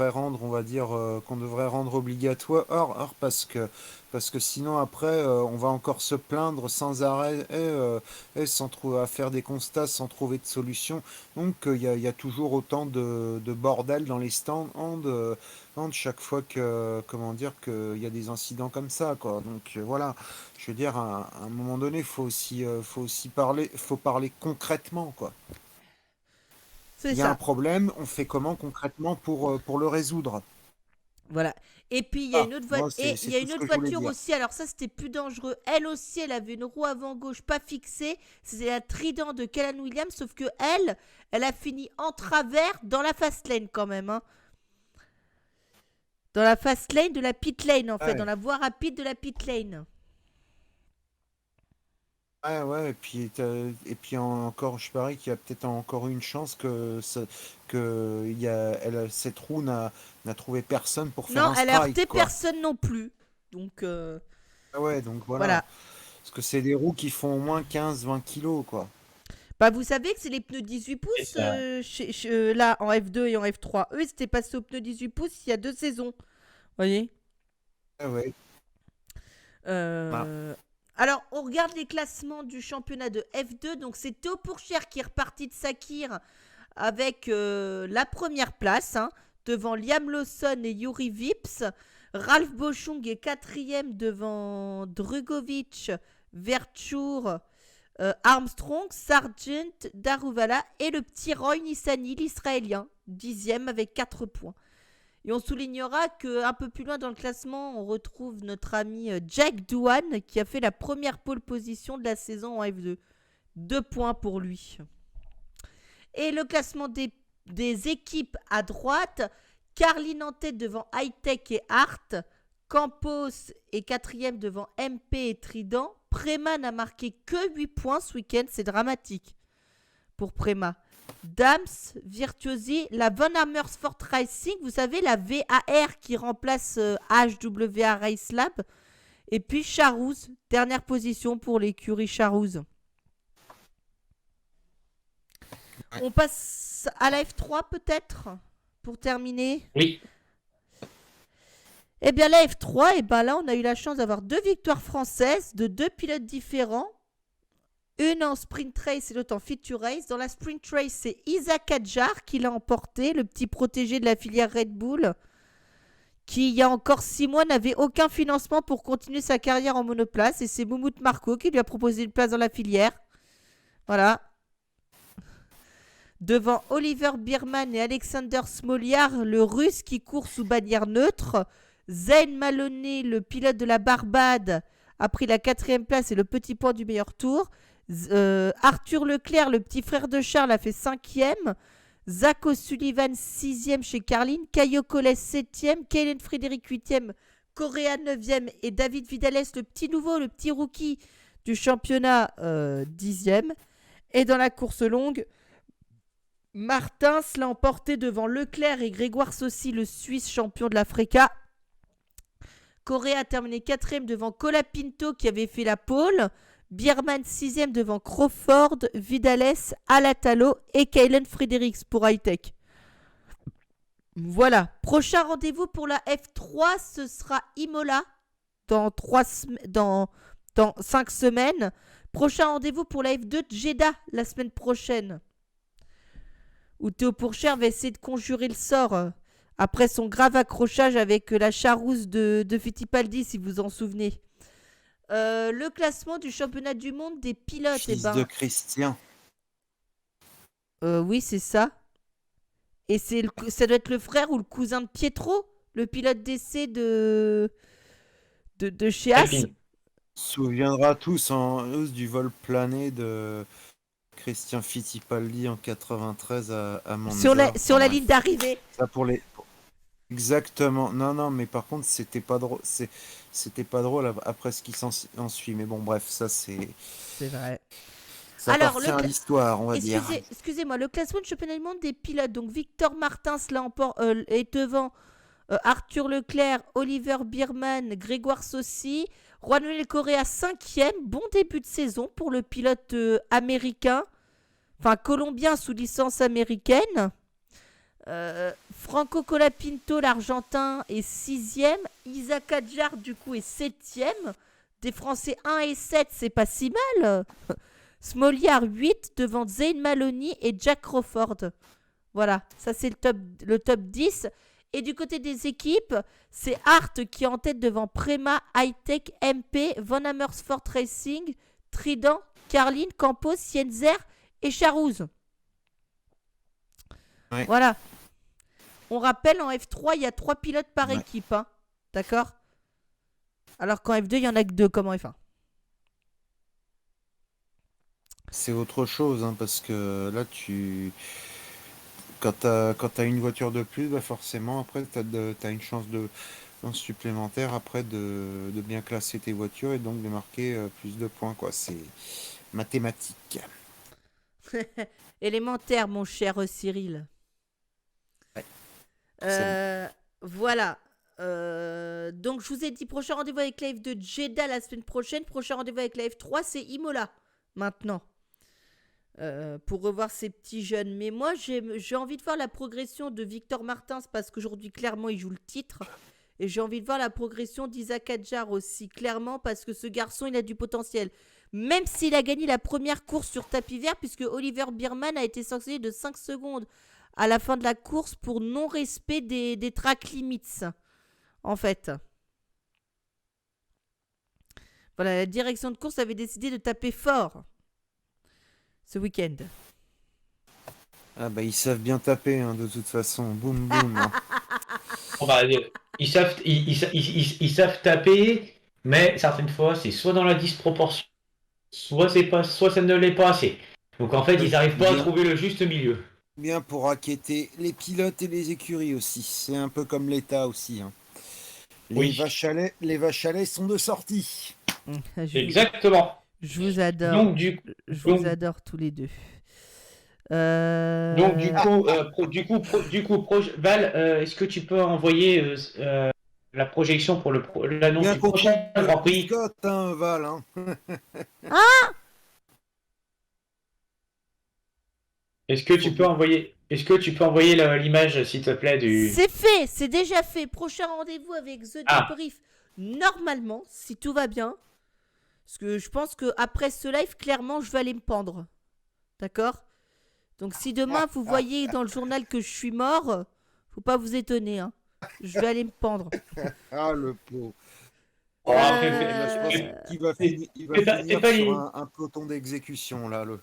rendre, on va dire, qu'on devrait rendre obligatoire, parce que sinon après, on va encore se plaindre sans arrêt et sans trouver à faire des constats, sans trouver de solution. Donc il y a toujours autant de bordel dans les stands chaque fois que, comment dire, qu'il y a des incidents comme ça, quoi. Donc voilà, je veux dire, à un moment donné, faut aussi parler concrètement, quoi. C'est Il y a un ça. problème, on fait comment concrètement pour le résoudre? Voilà. Et puis Ah, moi, il c'est y a tout une ce que autre je voulais voiture dire. aussi. Alors ça, c'était plus dangereux. Elle aussi, elle avait une roue avant gauche pas fixée. C'était la Trident de Callan Williams, sauf que elle a fini en travers dans la fast lane quand même, hein. Dans la fast lane de la pit lane en fait, dans Ouais, la voie rapide de la pit lane. ouais, ouais, et puis encore, je parie qu'il y a peut-être encore une chance que cette roue n'a trouvé personne pour faire Non, un elle a strike, heurté quoi. personne non plus. Donc Ah ouais, donc voilà. voilà. Parce que c'est des roues qui font au moins 15-20 kilos, quoi. Bah, vous savez que c'est les pneus 18 C'est pouces ça. là en F2 et en F3. Eux, ils étaient passés aux pneus 18 pouces il y a 2 saisons. Vous voyez. Ah ouais. Ah. Euh, Alors, on regarde les classements du championnat de F2. Donc, c'est Théo Pourchère qui est reparti de Sakir avec la première place, hein, devant Liam Lawson et Yuri Vips. Ralph Boschung est quatrième devant Drugovic, Verchour, Armstrong, Sargent, Daruvala et le petit Roy Nissany, l'Israélien, 10e avec 4 points. Et on soulignera qu'un peu plus loin dans le classement, on retrouve notre ami Jack Doohan qui a fait la première pole position de la saison en F2. 2 points pour lui. Et le classement des équipes à droite, Carline en tête devant Hightech et Hart, Campos est quatrième devant MP et Trident. Préma n'a marqué que 8 points ce week-end, c'est dramatique pour Préma. Dams, Virtuosi, la Von Amersfoort Racing, vous savez, la VAR qui remplace HWA Race Lab. Et puis Charouz, dernière position pour l'écurie Charouz. Ouais. On passe à la F3 peut-être pour terminer. Oui. Eh bien la F3, eh ben là on a eu la chance d'avoir 2 victoires françaises de 2 pilotes différents. Une en sprint race et l'autre en feature race. Dans la sprint race, c'est Isaac Adjar qui l'a emporté, le petit protégé de la filière Red Bull, qui il y a encore 6 mois n'avait aucun financement pour continuer sa carrière en monoplace. Et c'est Moumout Marco qui lui a proposé une place dans la filière. Voilà. Devant Oliver Biermann et Alexander Smoliar, le russe qui court sous bannière neutre. Zayn Maloney, le pilote de la Barbade, a pris la 4e place et le petit point du meilleur tour. Arthur Leclerc, le petit frère de Charles, a fait 5e. Zach O'Sullivan, 6e chez Carline. Caio Collet, 7e. Kaylen Frédéric, 8e. Correa, 9e. Et David Vidales, le petit nouveau, le petit rookie du championnat, 10e. Et dans la course longue, Martins l'a emporté devant Leclerc et Grégoire Saucy, le Suisse champion de la FRECA. Correa a terminé 4e devant Colapinto qui avait fait la pole. Biermann 6e devant Crawford, Vidales, Alatalo et Kaylen Fredericks pour Hightech. Voilà. Prochain rendez-vous pour la F3, ce sera Imola dans 5 semaines. Prochain rendez-vous pour la F2, Jeddah la semaine prochaine. Où Théo Pourchère va essayer de conjurer le sort après son grave accrochage avec la charouse de Fittipaldi, si vous en souvenez. Le classement du championnat du monde des pilotes. Fils de Christian. Oui, c'est ça. Et ça doit être le frère ou le cousin de Pietro, le pilote d'essai de chez As. Alpine. On se souviendra tous du vol plané de Christian Fittipaldi en 93 à Monza. Sur la ligne d'arrivée. Ça pour les. Exactement. Non, mais par contre, c'était pas drôle. C'était pas drôle après ce qui s'ensuit. Mais bon, bref, ça c'est. C'est vrai. Ça Alors, appartient à l'histoire, on va dire. Excusez-moi, le classement du championnat du monde des pilotes. Donc, Victor Martins est devant Arthur Leclerc, Oliver Biermann, Grégoire Saucy, Juan Correa 5e. Bon début de saison pour le pilote américain. Enfin, colombien sous licence américaine. Franco Colapinto, l'Argentin, est 6e. Isaac Adjar, du coup, est 7e. Des Français 1 et 7, c'est pas si mal. Smoliar 8 devant Zayn Maloney et Jack Crawford. Voilà, ça c'est le top 10. Et du côté des équipes, c'est Hart qui est en tête devant Prema, Hightech, MP, Von Amersfoort Racing, Trident, Carline, Campos, Sienzer et Charouz. Ouais. Voilà. On rappelle, en F3, il y a 3 pilotes par équipe. Hein. D'accord ? Alors qu'en F2, il y en a que 2 comme en F1. C'est autre chose, hein, parce que là, quand t'as une voiture de plus, bah forcément, après, t'as une chance supplémentaire après de bien classer tes voitures et donc de marquer plus de points, quoi. C'est mathématique. Élémentaire, mon cher Cyril. Ouais. Voilà. Donc, je vous ai dit, prochain rendez-vous avec la F2 Jeddah la semaine prochaine. Prochain rendez-vous avec la F3, c'est Imola, maintenant. pour revoir ces petits jeunes. Mais moi, j'ai envie de voir la progression de Victor Martins parce qu'aujourd'hui, clairement, il joue le titre. Et j'ai envie de voir la progression d'Isaac Adjar aussi, clairement, parce que ce garçon, il a du potentiel. Même s'il a gagné la première course sur tapis vert, puisque Oliver Biermann a été sanctionné de 5 secondes à la fin de la course pour non-respect des track limits, en fait. Voilà, la direction de course avait décidé de taper fort ce week-end. Ah bah ils savent bien taper hein, de toute façon. Boum boum. Hein. Bon, bah, ils savent taper, mais certaines fois, c'est soit dans la disproportion, soit ça ne l'est pas assez. Donc en fait, ils n'arrivent pas à Bien, trouver le juste milieu. bien pour raqueter les pilotes et les écuries aussi. C'est un peu comme l'État aussi. Hein. Oui, Les vaches à lait sont de sortie. exactement. Je vous adore. Donc du, Je donc, vous adore tous les deux. donc, Val, est-ce que tu peux envoyer la projection pour l'annonce Bien du content prochain de Grand Prix? Scott, hein, Val. Hein. Est-ce que Faut tu peux bien. envoyer, l'image, s'il te plaît, du... C'est fait, c'est déjà fait. Prochain rendez-vous avec The Ah, Debrief. Normalement, si tout va bien. Parce que je pense qu'après ce live, clairement, je vais aller me pendre. D'accord? Donc si demain, vous voyez dans le journal que je suis mort, faut pas vous étonner. Hein. Je vais aller me pendre. Ah le pauvre. oh, Ah, fais, là, je pense Euh, qu'il va, il va fais finir pas sur les- un peloton d'exécution là. Le...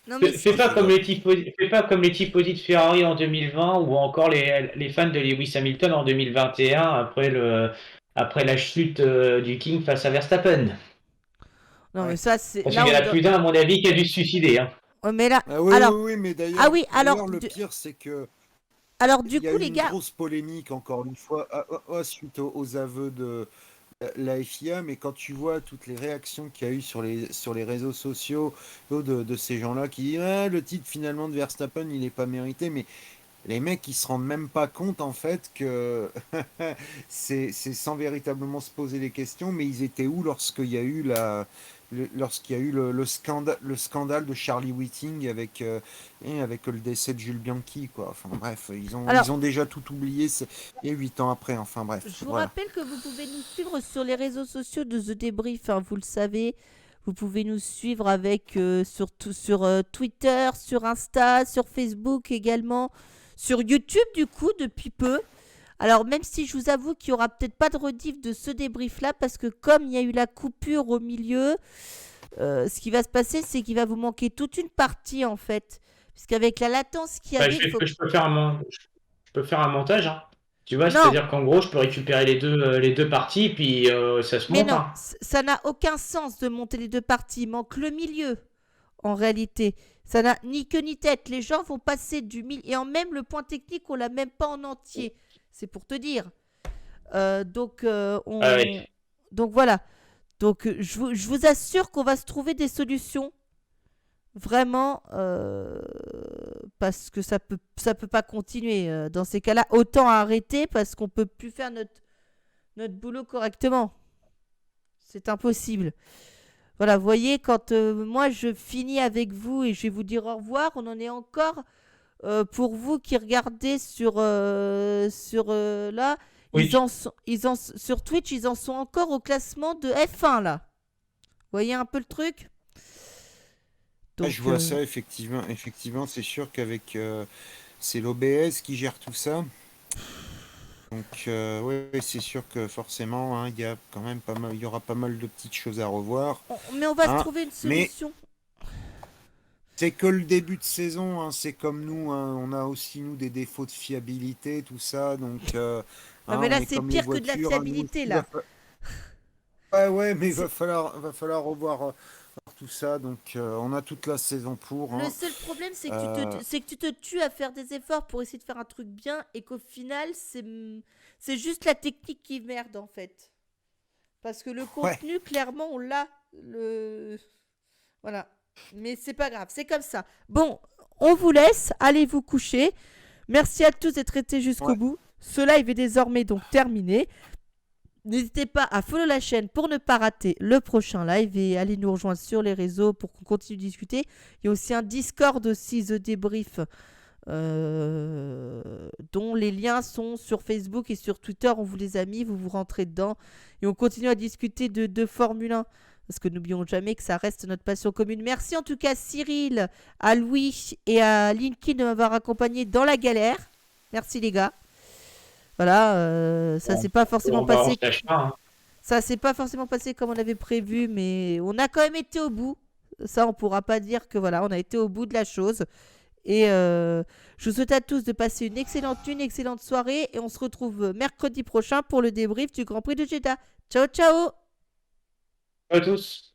Non mais fais Ah, pas je comme rigole. fais pas comme les tifosi de Ferrari en 2020 ou encore les fans de Lewis Hamilton en 2021 après la chute du King face à Verstappen. non mais Ouais. ça c'est Parce qu'il là y on en est a dans. plus d'un, à mon avis, qui a dû se suicider. Hein. Oh, mais là Ah oui, alors oui, oui, mais ah oui d'ailleurs, le pire, c'est que alors il du y a coup eu les une gars grosse polémique, encore une fois, suite aux aveux de la FIA, mais quand tu vois toutes les réactions qu'il y a eu sur les réseaux sociaux de ces gens-là qui disent ah, le titre finalement de Verstappen, il n'est pas mérité, mais les mecs, ils se rendent même pas compte en fait que c'est sans véritablement se poser les questions, mais ils étaient où lorsqu'il y a eu lorsqu'il y a eu le scandale de Charlie Whiting avec le décès de Jules Bianchi, quoi. Enfin bref, alors ils ont déjà tout oublié, et 8 ans après, enfin bref, je vous voilà. rappelle que vous pouvez nous suivre sur les réseaux sociaux de The Débrief, hein, vous le savez. Vous pouvez nous suivre avec sur Twitter, sur Insta, sur Facebook également, sur YouTube du coup depuis peu. Alors même si je vous avoue qu'il y aura peut-être pas de rediff de ce débrief là parce que comme il y a eu la coupure au milieu, ce qui va se passer c'est qu'il va vous manquer toute une partie en fait, puisqu'avec la latence qu'il y Bah, avait, il faut. je peux faire je peux faire un montage. Hein. Tu vois, Non, c'est-à-dire qu'en gros, je peux récupérer les deux parties, puis ça se mais monte. non, Hein. ça n'a aucun sens de monter les deux parties. Il manque le milieu. En réalité, ça n'a ni queue ni tête. Les gens vont passer du milieu. Et en même le point technique, on l'a même pas en entier. C'est pour te dire. Donc, Ah ouais. donc voilà. Donc, je vous assure qu'on va se trouver des solutions. Vraiment. Parce que ça peut pas continuer. Dans ces cas-là, autant arrêter parce qu'on peut plus faire notre boulot correctement. C'est impossible. Voilà, vous voyez, quand moi je finis avec vous et je vais vous dire au revoir, on en est encore pour vous qui regardez sur là, Oui. sur Twitch, ils en sont encore au classement de F1 là. Vous voyez un peu le truc? Ah, Donc je vois ça, effectivement, c'est sûr qu'avec c'est l'OBS qui gère tout ça. Donc, ouais, c'est sûr que forcément, hein, il y a quand même pas mal, il y aura pas mal de petites choses à revoir. mais on va se Hein. trouver une Mais solution. c'est que le début de saison, hein, c'est comme nous, hein, on a aussi, nous, des défauts de fiabilité, tout ça. Donc, Non, hein, mais on là est c'est comme les pire que de la voitures. Hein, nous aussi, fiabilité là. Ouais, ouais, mais C'est- va falloir revoir tout ça. Donc, on a toute la saison pour. Le Hein. seul problème, Euh, c'est que tu te tues à faire des efforts pour essayer de faire un truc bien et qu'au final, c'est juste la technique qui merde en fait. Parce que le ouais. contenu, clairement, on l'a. Voilà. Mais c'est pas grave, c'est comme ça. Bon, on vous laisse, allez vous coucher. Merci à tous d'être restés jusqu'au Ouais. bout. Ce live est désormais donc terminé. N'hésitez pas à follow la chaîne pour ne pas rater le prochain live et allez nous rejoindre sur les réseaux pour qu'on continue de discuter. Il y a aussi un Discord aussi, The Débrief, dont les liens sont sur Facebook et sur Twitter. On vous les a mis, vous rentrez dedans et on continue à discuter de Formule 1. Parce que n'oublions jamais que ça reste notre passion commune. Merci en tout cas Cyril, à Louis et à Linky de m'avoir accompagné dans la galère. Merci les gars. Voilà, ça s'est pas forcément passé. Ça s'est pas forcément passé comme on avait prévu, mais on a quand même été au bout. Ça, on pourra pas dire que voilà, on a été au bout de la chose. Et je vous souhaite à tous de passer une excellente soirée. Et on se retrouve mercredi prochain pour le débrief du Grand Prix de Jeddah. Ciao, ciao! À tous.